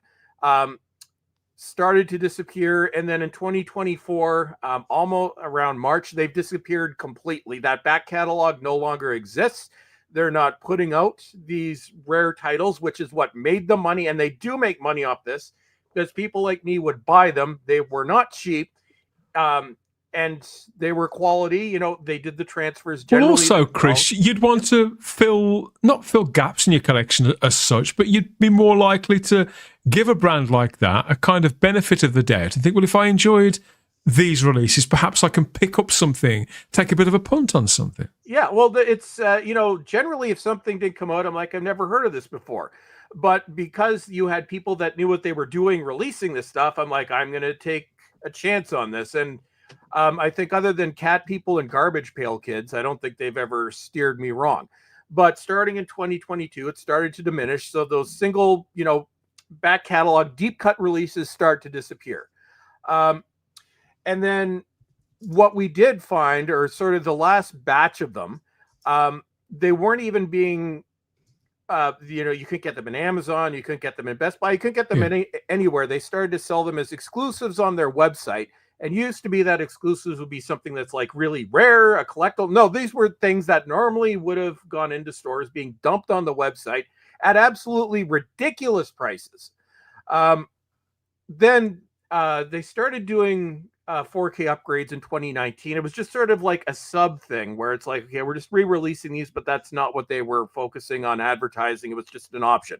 started to disappear. And then in 2024, almost around March, they've disappeared completely. That back catalog no longer exists. They're not putting out these rare titles, which is what made them money. And they do make money off this because people like me would buy them. They were not cheap. And they were quality. They did the transfers generally. Well, also, Chris, you'd want to not fill gaps in your collection as such, but you'd be more likely to give a brand like that a kind of benefit of the doubt and think, well, if I enjoyed these releases, perhaps I can pick up something, take a bit of a punt on something. Yeah, well, it's, generally if something did come out, I'm like, I've never heard of this before. But because you had people that knew what they were doing releasing this stuff, I'm like, I'm going to take a chance on this. And I think other than cat people and garbage pail kids, I don't think they've ever steered me wrong. But starting in 2022, it started to diminish. So those single, back catalog deep cut releases start to disappear. And then what we did find, or sort of the last batch of them, they weren't even being, you couldn't get them in Amazon, you couldn't get them in Best Buy, you couldn't get them anywhere. They started to sell them as exclusives on their website. And used to be that exclusives would be something that's like really rare, a collectible. No, these were things that normally would have gone into stores being dumped on the website at absolutely ridiculous prices. Then they started doing 4K upgrades in 2019. It was just sort of like a sub thing where it's like, okay, we're just re-releasing these, but that's not what they were focusing on advertising. It was just an option.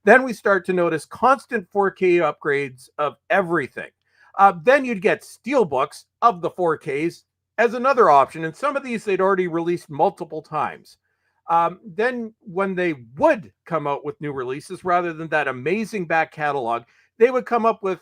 Then we start to notice constant 4K upgrades of everything. Then you'd get steelbooks of the 4Ks as another option. And some of these they'd already released multiple times. Then when they would come out with new releases, rather than that amazing back catalog, they would come up with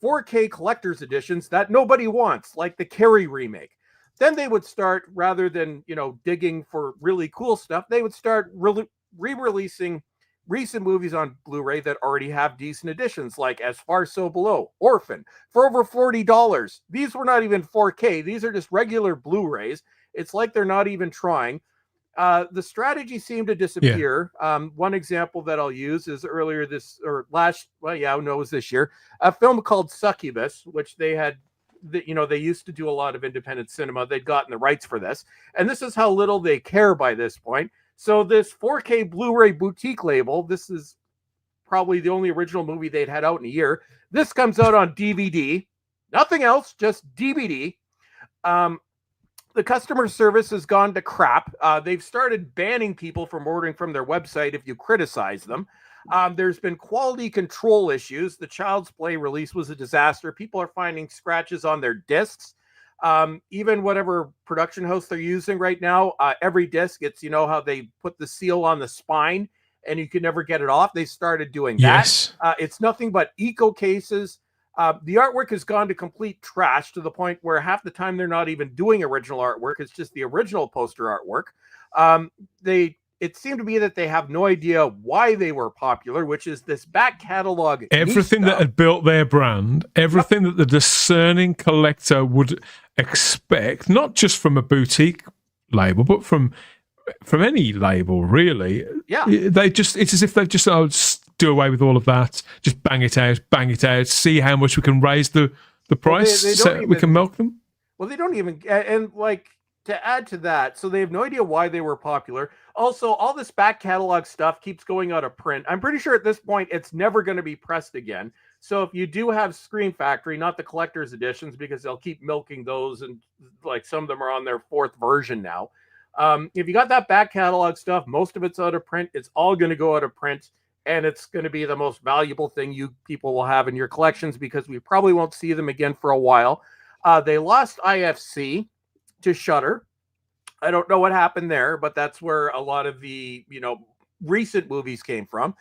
4K collector's editions that nobody wants, like the Carrie remake. Then they would start, rather than, digging for really cool stuff, they would start re-releasing recent movies on Blu-ray that already have decent editions, like As Far So Below, Orphan, for over $40. These were not even 4K. These are just regular Blu-rays. It's like they're not even trying. The strategy seemed to disappear. Yeah. One example that I'll use is earlier this, or last, it was this year, a film called Succubus, which they had, they used to do a lot of independent cinema. They'd gotten the rights for this. And this is how little they care by this point. So this 4K Blu-ray boutique label, this is probably the only original movie they'd had out in a year. This comes out on DVD, nothing else, just DVD. The customer service has gone to crap. They've started banning people from ordering from their website if you criticize them. There's been quality control issues. The Child's Play release was a disaster. People are finding scratches on their discs. Even whatever production house they're using right now, every disc, it's, how they put the seal on the spine and you can never get it off. They started doing that. It's nothing but eco cases. The artwork has gone to complete trash to the point where half the time they're not even doing original artwork. It's just the original poster artwork. It seemed to be that they have no idea why they were popular, which is this back catalog. Everything that had built their brand, everything that the discerning collector would expect, not just from a boutique label, but from any label, really. Yeah. It's as if they've just do away with all of that, just bang it out, see how much we can raise the price, we can milk them. Well, they don't even, and like, to add to that, so they have no idea why they were popular. Also, all this back catalog stuff keeps going out of print. I'm pretty sure at this point it's never going to be pressed again. So if you do have Screen Factory, not the collector's editions, because they'll keep milking those, and like some of them are on their 4th version now. If you got that back catalog stuff, most of it's out of print. It's all going to go out of print, and it's going to be the most valuable thing you people will have in your collections, because we probably won't see them again for a while. They lost IFC to Shudder. I don't know what happened there, but that's where a lot of the, recent movies came from.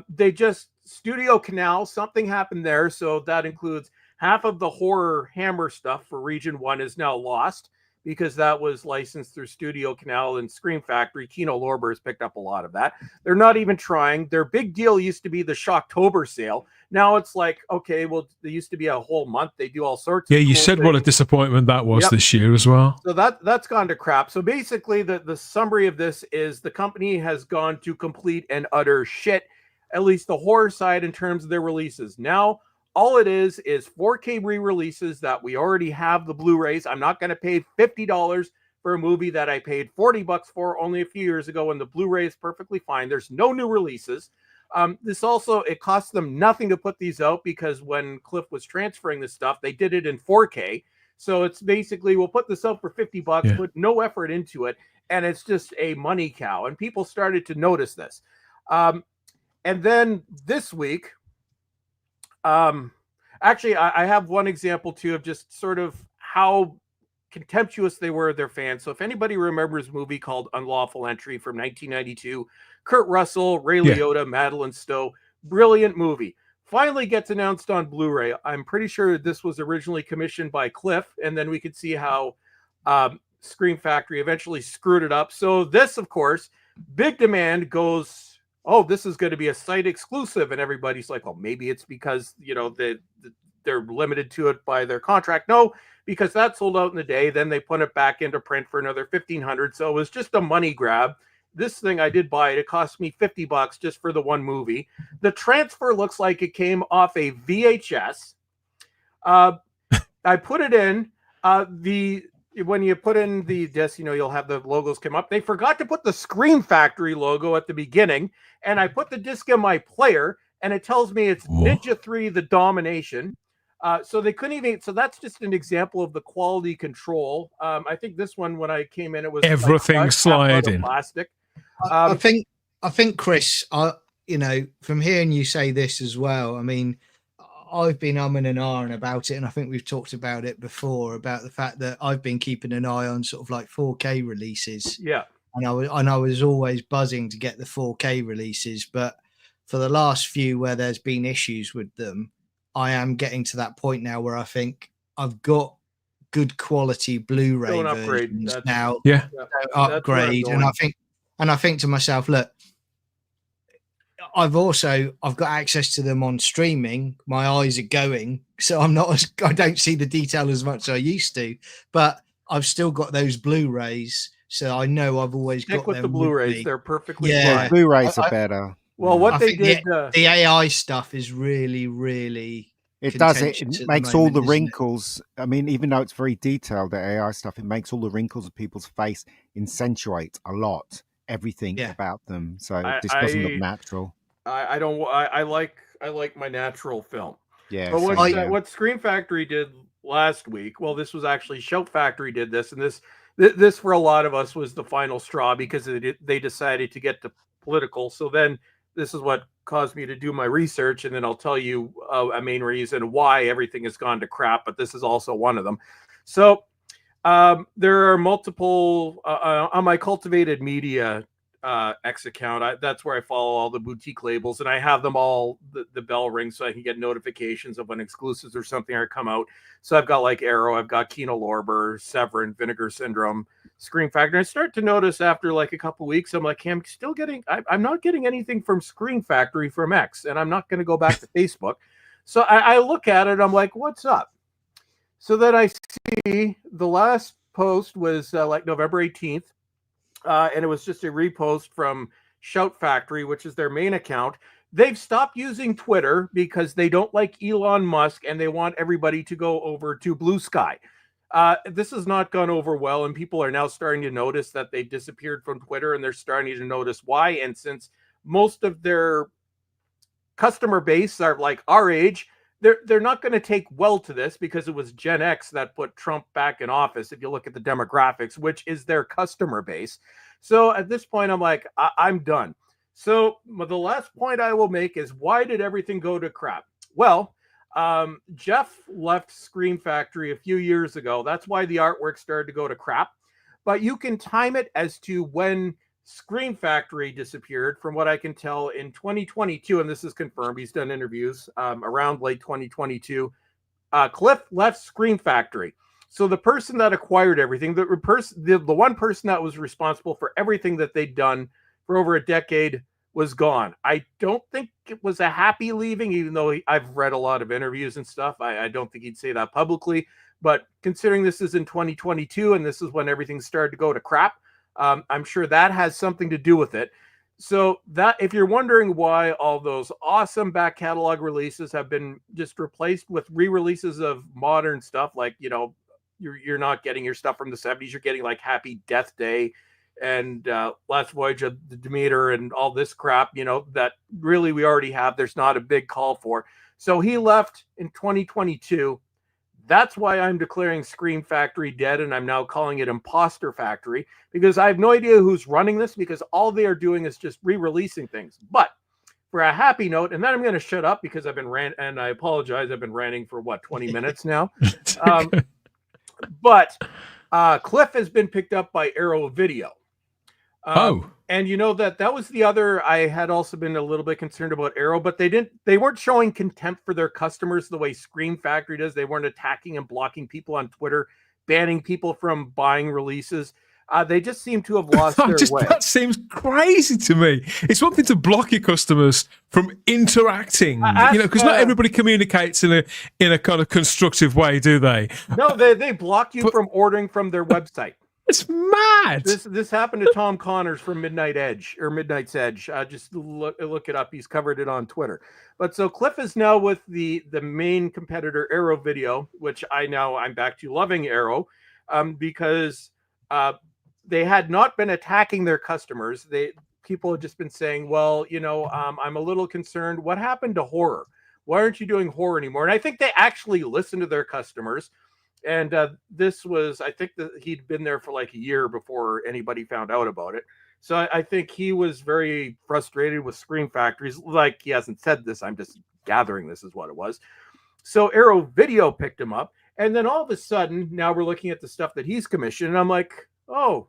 They just, Studio Canal, something happened there. So that includes half of the horror Hammer stuff for Region 1 is now lost because that was licensed through Studio Canal and Scream Factory. Kino Lorber has picked up a lot of that. They're not even trying. Their big deal used to be the Shocktober sale. Now it's like, okay, well, there used to be a whole month. They do all sorts Yeah, of you cool said what a things. disappointment that was Yep. this year as well. So that's gone to crap. So basically, the summary of this is the company has gone to complete and utter shit, at least the horror side in terms of their releases. Now, all it is 4K re-releases that we already have the Blu-rays. I'm not going to pay $50 for a movie that I paid $40 for only a few years ago, and the Blu-ray is perfectly fine. There's no new releases. This also, it costs them nothing to put these out because when Cliff was transferring this stuff, they did it in 4K. So it's basically, we'll put this out for $50, Yeah. put no effort into it, and it's just a money cow. And people started to notice this. And then this week, actually, I have one example too of just sort of how contemptuous they were of their fans. So if anybody remembers a movie called Unlawful Entry from 1992, Kurt Russell, Ray Yeah. Liotta, Madeline Stowe, brilliant movie. Finally gets announced on Blu-ray. I'm pretty sure this was originally commissioned by Cliff, and then we could see how Scream Factory eventually screwed it up. So this, of course, big demand goes, oh, this is going to be a site exclusive, and everybody's like, well, maybe it's because, you know, they're limited to it by their contract. No, because that sold out in the day. Then they put it back into print for another $1,500. So it was just a money grab. This thing I did buy it. It cost me $50 just for the one movie. The transfer looks like it came off a VHS. I put it in. When you put in the disc, you know, you'll have the logos come up. They forgot to put the Scream Factory logo at the beginning, and I put the disc in my player, and it tells me it's Ninja 3: The Domination. So they couldn't even. So that's just an example of the quality control. I think this one, when I came in, it was Everything like sliding. plastic. I think, Chris, you know, from hearing you say this as well, I mean, I've been umming and ahhing about it, and I think we've talked about it before about the fact that I've been keeping an eye on sort of like 4K releases. Yeah. And I was always buzzing to get the 4K releases, but for the last few where there's been issues with them, I am getting to that point now where I think I've got good quality Blu-ray Don't upgrade. versions That's- now. Yeah. Don't That's where I'm upgrade, going. and I think to myself, look, I've got access to them on streaming. My eyes are going, so I don't see the detail as much as I used to, but I've still got those Blu-rays, so I know I've always Stick got with them the Blu-rays. me. They're perfectly Yeah. fine. Blu-rays are better. Well, what I they think did, the AI stuff is really, really. It does. It contentious at makes all the moment, isn't it? wrinkles. I mean, even though it's very detailed, the AI stuff, it makes all the wrinkles of people's face accentuate a lot. Everything about them, so it just doesn't look natural. I don't. I like my natural film. Yeah. But same here. what Scream Factory did last week, well, this was actually Shout Factory did this, and this for a lot of us was the final straw because they decided to get to political. So then this is what caused me to do my research, and then I'll tell you a main reason why everything has gone to crap, but this is also one of them. So there are multiple on my Cultivated Media X account. That's where I follow all the boutique labels, and I have them all the bell rings so I can get notifications of when exclusives or something are come out. So I've got like Arrow, I've got Kino Lorber, Severin, Vinegar Syndrome, Scream Factory. I start to notice after like a couple weeks, I'm like, hey, I'm not getting anything from Scream Factory from X, and I'm not going to go back to Facebook. So I look at it, I'm like, what's up? So then I see the last post was like November 18th. And it was just a repost from Shout Factory, which is their main account. They've stopped using Twitter because they don't like Elon Musk and they want everybody to go over to Blue Sky. This has not gone over well, and people are now starting to notice that they disappeared from Twitter, and they're starting to notice why. And since most of their customer base are like our age, they're not going to take well to this because it was Gen X that put Trump back in office. If you look at the demographics, which is their customer base. So at this point, I'm like, I'm done. So the last point I will make is, why did everything go to crap? Well, Jeff left Scream Factory a few years ago. That's why the artwork started to go to crap. But you can time it as to when Scream Factory disappeared, from what I can tell, in 2022, and this is confirmed. He's done interviews around late 2022. Cliff left Scream Factory. So the person that acquired everything, the one person that was responsible for everything that they'd done for over a decade was gone. I don't think it was a happy leaving, even though I've read a lot of interviews and stuff. I don't think he'd say that publicly. But considering this is in 2022 and this is when everything started to go to crap, I'm sure that has something to do with it. So that, if you're wondering why all those awesome back catalog releases have been just replaced with re-releases of modern stuff, like, you know, you're not getting your stuff from the 70s, you're getting like Happy Death Day and Last Voyage of the Demeter and all this crap, you know, that really we already have. There's not a big call for. So he left in 2022. That's why I'm declaring Scream Factory dead, and I'm now calling it Imposter Factory, because I have no idea who's running this, because all they are doing is just re-releasing things. But for a happy note, and then I'm going to shut up because I've been and I apologize, I've been ranting for what, 20 minutes now. But Cliff has been picked up by Arrow Video. And you know that was the other, I had also been a little bit concerned about Arrow, but they weren't showing contempt for their customers the way Scream Factory does. They weren't attacking and blocking people on Twitter, banning people from buying releases. They just seem to have lost their way. That seems crazy to me. It's one thing to block your customers from interacting, because not everybody communicates in a kind of constructive way, do they? No, they block you from ordering from their website. It's mad. This happened to Tom Connors from Midnight's Edge. Just look it up. He's covered it on Twitter. But so Cliff is now with the main competitor, Arrow Video, which I'm back to loving Arrow, because they had not been attacking their customers. People had just been saying, well, I'm a little concerned. What happened to horror? Why aren't you doing horror anymore? And I think they actually listened to their customers. And this was, I think that he'd been there for like a year before anybody found out about it. So I think he was very frustrated with Scream Factories. Like, he hasn't said this, I'm just gathering this is what it was. So Arrow Video picked him up. And then all of a sudden, now we're looking at the stuff that he's commissioned. And I'm like, oh,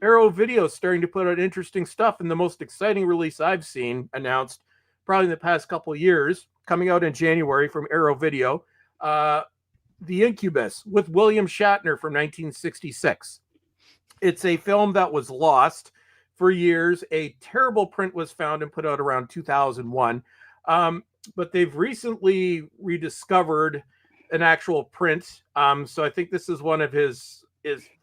Arrow Video is starting to put out interesting stuff. And the most exciting release I've seen announced probably in the past couple of years, coming out in January from Arrow Video, The Incubus with William Shatner from 1966. It's a film that was lost for years. A terrible print was found and put out around 2001. But they've recently rediscovered an actual print. So I think this is one of his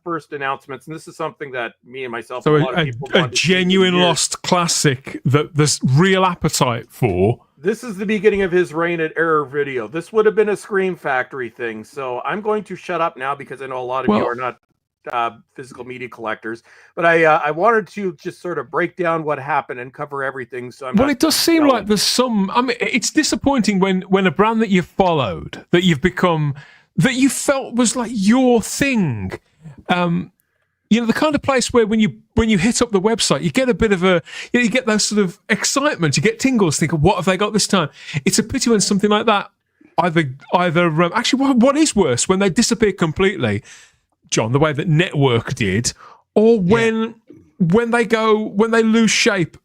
first announcements. And this is something that me and myself, so a lot of people a genuine lost classic that there's real appetite for. This is the beginning of his reign at Arrow Video. This would have been a Scream Factory thing. So I'm going to shut up now because I know a lot of you are not physical media collectors. But I wanted to just sort of break down what happened and cover everything. So it does seem like there's some. I mean, it's disappointing when a brand that you've followed, that you've become, that you felt was like your thing. The kind of place where when you hit up the website, you get a bit of you get those sort of excitement, you get tingles, think of what have they got this time. It's a pity when something like that either actually, what is worse, when they disappear completely, John, the way that Network did, or when they lose shape,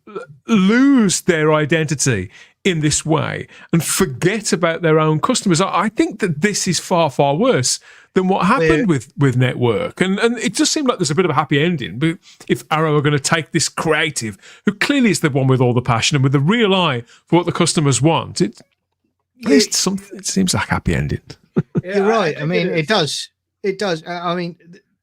lose their identity in this way and forget about their own customers. I think that this is far, far worse than what happened with Network. And it just seemed like there's a bit of a happy ending. But if Arrow are going to take this creative, who clearly is the one with all the passion and with the real eye for what the customers want, it seems like a happy ending. You're right. I mean, it does. It does. I mean,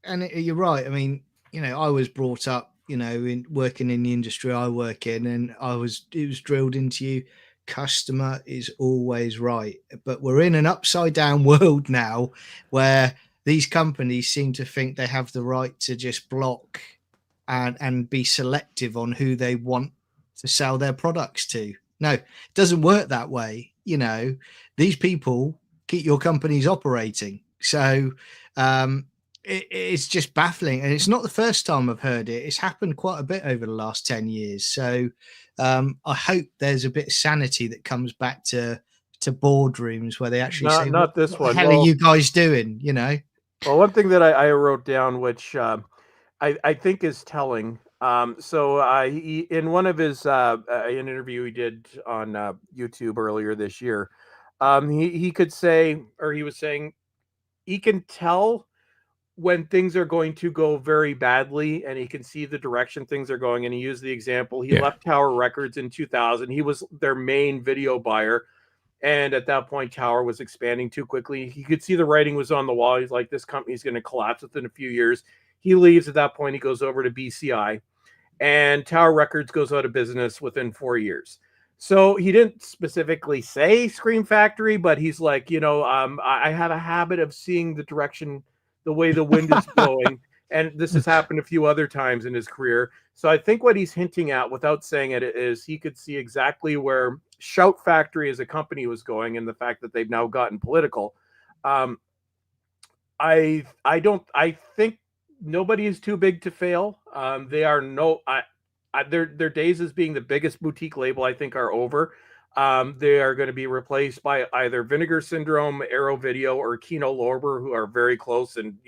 you're right. I mean, I was brought up, in working in the industry I work in, and it was drilled into you. Customer is always right. But we're in an upside down world now where these companies seem to think they have the right to just block and be selective on who they want to sell their products to. No, it doesn't work that way. These people keep your companies operating. So it's just baffling. And it's not the first time I've heard it. It's happened quite a bit over the last 10 years. So I hope there's a bit of sanity that comes back to boardrooms where they actually say, not this what one. the hell are you guys doing? Well, one thing that I wrote down, which I think is telling. He, in one of his an interview he did on YouTube earlier this year, he could say, or he was saying, he can tell when things are going to go very badly and he can see the direction things are going. And he used the example, he left Tower Records in 2000. He was their main video buyer. And at that point, Tower was expanding too quickly. He could see the writing was on the wall. He's like, this company's going to collapse within a few years. He leaves at that point. He goes over to BCI, and Tower Records goes out of business within 4 years. So he didn't specifically say Scream Factory, but he's like, I have a habit of seeing the direction, the way the wind is blowing. And this has happened a few other times in his career. So I think what he's hinting at without saying it is he could see exactly where Shout Factory as a company was going, and the fact that they've now gotten political. I think nobody is too big to fail. Their days as being the biggest boutique label, I think, are over. They are going to be replaced by either Vinegar Syndrome, Arrow Video, or Kino Lorber, who are very close, and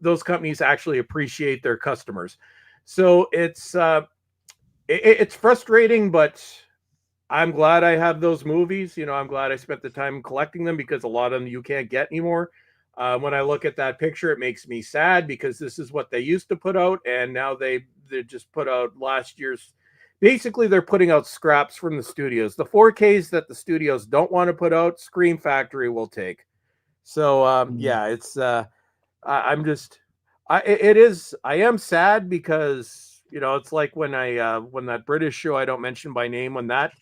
those companies actually appreciate their customers. So it's frustrating, but I'm glad I have those movies. I'm glad I spent the time collecting them, because a lot of them you can't get anymore. When I look at that picture, it makes me sad, because this is what they used to put out, and now they just put out last year's. Basically, they're putting out scraps from the studios. The 4Ks that the studios don't want to put out, Scream Factory will take. So it's I am sad, because it's like when when that British show I don't mention by name, when that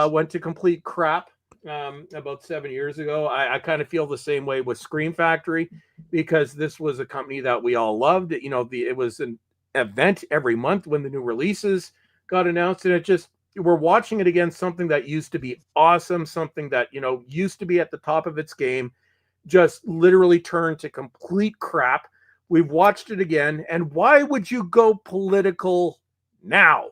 went to complete crap about 7 years ago. I kind of feel the same way with Scream Factory, because this was a company that we all loved. It was an event every month when the new releases got announced, and we're watching it again, something that used to be awesome, something that used to be at the top of its game, just literally turned to complete crap. We've watched it again, and why would you go political now?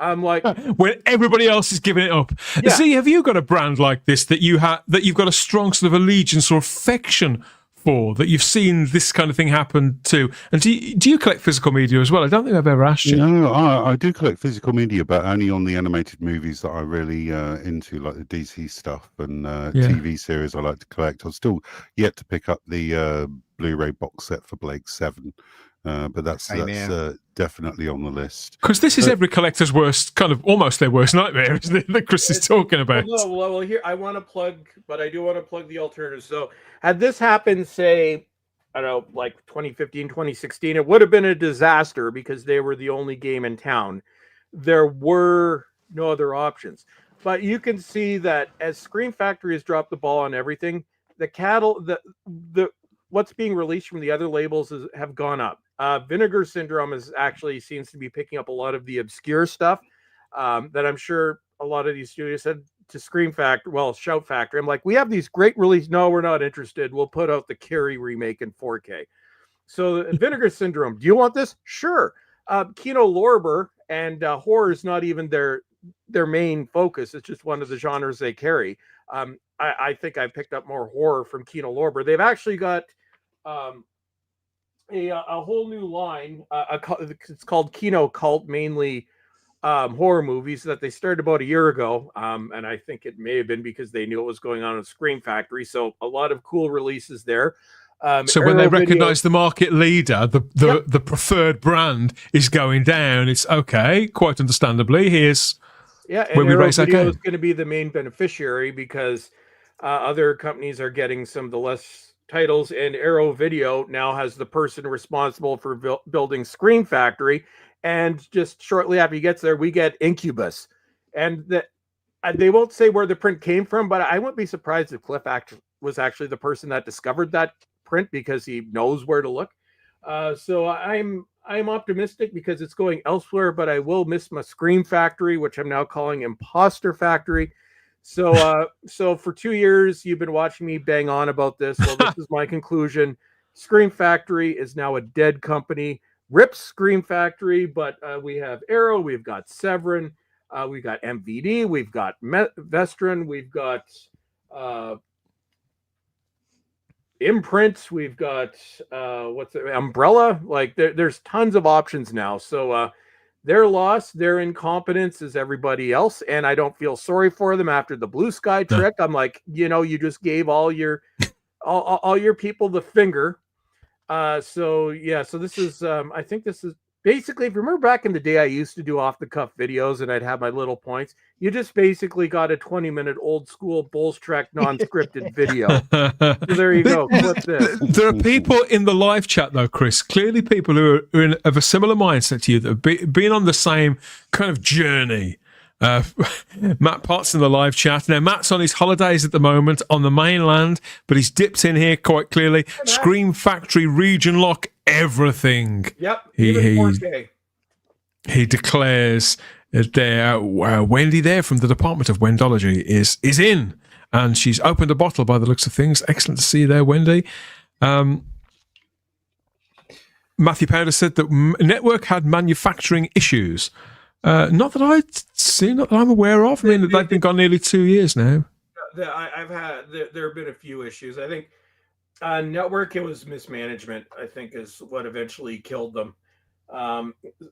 I'm like, when everybody else is giving it up. Yeah. See, have you got a brand like this that you've got a strong sort of allegiance or affection for, that you've seen this kind of thing happen to? And do you collect physical media as well? I don't think I've ever asked you. No, I do collect physical media, but only on the animated movies that I really into, like the DC stuff and TV series I like to collect. I've still yet to pick up the Blu-ray box set for Blade 7. But that's definitely on the list. Because this is every collector's worst, kind of almost their worst nightmare, isn't it, that Chris is talking about? Well, here I want to plug, but I do want to plug the alternatives. So had this happened, say, I don't know, like 2015, 2016, it would have been a disaster, because they were the only game in town. There were no other options. But you can see that as Scream Factory has dropped the ball on everything, the what's being released from the other labels have gone up. Vinegar Syndrome seems to be picking up a lot of the obscure stuff that I'm sure a lot of these studios said to Shout Factory. I'm like, we have these great releases. No, we're not interested. We'll put out the Carrie remake in 4K. So Vinegar Syndrome, do you want this? Sure. Kino Lorber, and horror is not even their main focus. It's just one of the genres they carry. I think I picked up more horror from Kino Lorber. They've actually got a whole new line. It's called Kino Cult, mainly horror movies that they started about a year ago. And I think it may have been because they knew what was going on in Scream Factory. So a lot of cool releases there. So when they recognize the market leader, the preferred brand is going down, it's okay, quite understandably. Here's and Arrow Video is going to be the main beneficiary, because other companies are getting some of the less titles, and Arrow Video now has the person responsible for building Scream Factory. And just shortly after he gets there, we get Incubus, and they won't say where the print came from, but I wouldn't be surprised if Cliff was actually the person that discovered that print, because he knows where to look. So I'm optimistic, because it's going elsewhere, but I will miss my Scream Factory, which I'm now calling Imposter Factory. So for 2 years, you've been watching me bang on about this. Well, this is my conclusion. Scream Factory is now a dead company. RIP Scream Factory, but we have Arrow, we've got Severin, we've got MVD, we've got Vestron, we've got Imprints, we've got Umbrella. Like there's tons of options now. So their loss, their incompetence is everybody else, and I don't feel sorry for them after the Blue Sky trick. I'm like, you just gave all your people the finger. So this is I think this is basically, if you remember back in the day, I used to do off the cuff videos and I'd have my little points. You just basically got a 20-minute old school Bulls Trek non-scripted video. So there you go. Clip this. There are people in the live chat, though, Chris. Clearly, people who are of a similar mindset to you, that have been on the same kind of journey. Matt Potts in the live chat. Now, Matt's on his holidays at the moment on the mainland, but he's dipped in here quite clearly. Scream Factory, region lock, everything. Yep. Even 4K. He declares there. Wendy there from the Department of Wendology is in, and she's opened a bottle by the looks of things. Excellent to see you there, Wendy. Matthew Powder said that network had manufacturing issues. Not that I'd seen, not that I'm aware of. I mean, they've been gone nearly 2 years now. I've had there have been a few issues. I think network, it was mismanagement, I think, is what eventually killed them.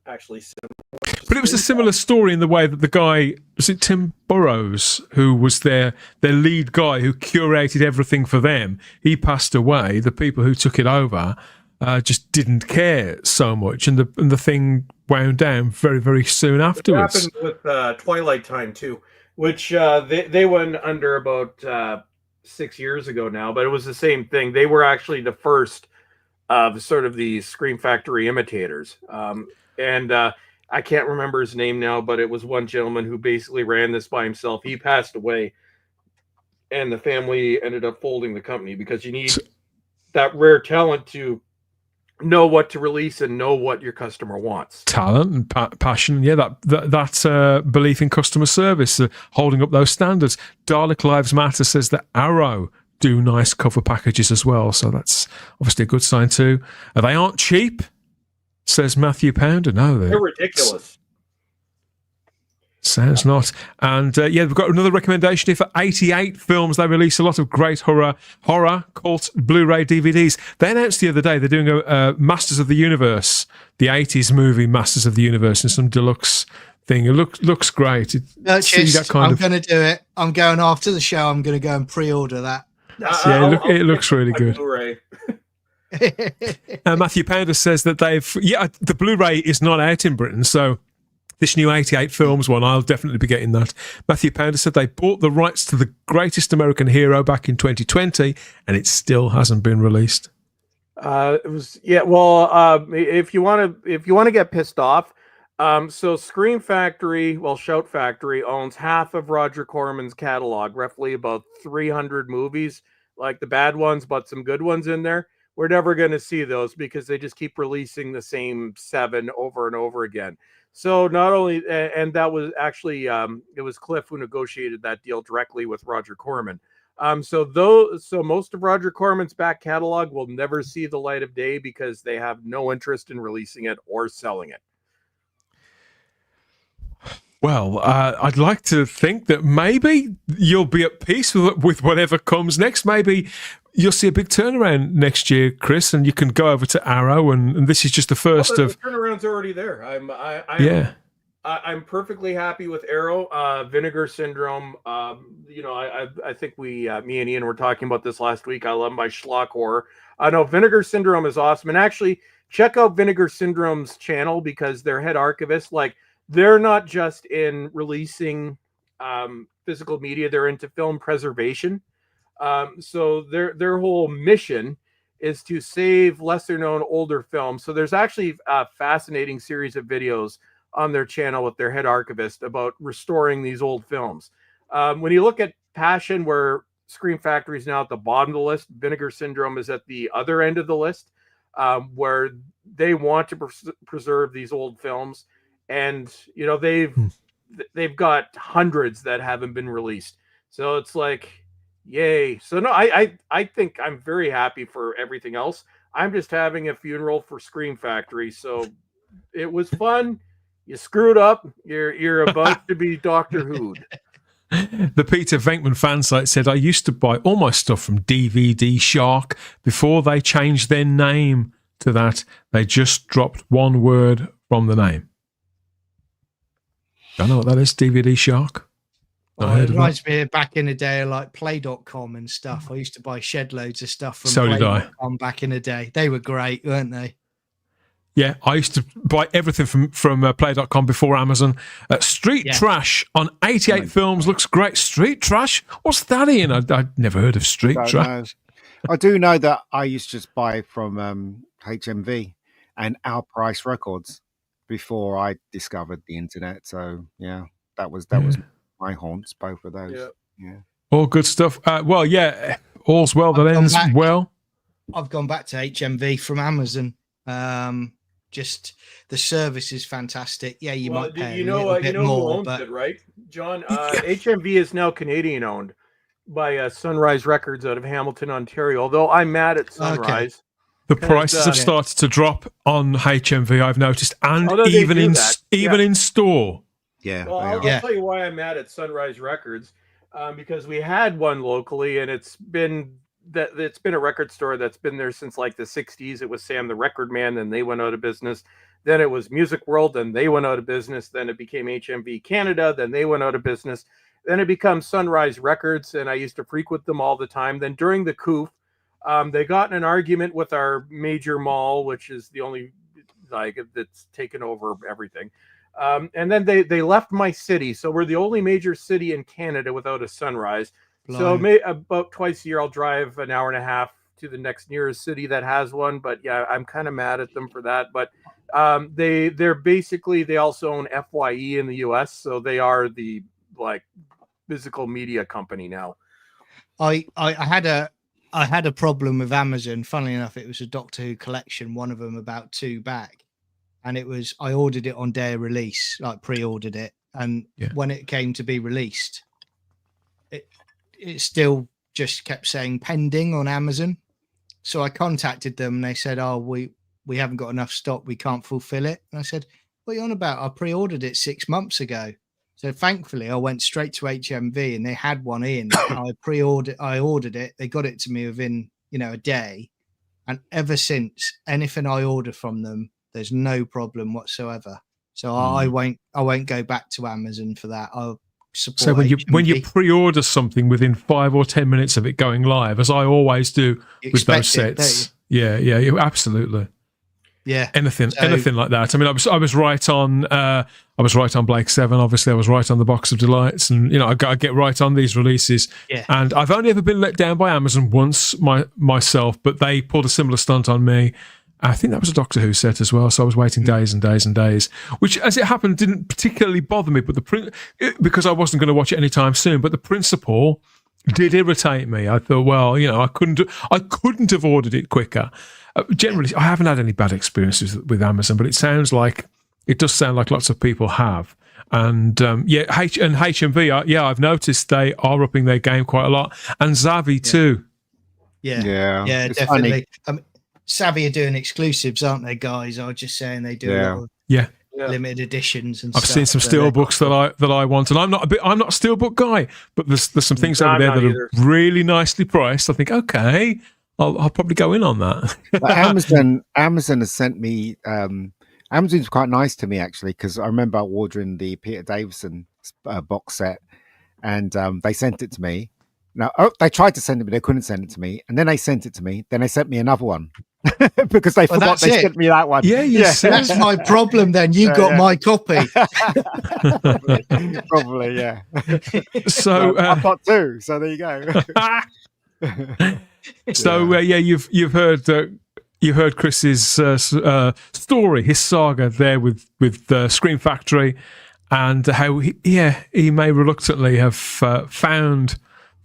Actually, but it was a similar story in the way that the guy, was it Tim Burrows, who was their lead guy who curated everything for them? He passed away. The people who took it over just didn't care so much, and the thing wound down very, very soon afterwards. It happened with Twilight Time too, which they went under about 6 years ago now, but it was the same thing. They were actually the first of sort of the Scream Factory imitators. And I can't remember his name now, but it was one gentleman who basically ran this by himself. He passed away, and the family ended up folding the company, because you need that rare talent to know what to release and know what your customer wants. Talent and passion, yeah, that belief in customer service, holding up those standards. Dalek Lives Matter says that Arrow do nice cover packages as well, so that's obviously a good sign too. They aren't cheap, says Matthew Pounder. No, they're ridiculous. Sounds not. And we've got another recommendation here for 88 Films. They release a lot of great horror cult Blu-ray DVDs. They announced the other day they're doing a Masters of the Universe, the 80s movie Masters of the Universe, in some deluxe thing. It looks great. I'm going to do it. I'm going after the show. I'm going to go and pre-order that. It looks really good. Matthew Pounder says that the Blu-ray is not out in Britain, so this new 88 Films one, I'll definitely be getting that. Matthew Pounder said they bought the rights to The Greatest American Hero back in 2020, and it still hasn't been released. If you want to get pissed off, so Scream Factory, Shout Factory owns half of Roger Corman's catalog, roughly about 300 movies, like the bad ones, but some good ones in there. We're never going to see those because they just keep releasing the same 7 over and over again. So not only, and that was actually, it was Cliff who negotiated that deal directly with Roger Corman. So most of Roger Corman's back catalog will never see the light of day because they have no interest in releasing it or selling it. Well, I'd like to think that maybe you'll be at peace with whatever comes next. Maybe you'll see a big turnaround next year, Chris, and you can go over to Arrow, and this is just the first of... The turnaround's already there. I'm perfectly happy with Arrow. Vinegar Syndrome, I think me and Ian were talking about this last week. I love my schlock horror. I know Vinegar Syndrome is awesome, and actually check out Vinegar Syndrome's channel, because their head archivist, they're not just in releasing physical media, they're into film preservation. So their whole mission is to save lesser known older films. So there's actually a fascinating series of videos on their channel with their head archivist about restoring these old films. When you look at Passion, where Scream Factory is now at the bottom of the list, Vinegar Syndrome is at the other end of the list, where they want to preserve these old films. And, they've got hundreds that haven't been released. So it's like, yay. So no, I think I'm very happy for everything else. I'm just having a funeral for Scream Factory. So it was fun. You screwed up. You're about to be Doctor Who'd. The Peter Venkman fan site said, I used to buy all my stuff from DVD Shark before they changed their name to that. They just dropped one word from the name. Don't know what that is, DVD Shark. It reminds me of back in the day of like play.com and stuff. I used to buy shed loads of stuff from So did I. play.com back in the day. They were great, weren't they? Yeah, I used to buy everything from play.com before Amazon. Street Trash on 88 Films looks great. Street Trash? What's that, Ian? I'd never heard of Street Trash. I do know that I used to just buy from HMV and Our Price Records before I discovered the internet. So, yeah, that was my haunts, both of those. Yeah. All good stuff. Well, yeah, all's well that ends well. I've gone back to HMV from Amazon. Just the service is fantastic. Yeah, you might pay a little bit more, who owns but it, right, John? HMV is now Canadian owned by Sunrise Records out of Hamilton, Ontario. Although I'm mad at Sunrise. Okay. The prices have started to drop on HMV, I've noticed, and even in store. Yeah. Well, I'll tell you why I'm mad at Sunrise Records, because we had one locally, and it's been a record store that's been there since like the 60s. It was Sam the Record Man, then they went out of business. Then it was Music World, then they went out of business. Then it became HMV Canada, then they went out of business. Then it becomes Sunrise Records, and I used to frequent them all the time. Then during the coup, they got in an argument with our major mall, which is the only that's taken over everything. And then they left my city, so we're the only major city in Canada without a Sunrise. So about twice a year, I'll drive an hour and a half to the next nearest city that has one. But yeah, I'm kind of mad at them for that. But they're basically, they also own FYE in the US, so they are the physical media company now. I had a problem with Amazon. Funnily enough, it was a Doctor Who collection, one of them about 2 back, and I ordered it on day of release, like pre-ordered it, and when it came to be released, it still just kept saying pending on Amazon. So I contacted them and they said, "Oh, we haven't got enough stock. We can't fulfill it." And I said, "What are you on about? I pre-ordered it 6 months ago." So thankfully I went straight to HMV and they had one in. I ordered it. They got it to me within, a day. And ever since, anything I order from them, there's no problem whatsoever. So I won't go back to Amazon for that. I'll support So HMV. when you pre-order something within 5 or 10 minutes of it going live, as I always do with those sets, yeah, absolutely, yeah, anything like that. I mean, I was right on Blake 7. Obviously, I was right on the Box of Delights, and I get right on these releases. Yeah. And I've only ever been let down by Amazon once myself, but they pulled a similar stunt on me. I think that was a Doctor Who set as well, so I was waiting days and days and days, which, as it happened, didn't particularly bother me. But because I wasn't going to watch it anytime soon, but the principle did irritate me. I thought, well, I couldn't have ordered it quicker. Generally, I haven't had any bad experiences with Amazon, but it does sound like lots of people have. And HMV, I've noticed they are upping their game quite a lot, and Zavi too. Yeah, definitely. Savvy are doing exclusives, aren't they, guys? I was just saying they do a lot of limited editions and I've stuff. seen some steelbooks that I want, and I'm not a steelbook guy, but there's some things over there that are really nicely priced. I think, okay, I'll probably go in on that. But Amazon has sent me. Amazon's quite nice to me, actually, because I remember ordering the Peter Davison box set, and they sent it to me. Now, they tried to send it, but they couldn't send it to me. And then they sent it to me. Then they sent me another one because they forgot they sent me that one. Yeah. That's my problem then. You got my copy. Probably, yeah. So I've got 2. So there you go. So you've heard Chris's story, his saga there with Scream Factory, and how he may reluctantly have found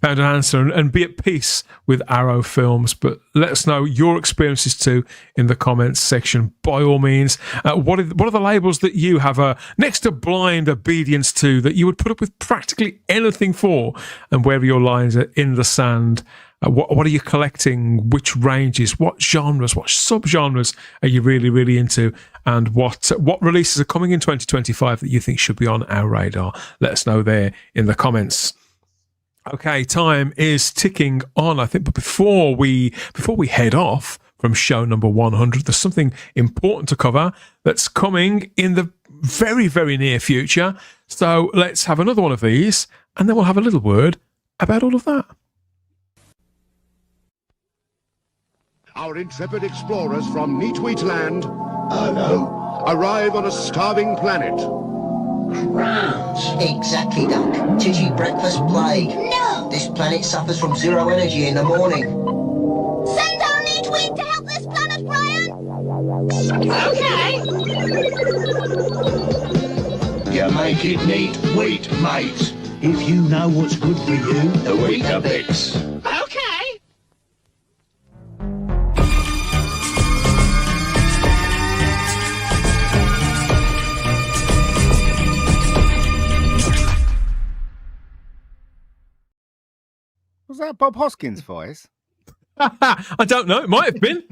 an answer and be at peace with Arrow Films. But let us know your experiences too in the comments section, by all means. What are the labels that you have next to blind obedience to, that you would put up with practically anything for, and wherever your lines are in the sand? What are you collecting? Which ranges? What genres? What sub-genres are you really, really into? And what releases are coming in 2025 that you think should be on our radar? Let us know there in the comments. Okay, time is ticking on, I think. But before we head off from show number 100, there's something important to cover that's coming in the very, very near future. So let's have another one of these, and then we'll have a little word about all of that. Our intrepid explorers from Neatwheatland, arrive on a starving planet. Crowns. Exactly, Duck. Titty breakfast plague. No! This planet suffers from zero energy in the morning. Send our Neatwheat to help this planet, Brian! Okay! You make it neat wheat, mate. If you know what's good for you, The Weetabix. Okay! Was that Bob Hoskins' voice? I don't know. It might have been.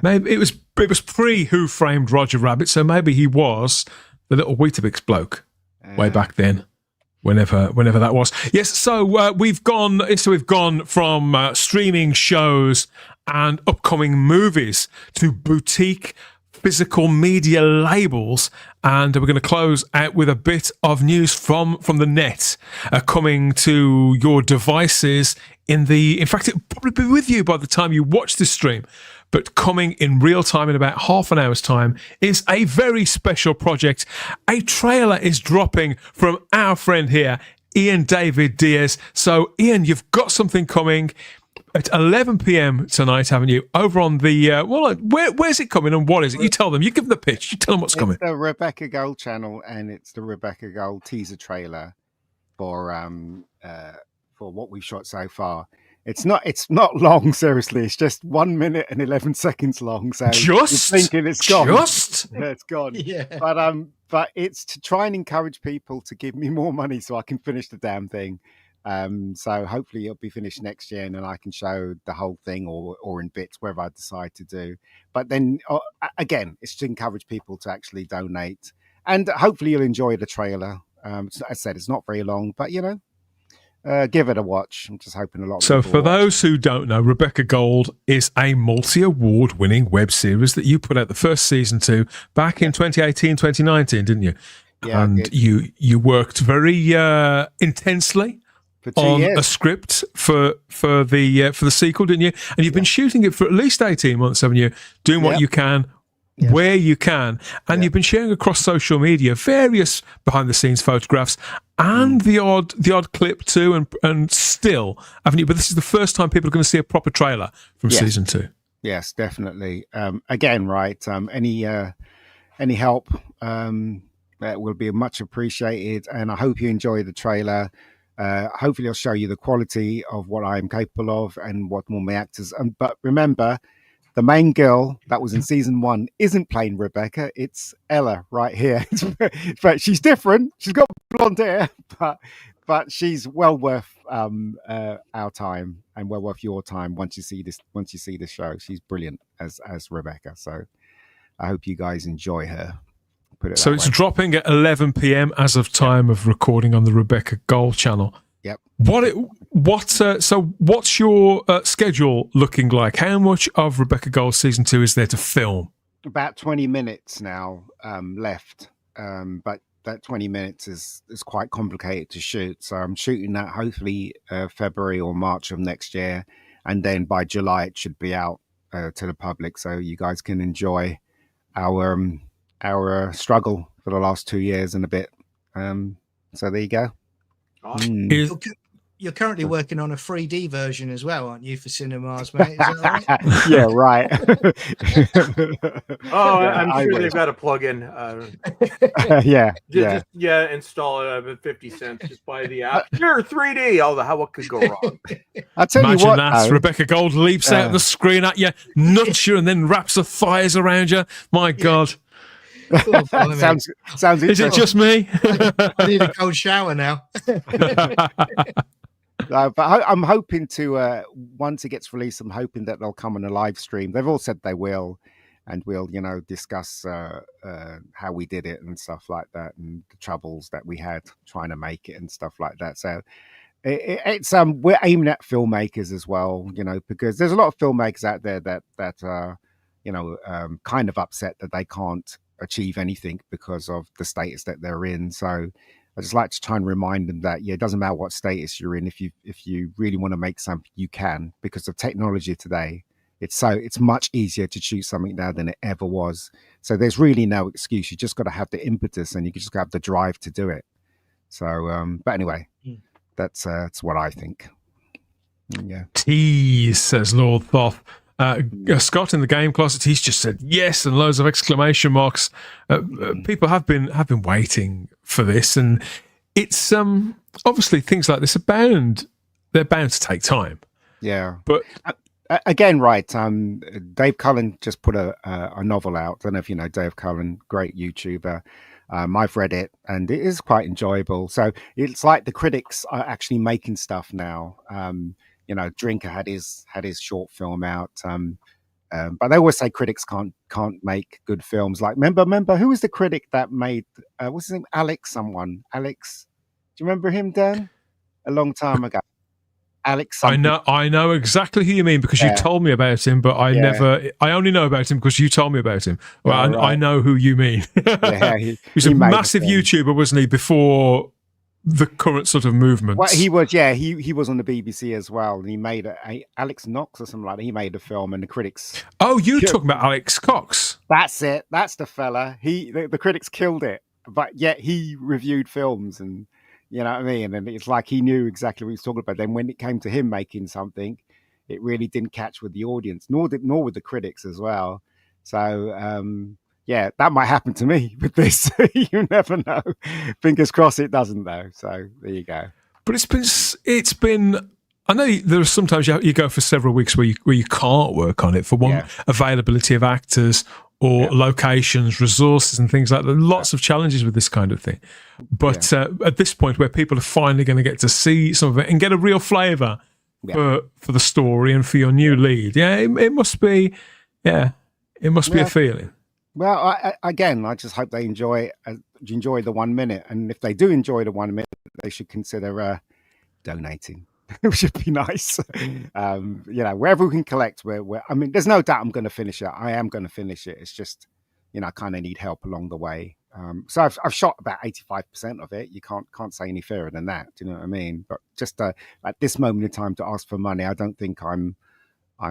Maybe it was pre Who Framed Roger Rabbit, so maybe he was the little Weetabix bloke way back then, whenever that was. Yes. So we've gone from streaming shows and upcoming movies to boutique physical media labels, and we're going to close out with a bit of news from the net coming to your devices in fact it'll probably be with you by the time you watch this stream, but coming in real time in about half an hour's time is a very special project. A trailer is dropping from our friend here, Ian David Diaz. So Ian, you've got something coming at 11 p.m. tonight, haven't you? Over on the where's it coming and what is it? You tell them. You give them the pitch. You tell them what's coming. It's the Rebecca Gold channel, and it's the Rebecca Gold teaser trailer for what we've shot so far. It's not long, seriously. It's just 1 minute and 11 seconds long. So you're thinking it's gone. Yeah, it's gone. Yeah. But it's to try and encourage people to give me more money so I can finish the damn thing. So hopefully it'll be finished next year, and then I can show the whole thing or in bits, wherever I decide to do. But then again, it's to encourage people to actually donate, and hopefully you'll enjoy the trailer. As I said, it's not very long, but give it a watch. I'm just hoping a lot of So people for will watch. those who don't know, Rebecca Gold is a multi-award winning web series that you put out the first season to back in 2018, 2019, didn't you? Yeah, and you worked very intensely for 2 on years. a script for the sequel, didn't you? And you've been shooting it for at least 18 months, haven't you? Doing what you can, where you can, and you've been sharing across social media various behind the scenes photographs and the odd clip too, and still, haven't you? But this is the first time people are going to see a proper trailer from season 2. Yes, definitely. Again, right? Any help that will be much appreciated, and I hope you enjoy the trailer. Hopefully, I'll show you the quality of what I am capable of and what more my actors. But remember, the main girl that was in season 1 isn't playing Rebecca; it's Ella right here. But she's different. She's got blonde hair, but she's well worth our time and well worth your time once you see this show. She's brilliant as Rebecca. So I hope you guys enjoy her. So it's dropping at 11 p.m. as of time of recording on the Rebecca Gold channel. Yep. So what's your schedule looking like? How much of Rebecca Gold season 2 is there to film? About 20 minutes now left, but that 20 minutes is quite complicated to shoot. So I'm shooting that hopefully February or March of next year, and then by July it should be out to the public, so you guys can enjoy our struggle for the last 2 years and a bit. So there you go. Awesome. You're currently working on a 3D version as well, aren't you, for cinemas, mate? Is that right? Yeah, right. I'm sure they've got a plug-in. Just install it at 50 cents. Just buy the app. Sure, 3D. What could go wrong? I'll tell Imagine you what, that. though. Rebecca Gold leaps out of the screen at you, nuts you, and then wraps her thighs around you. My God. sounds interesting. Is it just me? I need a cold shower now. But I'm hoping to, once it gets released, I'm hoping that they'll come on a live stream. They've all said they will, and we'll, discuss how we did it and stuff like that, and the troubles that we had trying to make it and stuff like that. So it's we're aiming at filmmakers as well, because there's a lot of filmmakers out there that are, kind of upset that they can't achieve anything because of the status that they're in. So I just like to try and remind them that it doesn't matter what status you're in. If you really want to make something, you can, because of technology today. It's much easier to shoot something now than it ever was. So there's really no excuse. You just got to have the impetus, and you just got to have the drive to do it. So, but anyway, that's what I think. Yeah. Tease, says Lord Thoth. Scott in the game closet, he's just said yes and loads of exclamation marks. People have been waiting for this, and it's obviously things like this they're bound to take time. Yeah, but again, right? Dave Cullen just put a novel out. I don't know if you know Dave Cullen, great YouTuber. I've read it, and it is quite enjoyable. So it's like the critics are actually making stuff now. Drinker had his short film out, but they always say critics can't make good films. Like, remember who was the critic that made what's his name? Alex. Do you remember him, Dan? A long time ago. Alex. Something. I know exactly who you mean, because you told me about him, but I only know about him because you told me about him. Well, right. I know who you mean. He was a massive YouTuber, wasn't he, before the current sort of movement? Well, he was, he was on the BBC as well, and he made Alex Knox or something like that. He made a film, and the critics. Oh, you're talking about Alex Cox? That's it. That's the fella. The critics killed it, but yet he reviewed films, and you know what I mean. And it's like he knew exactly what he was talking about. Then when it came to him making something, it really didn't catch with the audience, nor with the critics as well. So. Yeah, that might happen to me with this. You never know. Fingers crossed it doesn't, though. So there you go. But it's been. I know there are sometimes you go for several weeks where you can't work on it for one, availability of actors or locations, resources, and things like that. Lots of challenges with this kind of thing. But at this point, where people are finally going to get to see some of it and get a real flavour for the story and for your new lead, it must be, it must be a feeling. Well, I just hope they enjoy the 1 minute, and if they do enjoy the 1 minute, they should consider donating. It should be nice. Wherever we can collect. I mean, there's no doubt I'm going to finish it. I am going to finish it. It's just, I kind of need help along the way. So I've shot about 85% of it. You can't say any fairer than that. Do you know what I mean? But just at this moment in time to ask for money, I don't think I'm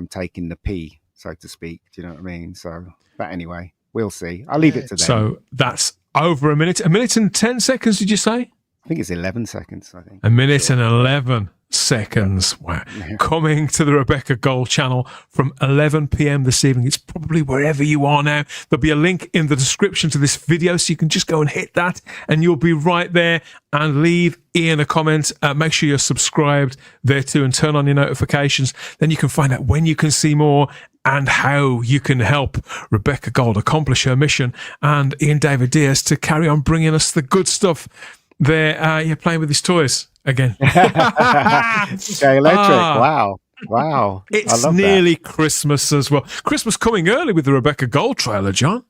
taking the P, so to speak. Do you know what I mean? So, but anyway. We'll see. I'll leave it to them. So that's over a minute. 1 minute and 10 seconds, did you say? I think it's 11 seconds, I think. 1 minute and 11 seconds. Wow. Coming to the Rebecca Gold channel from 11 p.m. this evening. It's probably wherever you are now. There'll be a link in the description to this video, so you can just go and hit that, and you'll be right there. And leave Ian a comment. Make sure you're subscribed there too, and turn on your notifications. Then you can find out when you can see more and how you can help Rebecca Gold accomplish her mission, and Ian David Diaz to carry on bringing us the good stuff. There, you're playing with his toys again. Okay, electric. Wow. It's nearly Christmas as well. Christmas coming early with the Rebecca Gold trailer, John.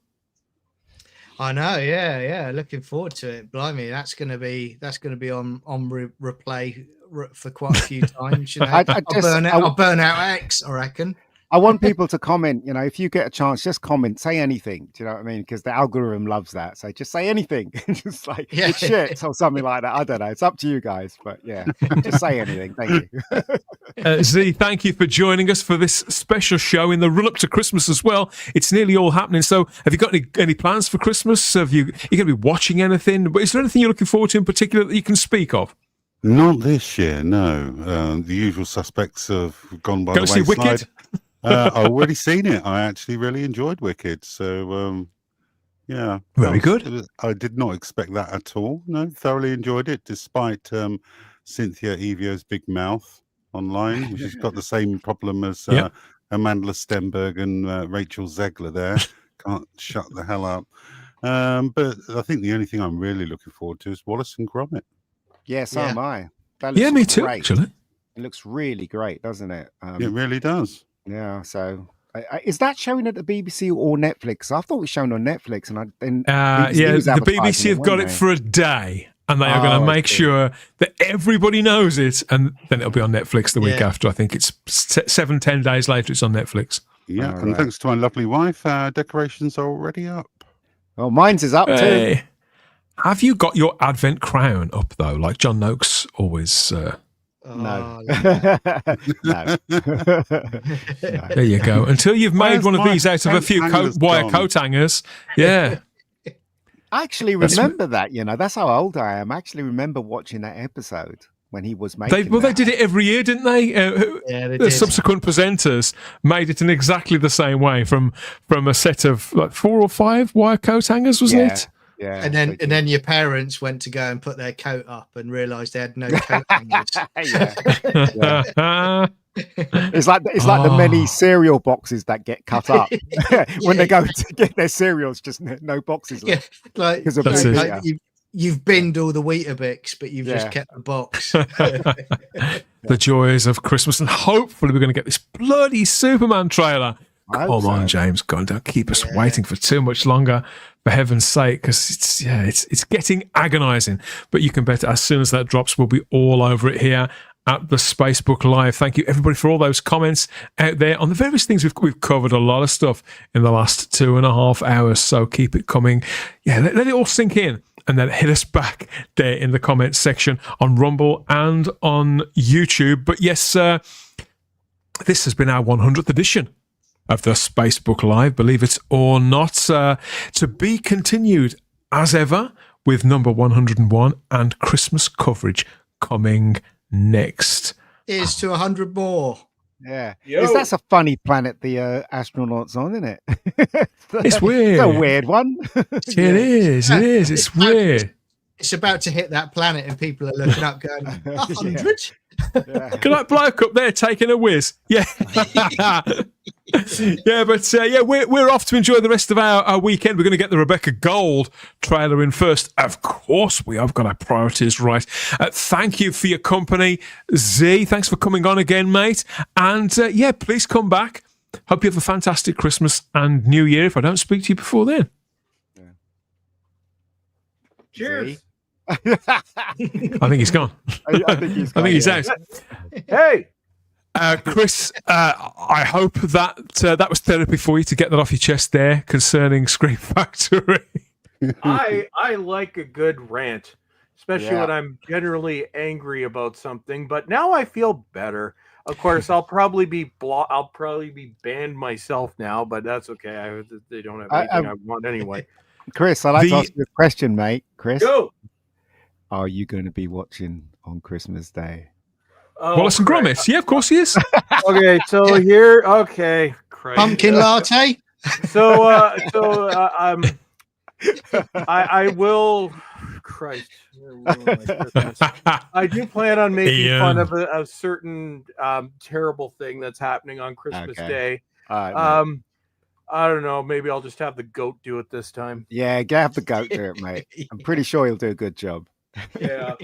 I know, yeah. Looking forward to it. Blimey, that's going to be on replay for quite a few times. I'll burn out X, I reckon. I want people to comment. If you get a chance, just comment. Say anything. Do you know what I mean? Because the algorithm loves that. So just say anything. Just like it's shit or something like that. I don't know. It's up to you guys. But just say anything. Thank you. Z, thank you for joining us for this special show in the run up to Christmas as well. It's nearly all happening. So have you got any plans for Christmas? Are you going to be watching anything? But is there anything you're looking forward to in particular that you can speak of? Not this year, no. The usual suspects have gone by the wayside. See Wicked? I've already seen it. I actually really enjoyed Wicked. So, Very good. I did not expect that at all. No, thoroughly enjoyed it, despite Cynthia Evio's big mouth online. She's got the same problem as Amanda Stenberg and Rachel Zegler there. Can't shut the hell up. But I think the only thing I'm really looking forward to is Wallace and Gromit. Yeah, so am I. Me too, actually. It looks really great, doesn't it? It really does. Yeah, so is that showing at the BBC or Netflix? I thought it was shown on Netflix, and the BBC have got it for a day, and they are going to make sure that everybody knows it, and then it'll be on Netflix the week after. I think it's 7-10 days later. It's on Netflix. Yeah, and thanks to my lovely wife, decorations are already up. Well, mine's is up too. Have you got your Advent crown up, though, like John Noakes always... No. Oh, No. There you go. Until you've made Where's one of my these out of a coat few hangers wire gone? coat hangers. Yeah. I actually That's- remember that, that's how old I am. I actually remember watching that episode when he was making They did it every year, didn't they? Yeah, they The did. subsequent presenters made it in exactly the same way from a set of like 4 or 5 wire coat hangers, wasn't Yeah. it? Yeah. And then your parents went to go and put their coat up and realised they had no coat hangers. Yeah. It's like the many cereal boxes that get cut up when they go to get their cereals, just no boxes Yeah, left. like, 'Cause of That's it. like you've binned all the Weetabix, but you've just kept the box. The joys of Christmas, and hopefully we're going to get this bloody Superman trailer. I Come hope on, so. James, God, don't keep us waiting for too much longer, for heaven's sake, because it's getting agonising. But you can bet as soon as that drops, we'll be all over it here at the Spacebook Live. Thank you, everybody, for all those comments out there on the various things. We've covered a lot of stuff in the last 2.5 hours, so keep it coming. Yeah, let it all sink in, and then hit us back there in the comments section on Rumble and on YouTube. But yes, this has been our 100th edition of the Spacebook Live, believe it or not, to be continued as ever with number 101 and Christmas coverage coming next. Here's to 100 more. Yeah. Yo. That's a funny planet the astronauts on, isn't it? It's weird. It's a weird one. It is. It's weird. It's about to hit that planet and people are looking up going, 100? Look at that bloke up there taking a whiz. Yeah. Yeah, but we're off to enjoy the rest of our weekend. We're going to get the Rebecca Gold trailer in first. Of course, we have got our priorities right. Thank you for your company, Z. Thanks for coming on again, mate. And please come back. Hope you have a fantastic Christmas and New Year if I don't speak to you before then. Cheers. I think he's gone. I think he's out. Hey, Chris, I hope that was therapy for you to get that off your chest there concerning Scream Factory. I like a good rant, especially Yeah. when I'm generally angry about something. But now I feel better. Of course, I'll probably be banned myself now, but that's okay. They don't have anything I want anyway. Chris, I'd like to ask you a question, mate. Chris, Go. are you going to be watching on Christmas Day? Wallace and Gromit. Yeah, of course he is. Okay, so here, okay, Christ. Pumpkin latte? I will. Christ. I do plan on making fun of a certain terrible thing that's happening on Christmas Day. All right, mate. I don't know. Maybe I'll just have the goat do it this time. Yeah, have the goat do it, mate. I'm pretty sure he'll do a good job. Yeah.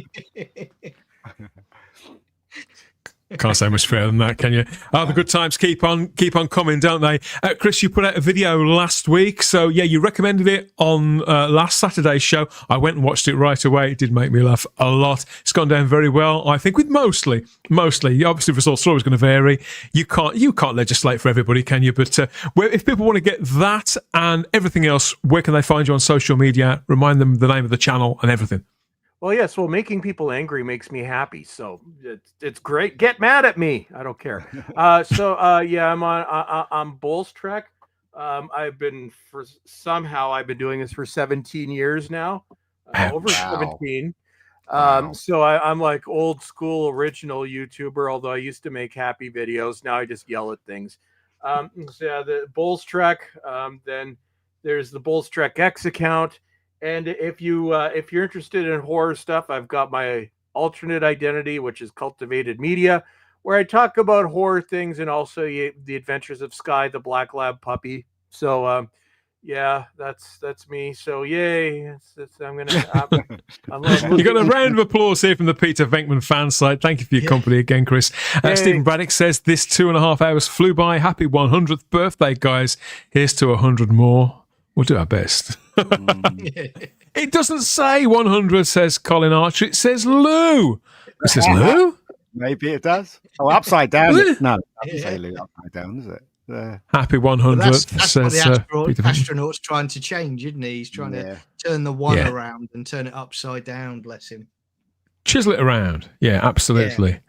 Can't say much fairer than that, can you? The good times keep on coming, don't they? Chris, you put out a video last week, so yeah, you recommended it on last Saturday's show. I went and watched it right away. It did make me laugh a lot. It's gone down very well, I think, with mostly. Obviously, results are always going to vary. You can't legislate for everybody, can you? But if people want to get that and everything else, where can they find you on social media? Remind them the name of the channel and everything. Well, yes. Well, making people angry makes me happy, so it's great. Get mad at me. I don't care. I'm on Bull's Trek. I've been doing this for 17 years now, over 17. So I'm like old school original YouTuber. Although I used to make happy videos, now I just yell at things. The Bull's Trek. Then there's the Bull's Trek X account. And if you're interested in horror stuff, I've got my alternate identity, which is Cultivated Media, where I talk about horror things and also the adventures of Sky, the Black Lab puppy. So, that's me. So, yay! I'm gonna. You got a round of applause here from the Peter Venkman fan site. Thank you for your company again, Chris. Stephen Braddock says this 2.5 hours flew by. Happy 100th birthday, guys! Here's to 100 more. We'll do our best. It doesn't say 100, says Colin Archer. It says Lou. It says Lou? Maybe it does. Oh, upside down. No, it doesn't say Lou upside down, does it? Happy 100th. That's what the says, Peter Venkman. astronaut's trying to change, isn't he? He's trying to turn the one around and turn it upside down, bless him. Chisel it around. Yeah, absolutely.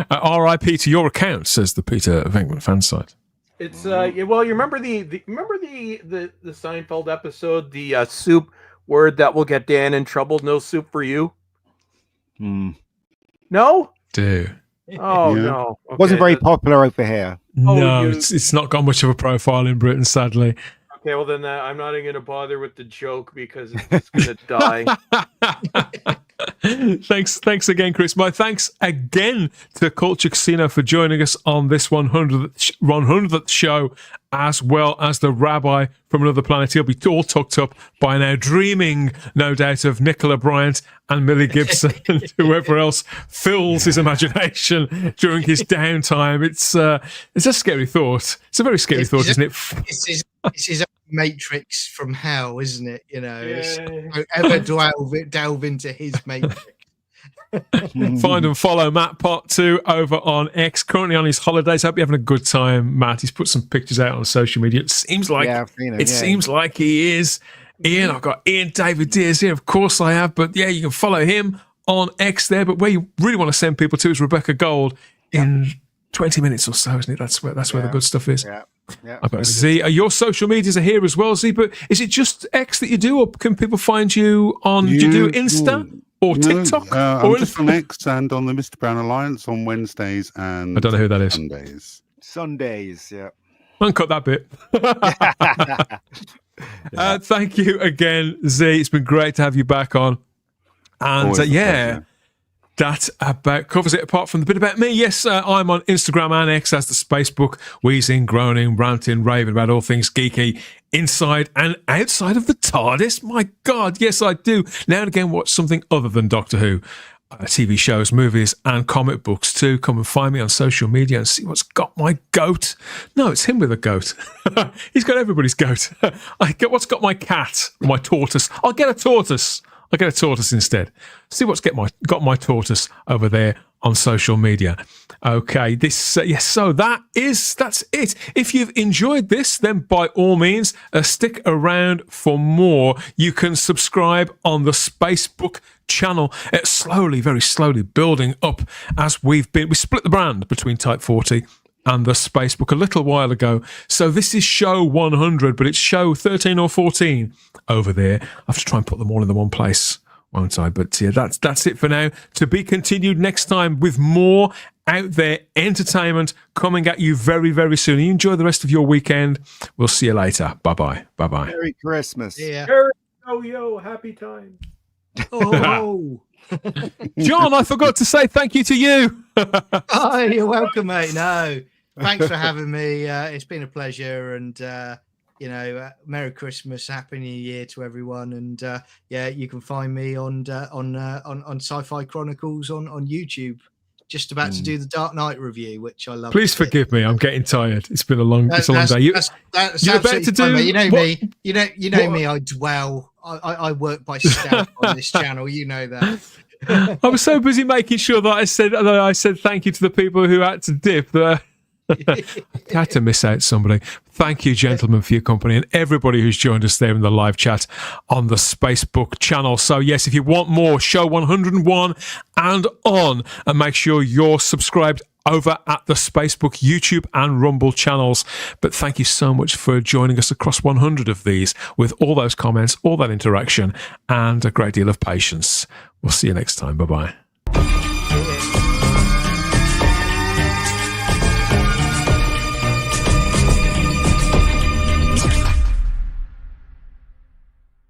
R.I.P. to your account, says the Peter Venkman fan site. It's well, you remember the Seinfeld episode, the soup word that will get Dan in trouble, no soup for you? No? Do. Oh, no. Okay, wasn't very popular over here. No, it's not got much of a profile in Britain, sadly. Okay, well then I'm not even going to bother with the joke because it's going to die. Thanks again, Chris. My thanks again to Culture Casino for joining us on this 100th show, as well as the Rabbi from Another Planet. He'll be all tucked up by now, dreaming, no doubt, of Nicola Bryant and Millie Gibson and whoever else fills his imagination during his downtime. It's a scary thought. It's a very scary thought, isn't it? It's his Matrix from hell, isn't it? You know, don't ever delve into his Matrix. Find and follow Matt Pot 2 over on X. Currently on his holidays. Hope you're having a good time, Matt. He's put some pictures out on social media. It seems like seems like he is. Ian, I've got Ian David Diaz here. Of course I have, but yeah, you can follow him on X there. But where you really want to send people to is Rebecca Gold in 20 minutes or so, isn't it? That's where the good stuff is. Yeah. I've got Z. Your social medias are here as well, Z. But is it just X that you do, or can people find you on? Do you do Insta or TikTok? I'm just on X and on the Mr. Brown Alliance on Wednesdays and I don't know who that is. Sundays, yeah. Uncut that bit. Thank you again, Z. It's been great to have you back on. And that about covers it, apart from the bit about me. Yes, I'm on Instagram and X as the Spacebook, wheezing, groaning, ranting, raving about all things geeky, inside and outside of the TARDIS. My God, yes, I do. Now and again watch something other than Doctor Who. TV shows, movies, and comic books too. Come and find me on social media and see what's got my goat. No, it's him with a goat. He's got everybody's goat. What's got my cat, my tortoise. I'll get a tortoise. I'll get a tortoise instead. See what's got my tortoise over there on social media. Okay, so that's it. If you've enjoyed this, then by all means, stick around for more. You can subscribe on the Spacebook channel. It's slowly, very slowly building up as we split the brand between Type 40 and the Spacebook a little while ago. So this is show 100, but it's show 13 or 14 over there. I have to try and put them all in the one place, won't I? But yeah, that's it for now. To be continued next time with more out there entertainment coming at you very, very soon. You enjoy the rest of your weekend. We'll see you later. Bye-bye. Bye-bye. Merry Christmas. Yeah. Yo, happy time. Oh. John, I forgot to say thank you to you. Oh, you're welcome, mate. No, thanks for having me. It's been a pleasure, and Merry Christmas, Happy New Year to everyone. And you can find me on Sci-Fi Chronicles on YouTube. Just about to do the Dark Knight review, which I love. Please forgive me. I'm getting tired. It's been a long day. That's you're about to do. You know me. You know me. I dwell. I work by stealth on this channel. You know that. I was so busy making sure that I said thank you to the people who had to dip that I had to miss out somebody. Thank you, gentlemen, for your company, and everybody who's joined us there in the live chat on the Spacebook channel. So yes, if you want more, show 101 and on, and make sure you're subscribed over at the Spacebook YouTube and Rumble channels. But thank you so much for joining us across 100 of these, with all those comments, all that interaction, and a great deal of patience. We'll see you next time. Bye-bye.